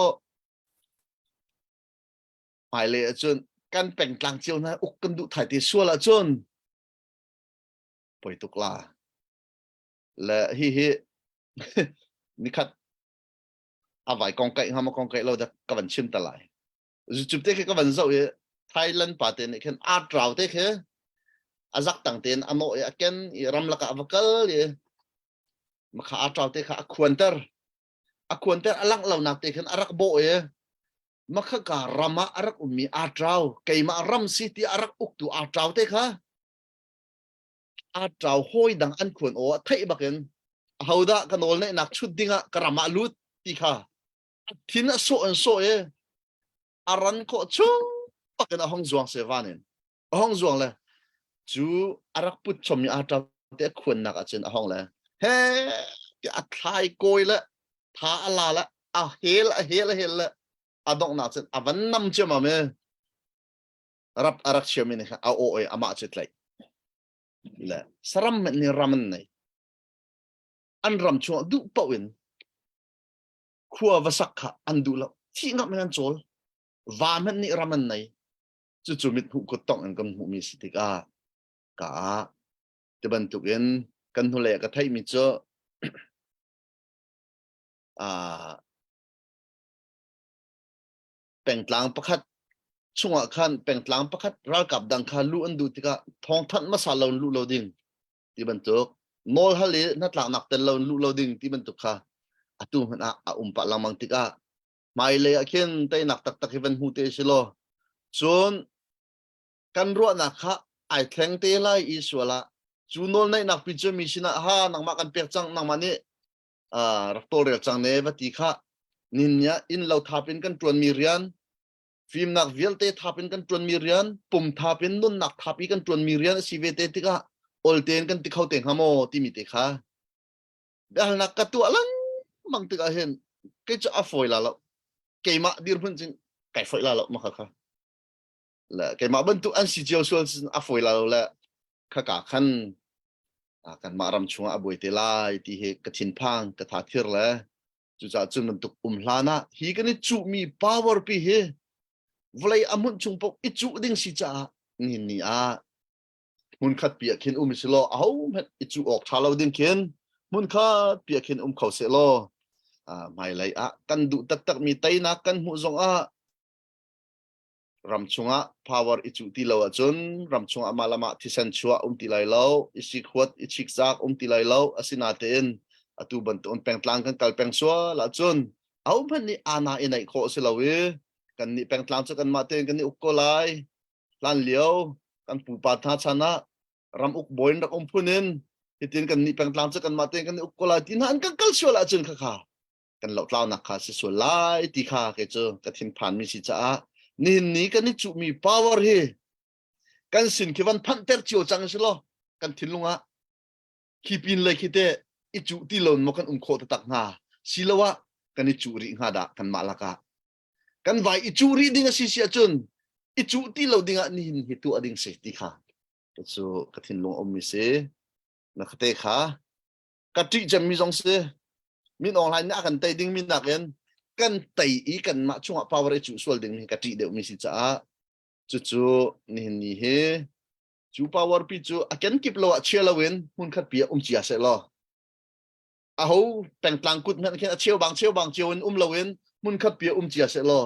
C: หายเลยจนกันแป่งกลางเจียวนะอุกกันดูถ่ายเตะสุดละจนปล่อยตุกลาและนี่คัดเอาไว้กองไก่ห้ามากองไก่เราจะกำลังชิมตะไล chụp thế cái vấn dậu ấy Thailand bà tên này khen art rào thế kia azak tang tên anh nội ken ram laka vakal ye mà khá art rào thế khá quanter alang lau nak thế khen arak bo ye mà khá cả rama arak art rào cây mà ram city arak uktu art rào thế khá art rào hoi dang an khuan o thấy bạc en hầu đã cái nồi này nạc chút dinga karama lut ti khá thiên so ye aran ko chung bạc en hong zuang se vanen hong zuang le chú arak put chom ni art rào thế khuan nak achen hong le he cái thai coi le thả la la hel la adong na chen avan nam che ma me rap arak che mi ne a o e ama che tlai la saram ni ramen nei an ram chu du pawin khua vasakha an du lo thi ngam nan chol va men ni ramen nei chu chu mit hu ko tong an kam hu mi sitika ka te ban tu gen kan hu le ka thai mi cho peng tlang pakhat chunga khan peng tlang pakhat ral kap dang kha lu an du tika thong than ma sa lo lu lo ding ti ban tuk mol hali na tlang nak ten lo lu lo ding ti ban tuk kha atu han a umpa lamang tika mai le akhen tai nak tak tak even hu te silo chon kan ro na kha ai thleng te lai iswala chu nol nai nak pi che mi sina ha nang ma kan pek chang nang mani raktol rel chang ne va ti kha ninya in lo thapin kan tuan mi rian phim nak vialte thapin kan tuan mi rian pum thapin nun nak thapi kan tuan mi rian sivete tika olten kan tikhau teng hamo ti mi te kha dal nak ka tu alang mang tika hen ke cha afoi la lo ke ma dir phun jin kai foi la lo ma kha la ke ma ban tu an si jiao sual afoi la lo la kha ka khan kan ma ram chunga aboi te lai ti he ka thin phang ka tha thir la chu cha chun man tuk hlana hi kan chu mi power pi he vlei amun chung pok I chu ding si cha ni ni a mun khat pia khin silo au met I chu ok thalo ding khin mun khat pia khin khau se lo mai lai a kan du tak tak mi tai na kan hu zong a ram chunga power I chu ti lo a chun ram chunga malama thisan chua ti lai lo isik huat ichik zak ti lai lo asina ten atu ban ton peng tlang kan kal peng so la chun au man ni ana inai kho se lo we kan ni peng tlang chu kan ma ten kan ni ukko lai lan liao kan pu pa tha chana ram uk boin rak phunin hitin kan ni peng tlang chu kan ma ten kan ni ukko lai tin han kan kal so la chun kha kha kan lo tlaw nak kha se so lai ti kha ke chu ka thin phan mi si cha ni kan ni chu mi power he kan sin ki van phan ter chiu chang se lo kan thin lunga ki pin le ki te I chu ti lon mo kan kho ta tak na silawa kan ni chu ri nga da kan malaka kan vai I chu ri ding si si chun I chu ti lo ding ni hi tu ading se ti kha so ka thin long om mi se na khate kha ka ti jam mi jong se min online na kan tai ding min na kan tai I kan ma chunga power chu sol ding ka ti de mi si cha chu ni he chu power pi chu akan kip lo a chela wen hun khat pi chia se lo a ho peng tlang kut na khen a cheu bang cheu lo wen mun khat pi chia se lo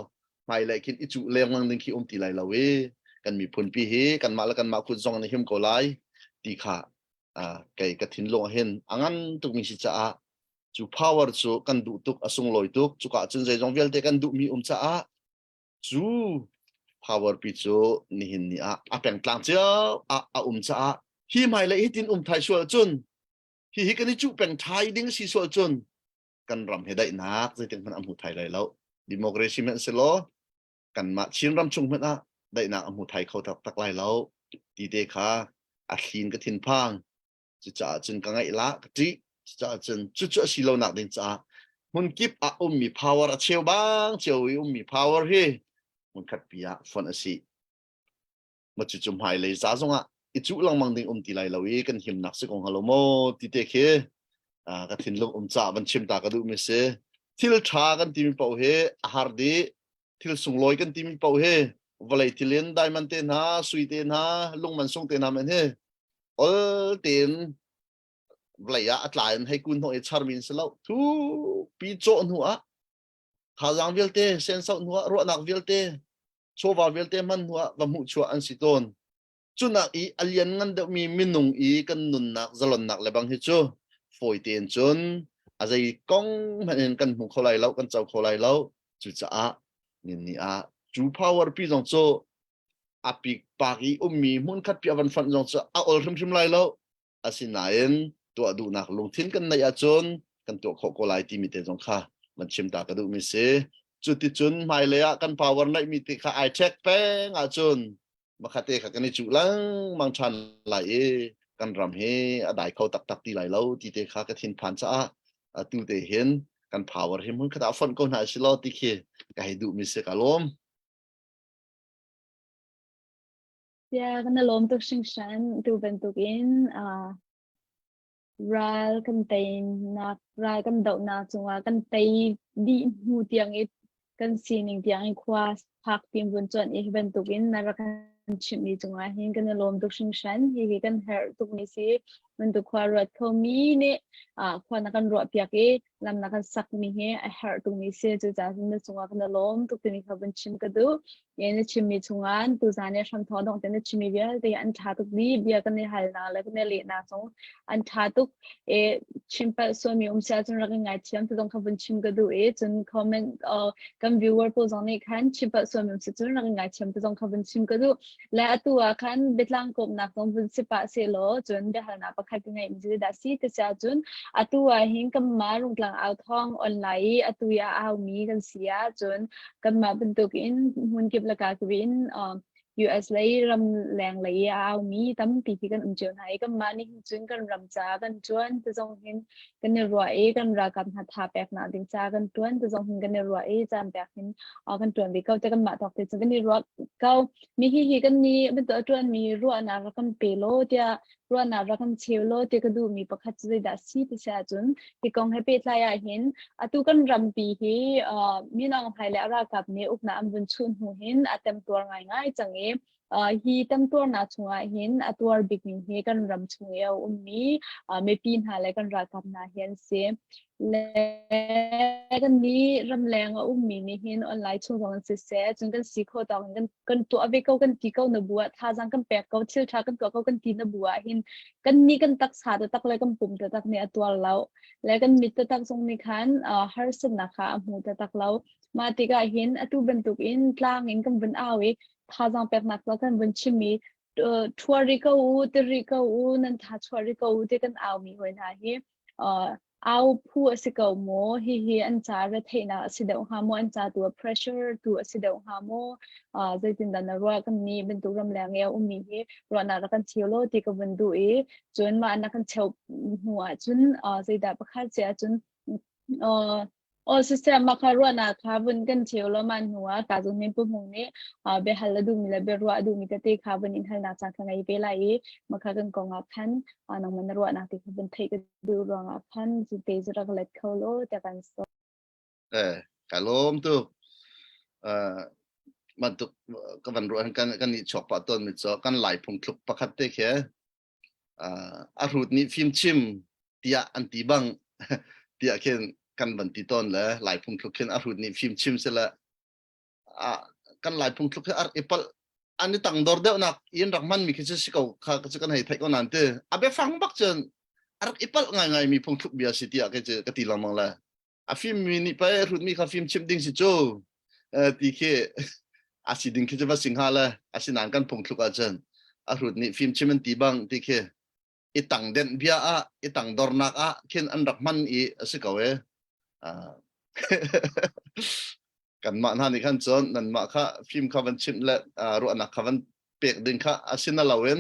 C: mai lai kin I chu leng lang ding ki ti lai lo we kan mi phun pi he kan ma la kan ma khut zong na him ko lai ti kha kai ka thin lo hen angan tu mi si cha chu power chu kan du tuk asung loi tuk chu ka chun zai jong velte kan du mi cha chu power pi chu ni hin ni a peng tlang cha a cha hi mai lai hitin thai sual chun hi kan ni chu peng thai ding si sual chun kan ram he dai nak zai teng man hu thai lai lo democracy men se lo kan ma chin ram chung men a dai nak hu thai khau tak lai lo ti te kha a thin ka thin phang chu cha chun ka ngai la ka ti cha chun chu si lo nak din cha mun kip a mi power a cheu bang cheu mi power he mun khat pia fon asi ma chu chum hai le za zonga I chu lang mang ding ti lai lo e kan him nak se kong halo mo ti te khe ka thin lo cha ban chim ta ka du me se thil tha kan ti mi pau he har de thil sung loi kan ti mi pau he valai thilen diamond te na sui te na lung man sung te na men he ol ten valai a atlain hai kun ho e char min se lo thu pi cho nu a kha jang velte sen sau nu ro nak velte โชว์ว่าเวลเตมันหัวว่ามุชัวอันสิตนจุนักอีอเลียนงันเดมีมินุงอีกันนุนนักจลนนักเลยบางทีจูฝอยเตียนจุนอาจจะกงมันเองกันหุงเขาไหลแล้วกันเจ้าเขาไหลแล้วจุดจะอ่ะนี่อ่ะจู power พี่จงโจอาปิกปากอีมีมุนคัดพี่วันฟันจงโจอ่ะออลริมไหลแล้วอาศินายนตัวดูนักลงทิ้งกันในอาจนกันตัวเขาไหลที่มีเตจงค่ะมันชิมตากระดูมิเสจุดที่จุนไม่เลยอ่ะกัน power ในมีติค่ะไอเช็คแป้งอาจนมาคาเตะกันนี่จุลังมังชันไหลกันรำเฮอได้เขาตักตีไหลแล้วที่เตะขากันทิ้งผ่านซะตูเตเห็นกัน power เห็นมันก็ได้ฟันก็น่าสิลอติเคก็ให้ดูมิเสกอารมณ์
A: ya kan lom tuk sing shan tu bentuk in ral kan tay na ral kan dau na chunga kan tay di hu tiang it kan sining tiang i khwa phak tim bun chon i bentuk in na ra kan chimi chunga hin kan lom tuk sing shan hi kan her tuk ni si bentuk khwa rat kho mi ne khwa na kan ro piak e lam na kan sak mi he a her tuk ni se chu ja sin chunga kan lom tuk ni kha bun chim ka du ye chimi chungan tu zane sham tho dong ten chimi bia te an tha tuk bi bia kan ni hal na le kan le na so an tha tuk e chimpa so mi sia chun ra ngai chiam tu dong kha bun chim ka du e chun comment kan viewer po zong ni khan chimpa so mi sia chun ra ngai chiam tu dong kha bun chim ka du la atua khan betlang kop na dong bun si pa se lo chun de hal na pa khat ngai mi da si te sia chun atua hin kam ma rung tlang au thong online atuya au mi kan sia chun kan ma bentuk in hun kip la ka kwin US lấy ram làng lấy ao mi tấm thì kan chiều này kan ma ni chun kan ram cha kan chuan tu jong hin kan ne roi kan ra kan ha pek na ding cha kan chuan tu jong hin kan ne roi jam pek hin kan chuan bi kau te kan ma tok te kan ni ro kau mi hi kan ni ben to chuan mi ro na ra kan pe lo tia ro na ra kan cheu lo te ka du mi pakhat chu da si ti sa chun ki kong he pe tla ya hin atu kan ram pi hi mi nang phai le ra kap ne up na am bun chun hu hin atem tor ngai ngai chang e hi tam tor na chunga hin atur big ni he kan ram chung e ummi me pin ha le kan ra kap na hian se le kan ni ram leng ummi ni hin online chung jong se se chung kan si kho ta kan to ave ko kan ti ko na bua tha jang kan pek ko thil tha kan ko kan ti na bua hin kan ni kan tak sa tak le kan pum ta tak ne atwal lau le kan mit ta tak song ni khan har san na kha mu ta tak lau ma ti ga hin atu bentuk in tlang in kan ban awi tha jang pek nak la kan ban chimi thuari ka u teri ka u nan tha thuari ka u te kan aw mi hoi na hi aw phu asika mo hi an cha ra theina asida ha mo an cha tu pressure tu asida ha mo zaitin dan ro kan ni ben tu ram lang ya ummi hi ro na ra kan chiolo ti ka ban du e chun ma na kan cheu huwa chun zaida pakha cha chun system makarona carbon kan chiolo man huwa ka jung min pu mung ni be hal du mi la be ro du mi te carbon in hal na cha khangai be lai makha kan konga phan nang man ro na ti khabun thei ka du ro nga phan ji te jra ka let kholo ta kan so
C: kalom tuมันตุกวันรู้กันนี่ชอบปะต้นมิจอกันไหลพงคลุกประคัตเตแค่อารูดนี่ฟิล์มชิมเตียอันตีบังเตียเข็นกันบันตีต้นเลยไหลพงคลุกเข็นอารูดนี่ฟิล์มชิมเสร็จแล้วกันไหลพงคลุกเข็นอาร์เอปลอันนี้ตั้งดอร์เดวนักยันรักมันมีแค่สิเขาข้าก็จะกันให้ไทยก็นั่นเตออาเบฟังบักจนอาร์เอปลง่ายมีพงคลุกเบียสิเตียก็จะกติลมังละฟิล์มมีนี่ไปรูดมีข้าฟิล์มชิมดิ้งสิโจตีแค่อาศิดิงคิดว่าสิงหาละอาศินานกันพงคลุกอาจารย์อารุดนี่ฟิล์มชิมันตีบังตีเคอีตังเด่นเบียอีตังดอร์นักเข็นอันรักมันอีสิเขากันมาหน้านี่ขั้นจนนั่นมาค่ะฟิล์มข้าวันชิมและรู้อันนักข้าวันเปียกดึงค่ะอาศินาลาเวน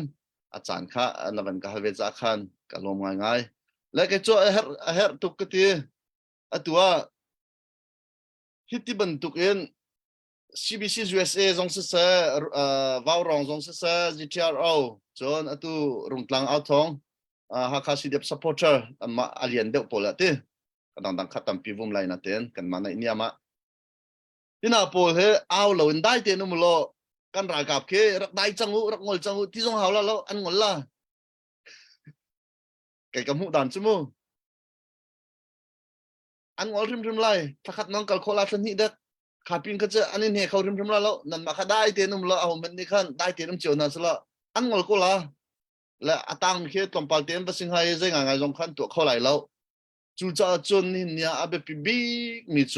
C: อาจารย์ค่ะนับวันก็ฮัลเวจากขันก็ลงง่ายๆและก็จ่อเฮร์ตุกตีตัวฮิตที่บรรทุกเองCBC USA จงศึกษาวาวรองจงศึกษา GTRO จนตัวรุ่งกลางเอาทองHakha CDF supporter มาอเลียนเด็กโปรละที่กันดังขัดตั้มพิวุมไลน์นั่นเองกันมาในนี้มาที่น่าโปรเฮเอาเราอินได้เต็มมุโลกันรายกับเครักได้จังหูรักงอลจังหูที่จงหาแล้วอันงอลละแกกับหูดันใช่มั้ยอันงอลริมไลถ้าขัดน้องกับโคลาสนี่เด็กค ขาปิงก็จะอันนี้เนี่ยเขาเริ่มแล้วนั่นมาขาได้เตียนมละเอามันนี่ขั้นได้เตียนเจียวนั่นสละอันงอลก็ละและตั้งแค่ตรงปากเตียนภาษาไทยจะง่ายๆตรงขั้นตัวเขาไหลแล้วจู่จะจนนี่เนี่ยอาเบปีบีมีโจ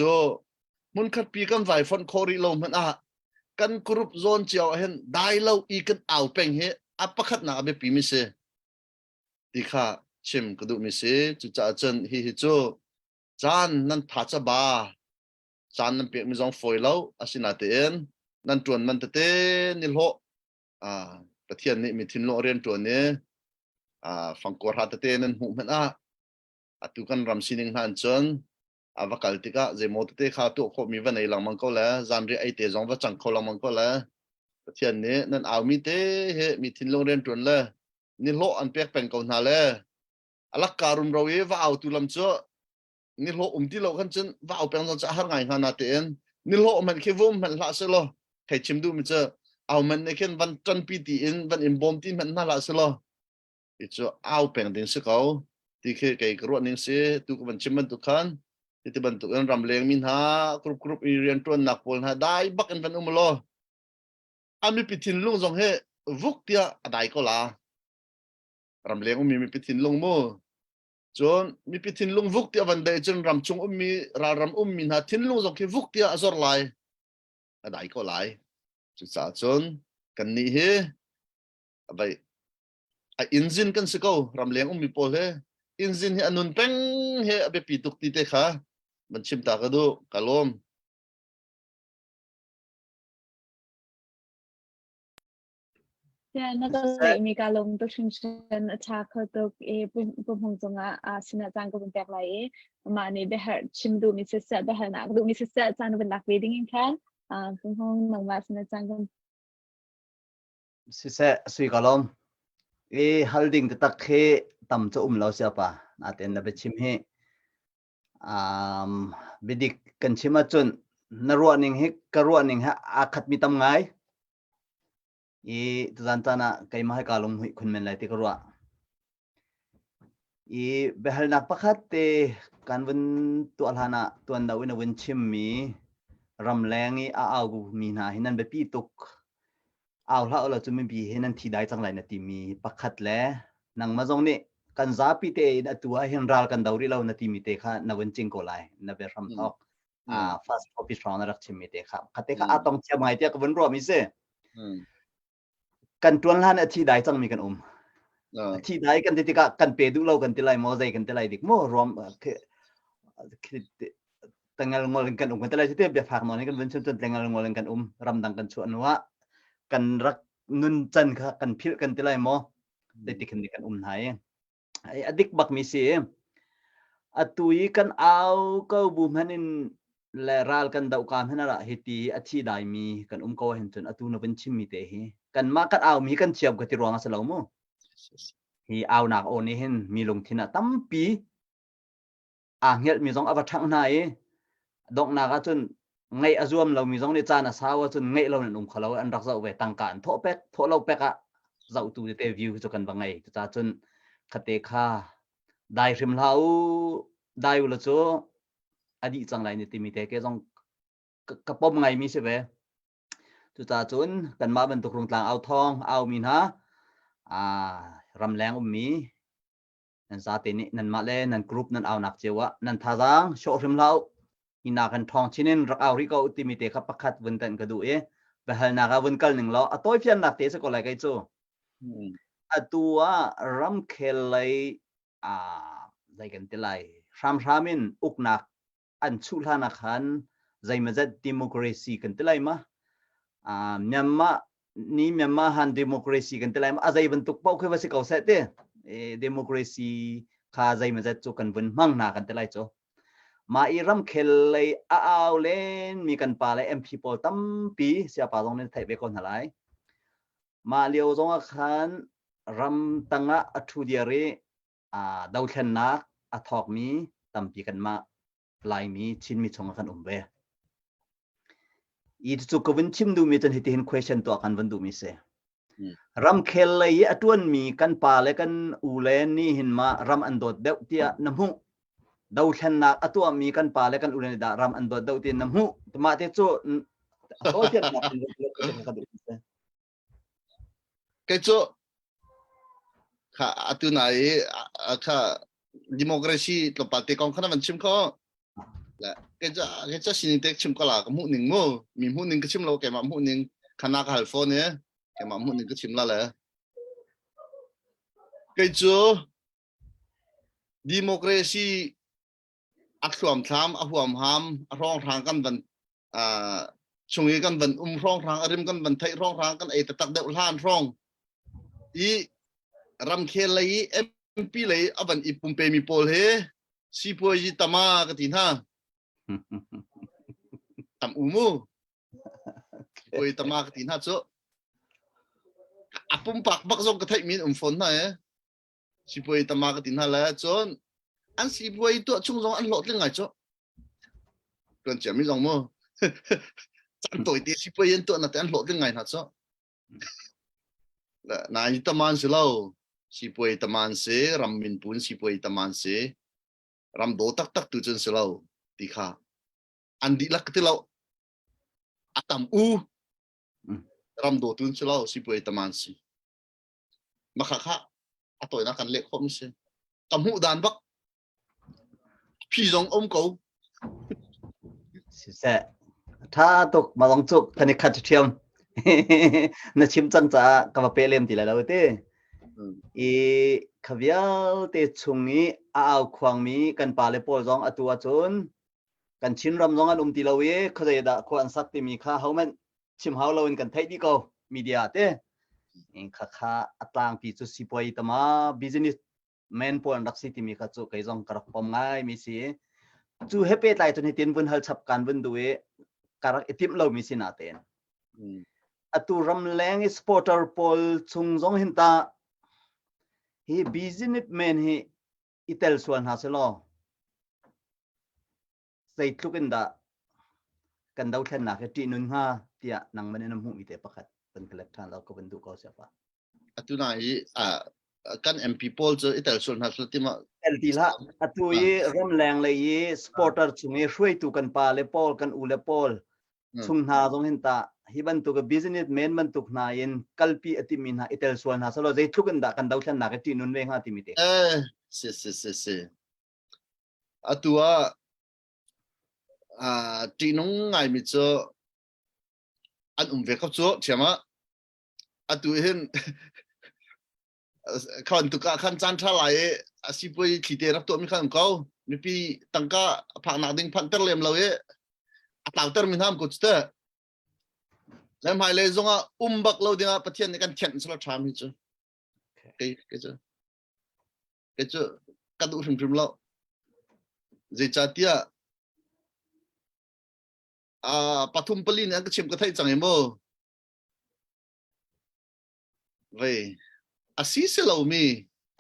C: มุนขัดปีกันไฟฟอนคอริโลมันกันกรุ๊ปโซนเจียวเห็นได้แล้วอีกันเอาเป็นเหตุอัปขัดหนาอาเบปีมิเสดีค่ะชิมกระดูมิเสจู่จะจนฮิโจจานนั่นทัชบาจานนั้นเปียกมีสองฝอยแล้วอาศินาเตียนนั่นจวนมันเตนิลโหประเทศนี้มีทินโลเรียนจวนนี้ฟังกอร์ฮัตเตนั่นหูมันตุกันรำสินิงหันจนวักลติกะเจมอตเตข้าตัวขมีวันไหนหลังมันก็แล้วจานเรียไอเตจงวัจังเขาหลังมันก็แล้วประเทศนี้นั่นเอามีเตเฮมีทินโลเรียนจวนเลยนิลโหอันเปียกเป็นกองนาเลยอลักการุมเราเอว่าเอาตุลำเจานี่โลที่เราขันจนว่าเอาเป็นตอนจะหาไงขนาดเต็นนี่โลมันแค่วุ่มมันละเสียแล้วให้ชิมดูมันจะเอามันในแค่วันจันปีตีอินวันอินบอมที่มันน่าละเสียแล้วอีจะเอาเป็นดิ่งสิเขาที่แค่ไก่กระโดดนิ่งสิตุกมันชิมมันตุกันที่บันตุกันรำเลียงมินหากรุบเรียนตัวหนักปนหาได้บักกันเป็นโลอามีปิทินลุงสองเฮวุกเตียได้ก็ละรำเลียงมีปิทินลุงมั่วจนมีพิธีลุงวุกเตียวันเดจนรำชงมีรารำมีนาทินลุงสองที่วุกเตียอซอร์ไลได้ก็ไลจุดสาจนกันนี่เฮไปอินซินกันสิเขารำเลี้ยงมีโพลเฮอินซินเฮอนุนเป็งเฮไปปีตุกตีเตค่ะมันชิมตากระดูกะลม
A: นั่นก็เลยมีการลงตัวชุมชนชาเขาตัวปุ่มหงจงสินาจังก็เป็นแปลกไรมาในเบหชิมดูมิสเซตเบหนักดูมิสเซตจังเป็นหลักวีดิ้งแค่ปุ่มหงหนังมาสินาจังก็
E: สิเสสุยกลมฮัลดิงตักเฮตั้มจะเราเสียป่ะนาเต็นนับชิมเฮบิดิกกันชิมาจนนรัวนิงเฮกรัวนิงฮะอาคัดมีตำไงตุจันตานะใครมาให้กาลงหุ่ยคุณเมนไลติกรัวเบลนักพักเตกันวันตัวลานะตัวดาวินวันชิมมีรำแรงเอากูมีนาเห็นนั่นเบปีตุกเอาละเราจะไม่บีเห็นนั่นที่ได้จังไรนะที่มีพักแล้วนังมาจงนี่กันซาปีเตนตัวเห็นรัลกันดาวริเรานาทีมีเตค่ะนวันจิงโกไลนเบรำทอกfast copy สองนักชิมมีเตค่ะคัตเตค่ะต้องเชื่อไหมเตียกับวันรัวมิเซกันตัวลานที่ได้จังมีกันที่ได้กันที่กันเปดูเรากันที่ไรมอใจกันที่ไรดิกโมรวมตั้งงานงอลกันกันที่ไรที่เทียบแบบฝากนอนกันวันชนตั้งงานงอลกันรำดังกันชวนว่ากันรักนุนจันค่ะกันพิลกันที่ไรมอได้ติกันกันไหนอดิกบักมีเสียตุยกันเอาก็บูมันอินเลรัลกันดาวการให้น่าเหตุที่ได้มีกันก็เห็นจนตุนเป็นชิมมีเตะกันมากันเอามีกันเชียบกันที่รวงอาสลามูฮีเอาหนักโอนี่เห็นมีลงที่น่ะตั้มปีเงี้ยมีสองอวัตทั้งไหนดอกนักจนไงอาจวมเรามีสองในจานสาวจนไงเราเนี่ยนุ่มเขาเราอันรักเราเวตังการโทเป็กโทเราเป็กเราตูเตวิวจกันบางไงจนคเตค่าได้ริมเราได้อุลโจอดีตจังไรเนี่ยที่มีแต่แค่ต้องกระป๋อมไงมีใช่ไหมจนกันมาเป็นตกลงกลางเอาทองเอามีนะรำแรงมีนั่นซาตินี่นั่นมาเล่นั่นกรุ๊ปนั่นเอาหนักเจวะนั่นท่าทางโชว์ริมเราอินากันทองชินินรักเอาริโกอุติมีเตะประคัดวันตันกระดูไปหานาคาวันกันหนึ่งล้อตัวเพียงหนักเตะสักอะไรกันโจตัวรำเคลัยใจกันที่ไรรำมินอุกนักอันสุลานักขันใจมันจะดิโมคราซีกันที่ไรมะเมียนมาฮันดิโมคราซีกันที่ไรมะอะไรบรรทุกเป้าคือว่าสิเขาเสด็จดิโมคราซีข้าใจมันจะจุกันบนมั่งนากันที่ไรโจมาอีรำเคลัยเอาเล่นมีกันป่าเลยMPพอตั้มปีเสียป่าตรงนี้ไทยไปคนอะไรมาเลี้ยวตรงขันรำตั้งอัฐุเดียรีดาวเชนนักอัฐอกมีตั้มปีกันมาลายมีชินมีชงกันเบอีทุกคนวันชิมดูมีจนเห็น question ตัวกันวันดูมีเสรำเคลัยอัตวนมีกันป่าเลยกันอูเลนนี่เห็นมารำอันโดดเดียวที่น้ำหู đâu thlen nak atu ami kan pa le kan ulen da ram an do dau tin nam hu ma te chu ho thiat na
C: cái chỗ khá atu này khá democracy lo party con khana man chim ko la cái chỗ xin tek chim ko la ka mu ning mo mi mu ning ka chim lo ke ma mu ning khana ka hal phone ne ke ma mu ning ka chim la la cái chỗ democracy ác xuồng tham ác huam ham rong thang kan ban chung yi kan ban rong thang arim kan ban thai rong thang kan ai tak deuh lan rong i ram khe lai mp lai aban i pumpe mi pol he si po yi tama ka tin ha tam umu po yi tama ka tin ha cho apum pak bak zong ka thai min phone na e si po yi tama ka tin ha la chon anh si vui tụi chung giống anh lọt lên ngày chỗ còn trẻ mới dòng mơ chẳng tuổi thì si vui yên tụi là anh lọt lên ngày hả chỗ là này tâm an sẽ lâu si vui tâm an sẽ ram min bún si vui tâm an sẽ ram đổ tắc tắc từ chân sẽ lâu thì khá anh đi lắc cái lâu atam u ram đổ từ sẽ lâu si vui tâm an sẽ mà khá khá tuổi nó cần lệ không sẽ cầm hũ đàn bắc phi giống ông cậu
E: sẽ tha tục mà long chuk thân khát chiêm nó chim chân cha cái bề lem thì là đâu thế i khavial te chungi ao khoang mi kan pa le pol zong atua chun kan chin ram zong an ti lawi khazai da ko an sak ti mi kha hauman chim hau lawin kan thai di ko media te in kha kha atlang pi chu sipoi tama business men pon rak si ti mi kha chu kai zong karak pom ngai mi si chu hepe tai chun hitin bun hal chap kan bun duwe karak itim lo mi si na ten atu ram leng sporter pol chung zong hinta hi businessman hi itel suan ha selo sei tlukin da kan dau thlen na ke ti nun ha tia nang mane nam hu mi te pakhat pen collect than la ko ban du ko se fa
C: atu nai kan mp pol cho itel suan ha tima
E: el ti la atu yi ram leng le yi sporter chungi hroi tu kan pa le pol kan u le pol chung na zong hinta hiban tu ka businessman man tuk na in kalpi atimin ha itel suan ha selo zai tlukin da kan dau thlen na ke ti nun ve ha ti mi te
C: se atua ti nong ngai mi cho an ve khap cho chama atu hin khan tu ka khan chan tha lai asipoi khite rap to mi khan ko mi pi tangka pha na ding phan ter lem lo e ataw ter min ham ko chta lem hai le zonga bak lo dinga pathian ni kan chen slo tham hi chu cái chu ka du hrim lo je cha tia pathum pali ne ka chim ka thai chang emo ve asi se lo mi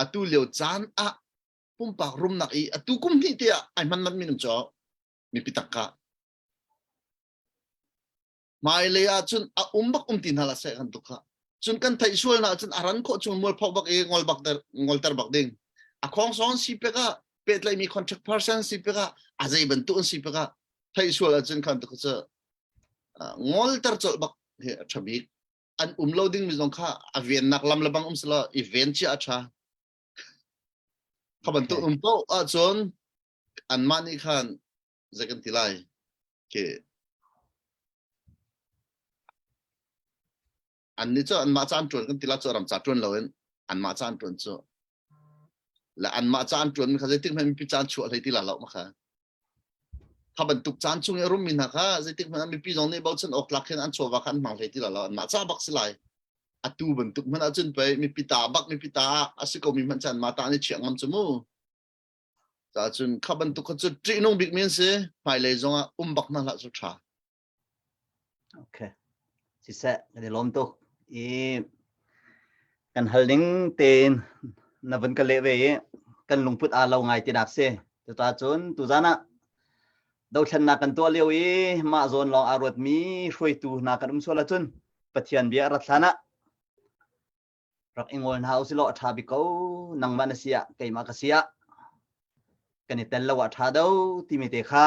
C: atu leo chan pum pak rum nak i atu kum ni tia ai man min cho mi pitaka mai le a chun bak tin hala se kan tukha chun kan thai sual na chun aran ko chun mol phok bak e ngol tar bak ding a khong son si pe ka pet lai mi contract person si pe ka azai ban tu si pe ka thai sual a chun kan tukha cha ngol tar chol bak he thabi an loading mi zong kha avian nak lam labang sala event chi acha khaban tu po a chon an mani khan zakan tilai ke an ni cho an ma chan tron kan tila cho ram cha tron loen an ma chan tron cho la an ma chan tron kha zai tik mi pi chan chu lai tila lo ma kha khaban tuk chan chung e rum min ha kha zai tik mi pi zong ni bau chen ok lak khen an cho wa khan mang lai tila lo an ma cha bak silai atu ban tuk man a chun pe mi pi ta bak mi pi ta asiko mi man chan ma ta ni chiang am chumu cha chun khaban tuk kha chu tri nong big men se pai le zonga bak na la chu tha
E: okay si se de lom to i kan holding ten na van ka lewe kan lungput a lo ngai ti dak se ta chun tu jana dau thlan na kan to lewi ma zon long arot mi hroi tu na kan sola chun pathian bia ra thana rak ingol na house lo tha bi ko nang manasia kai ma ka sia กันนี่เต้นละวะท่าเดาที่มีเตะค่ะ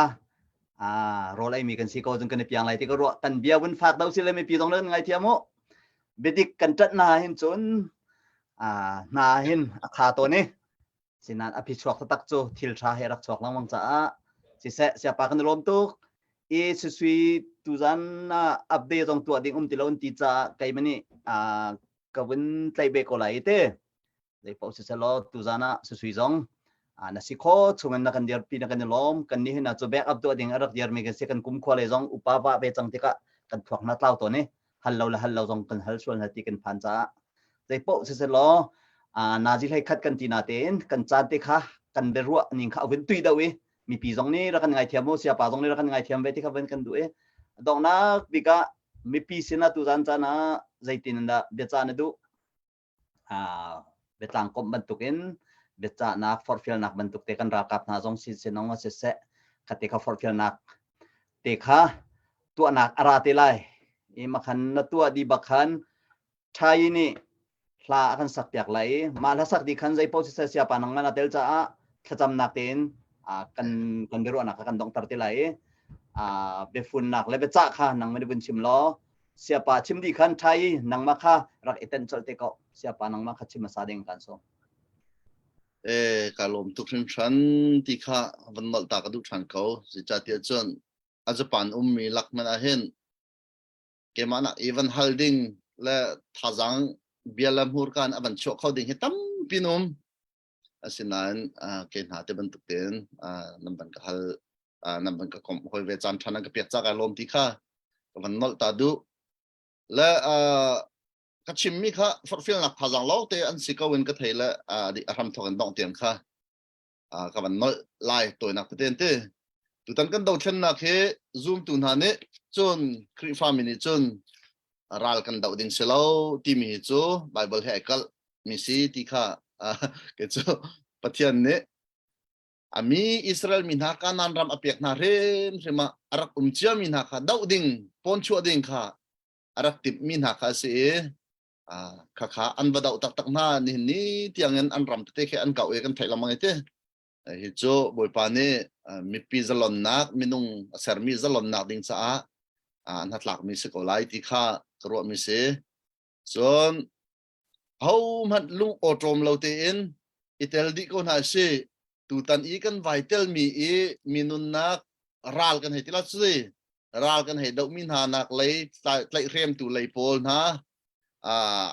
E: รอไล่มีกันสิก็จงกันในเปียงไรที่ก็รอกันเบียวันฝากเดาสิเลยไม่ปีตรงนั้นไงเทียมโมเบดิกกันจัดนาเห็นจนนาเห็นขาตัวนี้สินันอภิชวกตักโจทิลชาเฮรักชวกลังวังจ้าสิเสเสียปากันรวมตุกสุยตุจันอัปเดตตรงตัวดิ่งติลาติจ้าไกมันนี่กวินไตเบกอไลเต้เลยพอสิเสลอตุจานะสุยจงnasi ko chungan na kan dir pi na kan lom kan ni na cho back up to ding arak dir me kan se kan kum khwale jong upaba be chang tika kan thuak na tlaw to ni hallo jong kan hal sual na ti kan phan cha dei po se lo na ji lai khat kan ti na ten kan chan te kha kan be ruwa ning kha win tui dawi mi pi jong ni ra kan ngai thiam mo sia pa jong ni ra kan ngai thiam be ti kha wen kan du dong na bika mi pi sina tu jan cha na zaitin da be cha na du be tlang kom ban tukin beca nak forfil nak bentuk tekan rakap na jong si senong se ketika forfil nak teka tu anak arate lai i makan na tu di bakhan thai ni hla akan sak piak lai mala sak di khan jai posi siapa nang mana tel cha khacham nak ten kan beru anak kan dong tar te lai befun nak le beca kha nang me bun chim lo siapa chim di khan thai nang makha rak iten chol te ko siapa nang makha chim masadeng kan so
C: kalom tuk chan ti kha van nol ta ka du chan ko si cha tia chon a japan mi lak man a hen ke mana even holding la thazang bialam hur kan aban chok khau ding hitam pinum asinan ke na te ban tuk ten namban ka hal namban ka kom hoi ve chan thana ka pek cha ka lom ti kha van nol ta du la kachim mi kha forfil nak phazang lo te an sikawin ka theila di aram thokan dong tiam kha ka ban nol lai toy nak ten te tu tan kan do thlen na khe zoom tu na ne chon kri family chon ral kan do ding selo ti mi chu bible he kal mi si ti kha ke chu pathian ne ami israel min ha kanan ram apek na rem sema arak chia min ha kha do ding pon chu ding kha arak tip min ha kha se kha an badau tak na ni tiangen an ram te khe an kau e kan thai lamang ite hi cho boi pa ne mi pi zalon nak minung ser mi zalon nak ding cha an hatlak mi se ko lai ti kha ro mi se son how mat lung otrom lo te in itel di ko na se tu tan i kan vital mi e minun nak ral kan he ti la se ral kan he dau min ha nak lei tlai rem tu lei pol na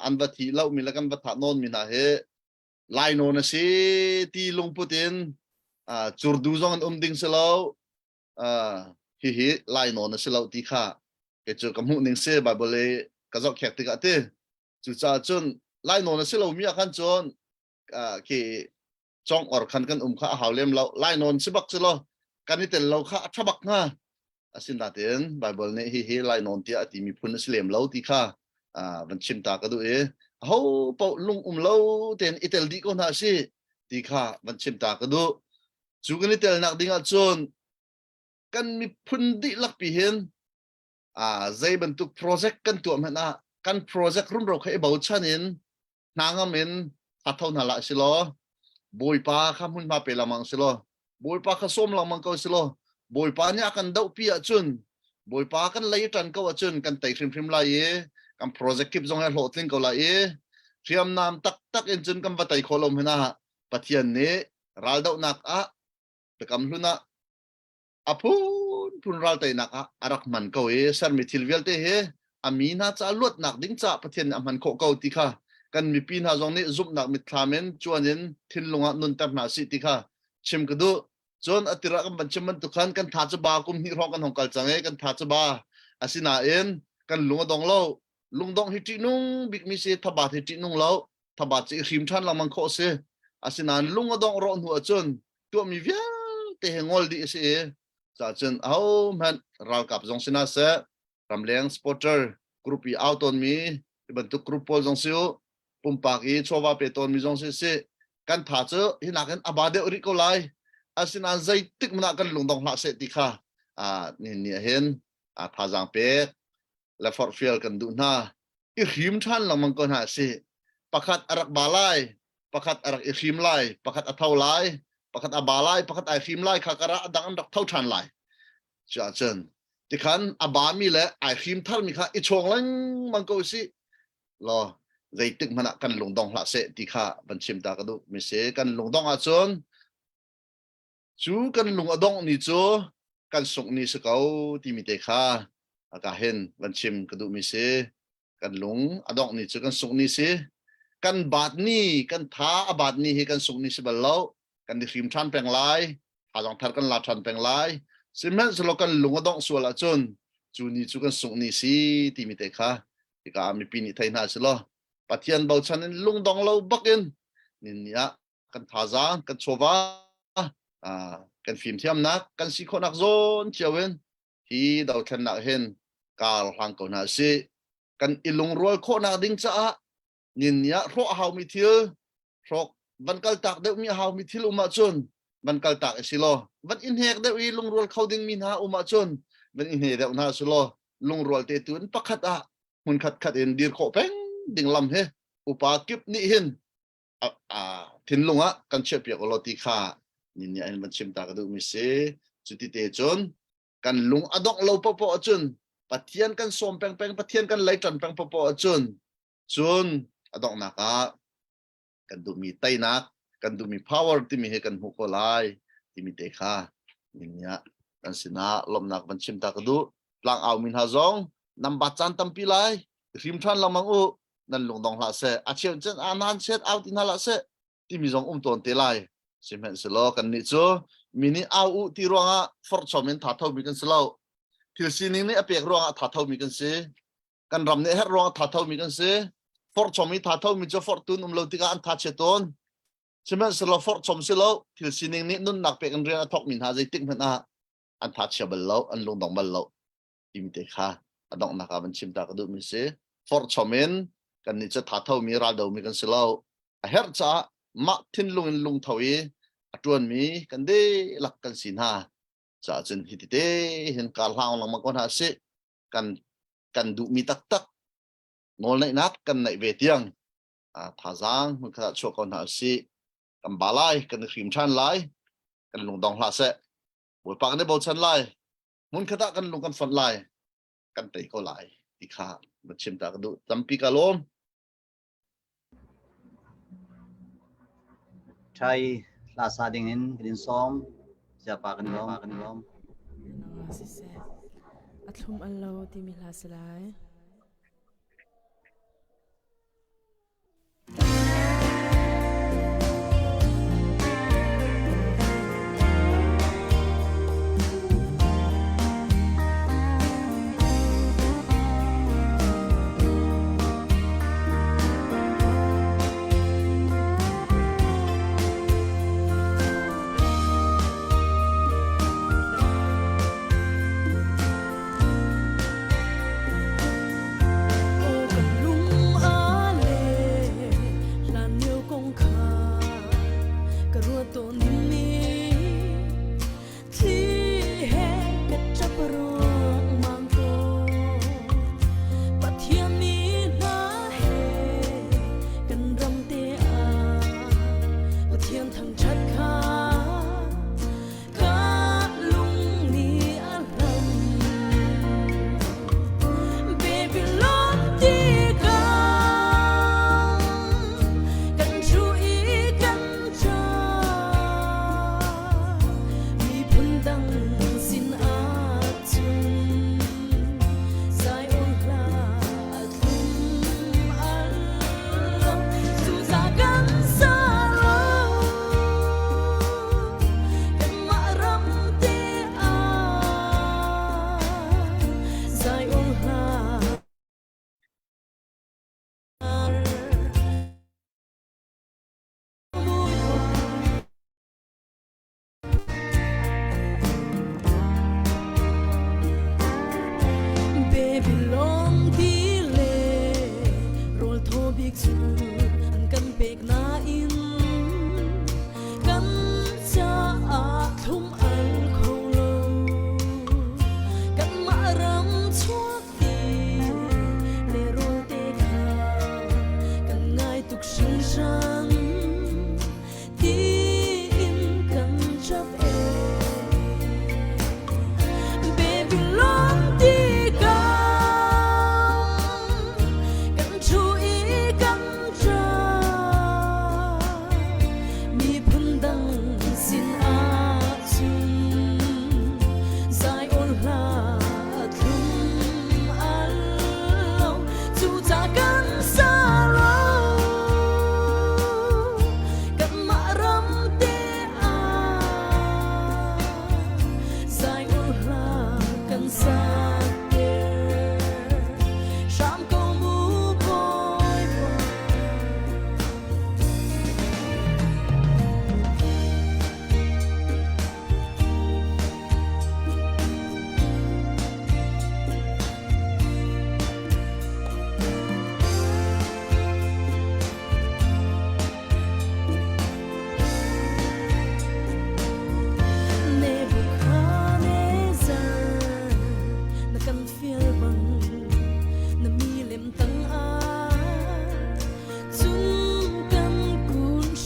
C: an va thi lau mi la kan va tha non mi na he lai no na si ti lung putin chur du zong an ding se lo hi lai no na se lo ti kha ke chu kam hu ning se ba bole ka zok khek ti ka te chu cha chun lai no na se lo mi khan chon ke chong or khan kan kha hawlem lo lai non se bak se lo kan ni tel lo kha thabak na asin da ten bible ne hi lai non ti ati mi phun se lem lo ti kha van chim ta ka du ho po lung lo ten itel di ko na si ti kha van chim ta ka du chu kan itel nak dinga chon kan mi phun di lak pi hen zai ban tu project kan tu ma na kan project rum ro khai bau chanin nangamen athau na la si lo boi pa kha mun ma pe lamang si lo boi pa kha som lamang ko si lo boi pa nya kan dau pi a chun boi pa kan lai tan ko a chun kan tai phrim lai kam project kip zong lo tling ko la thiam nam tak en chun kam batai kholom hena pathian ne ral dau nak pe kam hluna apun ral tai nak arak man ko sar mi thilvel te he amina cha lot nak ding cha pathian amhan kho ko ti kha kan mi pin ha zong ne zup nak mi thlamen chuanin thilunga nun tar na si ti kha chim ka du chon atira kam ban chim man tu khan kan tha cha ba kum ni ro kan hongkal change kan tha cha ba asina en kan lunga dong lo lungdong hi ti nung big mi se thaba hi ti nung lo thaba chi hrim than lamang kho se asinan lunga dong ro nu achun tu mi via te hengol di se cha chun au man ral kap jong sina se ramleng spotter group i out on mi ban tu group pol jong siu pumpak i chowa pe ton mi jong se kan tha chu hi na kan abade ri ko lai asinan zai tik mana kan lungdong la se ti kha ni hen tha jang pe la forfil kan du na i hrim than lamang ko na si pakhat arak balai pakhat arak i hrim lai pakhat athau lai ประคัดอาบาไลประคัดไอฟิมไลขากระดังอันดักเท่าทันไลจ้าเจนที่ขันอาบามีและไอฟิมทัลมีค่ะอีชงลังมันก็สิรอใจตึกมันกันลงดองละเสติค่ะบัญชีมตากระดูมิเสกันลงดองอาจนจูกันลงอดองนี่จูกันส่งนี่สกาวที่มีเตค่ะอากาเห็นบัญชีมกระดูมิเสกันลงอดองนี่จูกันส่งนี่สิกันบาดนี่กันท้าบาดนี่ให้กันส่งนี่สิบัลเลากันดิฟิมทันแปลงไลหาจองทันกันลาทันแปลงไลสิแม้สโลกันลงอดองส่วนละจนจูนี่จูกันส่งนี่สิที่มีเตค่ะที่กามีปีนี่ไทยน่าสิโลปัทยันเบาชันลุงดองเราบักอินนี่เนี่ยกันทาซานกันโชวากันฟิล์มเทียมนักกันสิคนนักโซนเชียวินที่ดาวทันนักเห็นการหลังก่อนหน้าสิกันอิลุงรวยโคนักดิ้งจ้านี่เนี่ยโรคหาวมิทิลโรคบันกัลตักเดมีหาวมิทิลอุมาจุนบันกัลตักสิโลบันอินเฮกเดวีลุงรวยเขาดิ้งมินหาอุมาจุนบันอินเฮกเดวนาสิโลลุงรวยเตตุนปักขัดมุนขัดเอ็นดีร์โคเป้งดิ่งลำเฮอุปากิบนี่เห็นทิ้งลงกันเชื่อเปียกลอติค่านี่เนี่ยมันชิมตากระดูมิเสจุดที่เตจนกันลุงอดอกเราปอจนปัทยันกันส่งแปงปัทยันกันไหลจันแปงปอจนอดอกนักกันดูมีไตนักกันดูมี power ที่มีให้กันหุกลายที่มีเตค่านี่เนี่ยกันสินะลมนักมันชิมตากระดูหลังเอามินฮาซองนำบัตรจันตัมปีไลริมทันละมังอุนั่นลงดองละเสอาเชียนเจนอานันเซตเอาที่นั่นละเสที่มีจงตัวเตลัยเสม็นสโลกันนี่จูมินิเอาที่รวงฟอร์ชอมินถาเท่ามีกันสโลที่สิ่งนี้เปียกรวงถาเท่ามีกันเสกันรำเนี่ยรวงถาเท่ามีกันเสฟอร์ชอมินถาเท่ามีจะฟอร์ตุนเราที่กันถาเชตอนเสม็นสโลฟอร์ชอมสโลที่สิ่งนี้นุ่นหนักเปียกันเรียนทอกมินหาใจติ๊กมันอันถาเชบัลโลอันลงดองบัลโลที่มีเตค่ะอันดองนักมันชิมตากระดูมิเสฟอร์ชอมินกันนี่จะถาเท่ามีราดาวมีกันสิเล่าเฮร์จ้ามาทิ้งลุงทวีจวนมีกันได้หลักกันสินหาจ้าจนฮิตเต้เห็นการล่างลงมาก่อนหาสิกันดูมีตักโนในนักกันในเวทียงท่าจางมันขนาดโชว์ก่อนหาสิกันบาไลกันขิมชันไลกันลงดองลาเสบทปากกันได้บทชันไลมันขนาดกันลงกันฝันไลกันเตะก็ไลที่ขามันชิมตากระดูจำปีกาลม
E: ใช่ลาซาดิ่งนินกินซ้อมจะปากันล้อม
D: นองสิเซอัตลุมอัลโลที่มีลาสลาย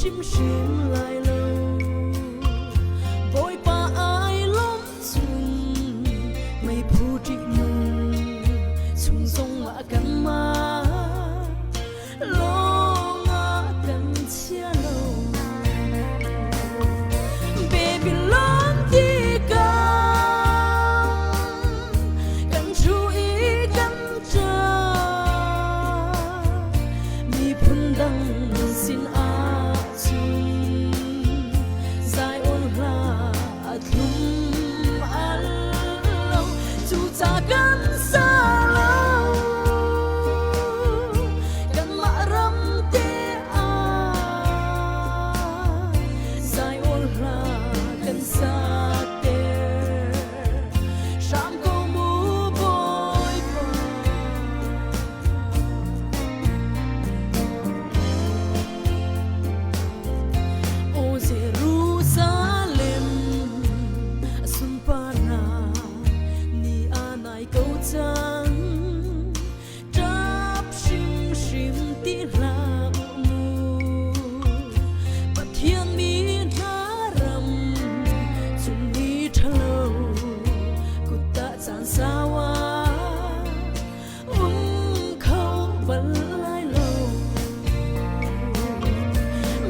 D: chim chim lại lâu bội pa ai lom chung mây phù trị mù chung sông ngã cắn ma lo ngã cắn chia lâu baby lom đi cắn chú ý cắn cha mi phun đăng xin a chung dài ôn ra thum al lâu chú cha cắn xa lâu cắn mạ râm tê a dài ôn ra cắn xa tê sam câu mu bôi pa O Jerusalem sumpana ni anai câu chang trap shim shim ti ra mu But thiên mi na ram chung ni thalo kutta chan sawa khâu bal lai lâu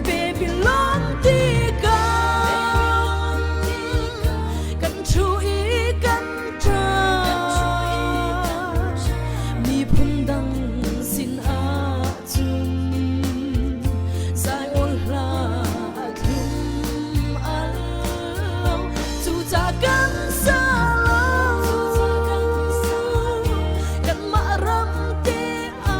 D: baby long ti cần chú ý cần tra mi phun đăng xin a chung dài ôn ra thum al lâu chú cha cần xa lâu cần mạ râm tê a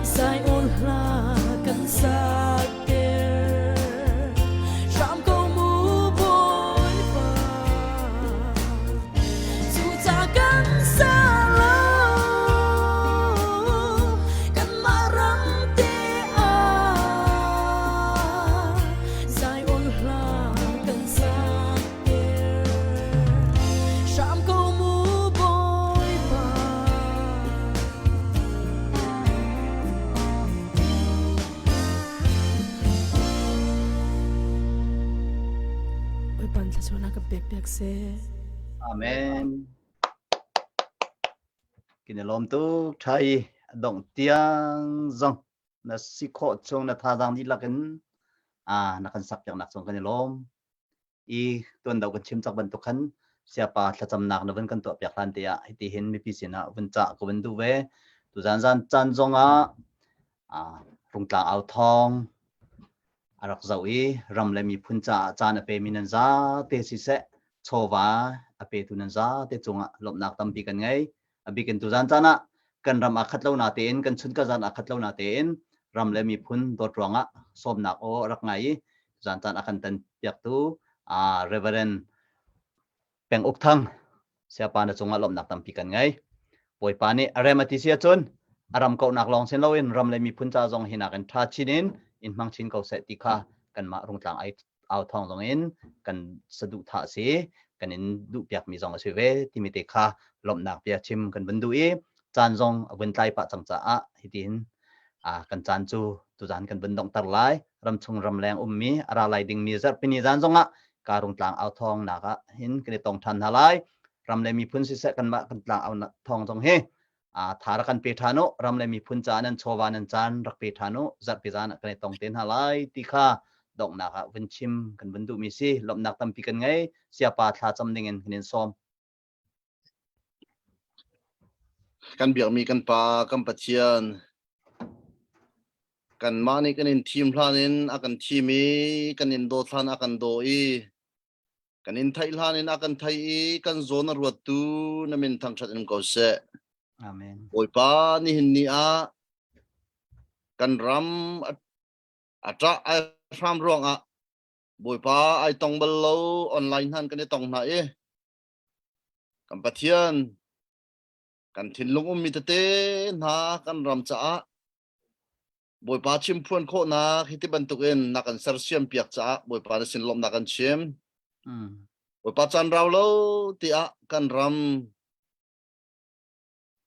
D: dài ôn ra cần xa tê ram câu mu bôi pa chú cha cần xa lâu cần mạ râm tê a dài ôn ra cần xa tê ram câu mu bôi pa ôi pan sa chona ka pek pek se
E: Amen. Kinelom tu thai dong tiang zong na sikho chong na tha dang ni lakin na kan sak yang nak chong kinelom I tuan dau kan chim chak ban tu khan siapa thacham nak na ban kan to pyak lan tia hiti hin mi pisina ban cha ko ban du ve tu zan zan chan zonga rung tlang au thong arak zawi ram le mi phun cha chan a pe minan za te si se chowa ape tu nan za te chunga lop nak tam pi kan ngai abi kan tu zan chana kan ram akhat lo na ten kan chun ka zan akhat lo na ten ram le mi phun dot ronga som nak o rak ngai zan chan akan tan piak tu reverend peng uk thang siapa na chunga lop nak tam pi kan ngai poi pa ni aremati sia chun aram ko nak long sen loin ram le mi phun cha jong hina kan tha chinin in mang chin ko se ti kha kan ma rung tlang ai au thong jong in kan sadu tha se kan in du piak mi jong se ve ti mi te kha lom nak pia chim kan ban du I chan jong bun tlai pa chang cha a hitin kan chan chu tu jan kan ban dong tar lai ram chung ram leng mi ara lai ding mi zar pini jan jong a ka rung tlang au thong na ka hin kan tong than halai ram le mi phun si se kan ma kan tlang au na thong jong he thara kan pe thano ram le mi phun cha nan chowa nan chan rak pe thano zat pe jan kan tong ten halai ti kha dong na ka vin chim kan ban du mi si lom nak tam pi kan ngai siapa tha cham ding en kin som
C: kan biak mi kan pa kan pathian kan mani kan in team hlanin akan teami kan in do thlan akan do I kan in thai hlanin akan thai I kan zona ruat tu namin thang that in ko se
E: amen
C: oi pa ni hin ni a kan ram atra ai ram rong a boi pa ai tong bal lo online han kan tong na e kan pathian kan thin lung mi te na kan ram cha boi pa chim phuan kho na hiti ban tuk en na kan sar siam piak cha boi pa sin lom na kan chim boi pa chan raw lo ti a kan ram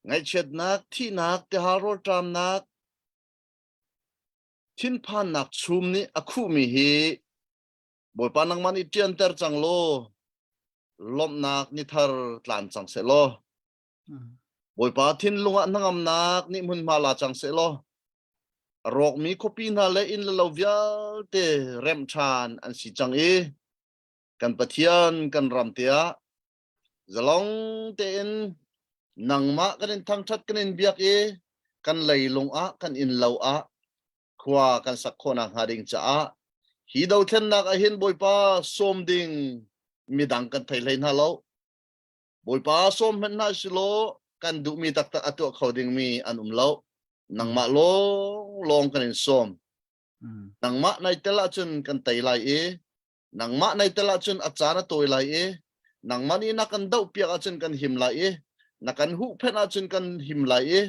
C: ngai chet nak thi nak te haro tram nak Thin phan nak chum ni akhu mi hi boi pa nang mani tian ter chang lo lom nak ni thar tlan chang se lo boi pa thin lunga nangam nak ni mun ma la chang se lo rok mi kopi na le in lo vial te rem chan an si chang e kan pathian kan ram tia zalong te in nang ma kan in thang that kan in biak e kan lei lung a kan in lo a khwa kan sak khona hading cha a hi do then nak a hin boi pa som ding midang kan thai lein halo boi pa som hen na silo kan du mi tak tak atu khoding mi an lo nang ma long kan in som nang ma nai tela chun kan tai lai e nang ma nai tela chun achana toy lai e nang mani na kan dau pia chun kan him lai e na kan hu phen a chun kan him lai e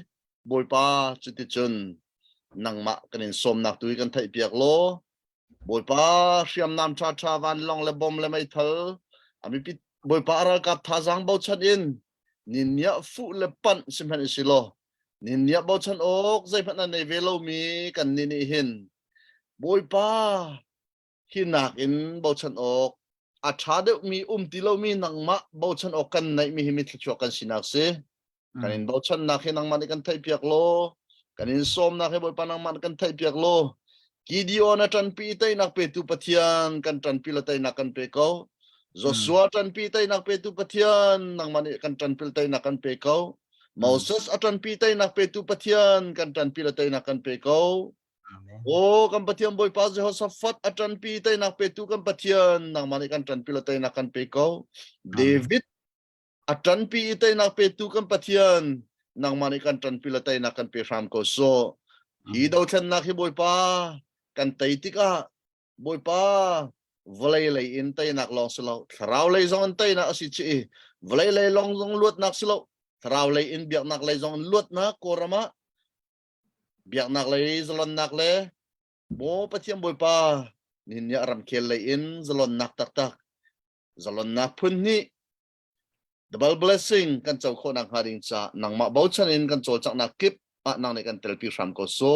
C: boi pa chuti chun nang ma kan in som nak tui kan thai piak lo boi pa siam nam cha cha van long le bom le mai thal ami pi boi pa ra kap tha jang bo chat in nin ya fu le pan sim han silo nin ya bo chan ok zai phan na nei velo mi kan ni ni hin boi pa hinak in bo chan ok a tha de mi ti lo mi nang ma bo chan ok kan nai mi hi mi thcho kan sinak se kan in bo chan nak hin nang man kan thai piak lo kan in som nak he boi pa nang man kan thai piak lo Gideon na tan pi tay nak pe tu pathian kan tan pi la tay nak kan pe ko Joshua tan pi tay nak pe tu pathian nang mani kan tan pi tay nak kan pe ko Moses atan pi tay nak pe tu pathian kan tan pi la tay nak kan pe ko o kan pathian boy pa Jehoshaphat atan pi tay nak pe tu kan pathian nang mani kan tan pi la tay nak kan pe ko David atan pi tay nak pe tu kan pathian nang mani kan tan pi la tay nak kan pe ram ko so hi do than nak hi boy pa kan tay tika boy pa vlei lei in tay nak long silo thrau lei zong tay na asi chi vlei lei long zong luat nak silo thrau lei in biak nak lei zong luat na korama biak nak lei zalon nak le mo pathiam boy pa nin ya ram khel lei in zalon nak tak tak zalon nak phun ni double blessing kan chau kho nak haring cha nang ma bau chan in kan chol chak nak kip a nang ne kan tel pi ram ko so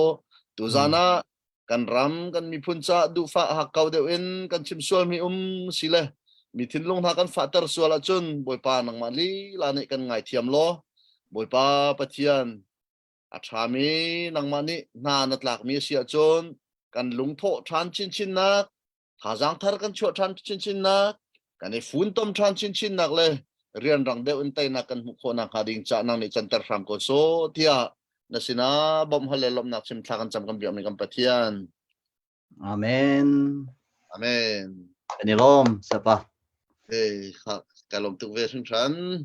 C: tu zana kan ram kan mi phun cha du fa ha kau de in kan chim sual mi sile mi thin long ha kan fa tar sual a chun boy pa nang ma li la ne kan ngai thiam lo boy pa pathian a tha mi nang ma ni na nat lak mi sia chun kan lung tho than chin chin nak tha jang thar kan chho than chin chin nak kan e fun tom than chin chin nak le rian rang de un tai na kan hu kho na kha ding cha nang ni chan tar ram ko so tia nasina bom halelom nak sim thakan cham kam biam ni kam pathian
E: Amen.
C: amen
E: Kanilom sapa.
C: hey kalom tu ve sun chan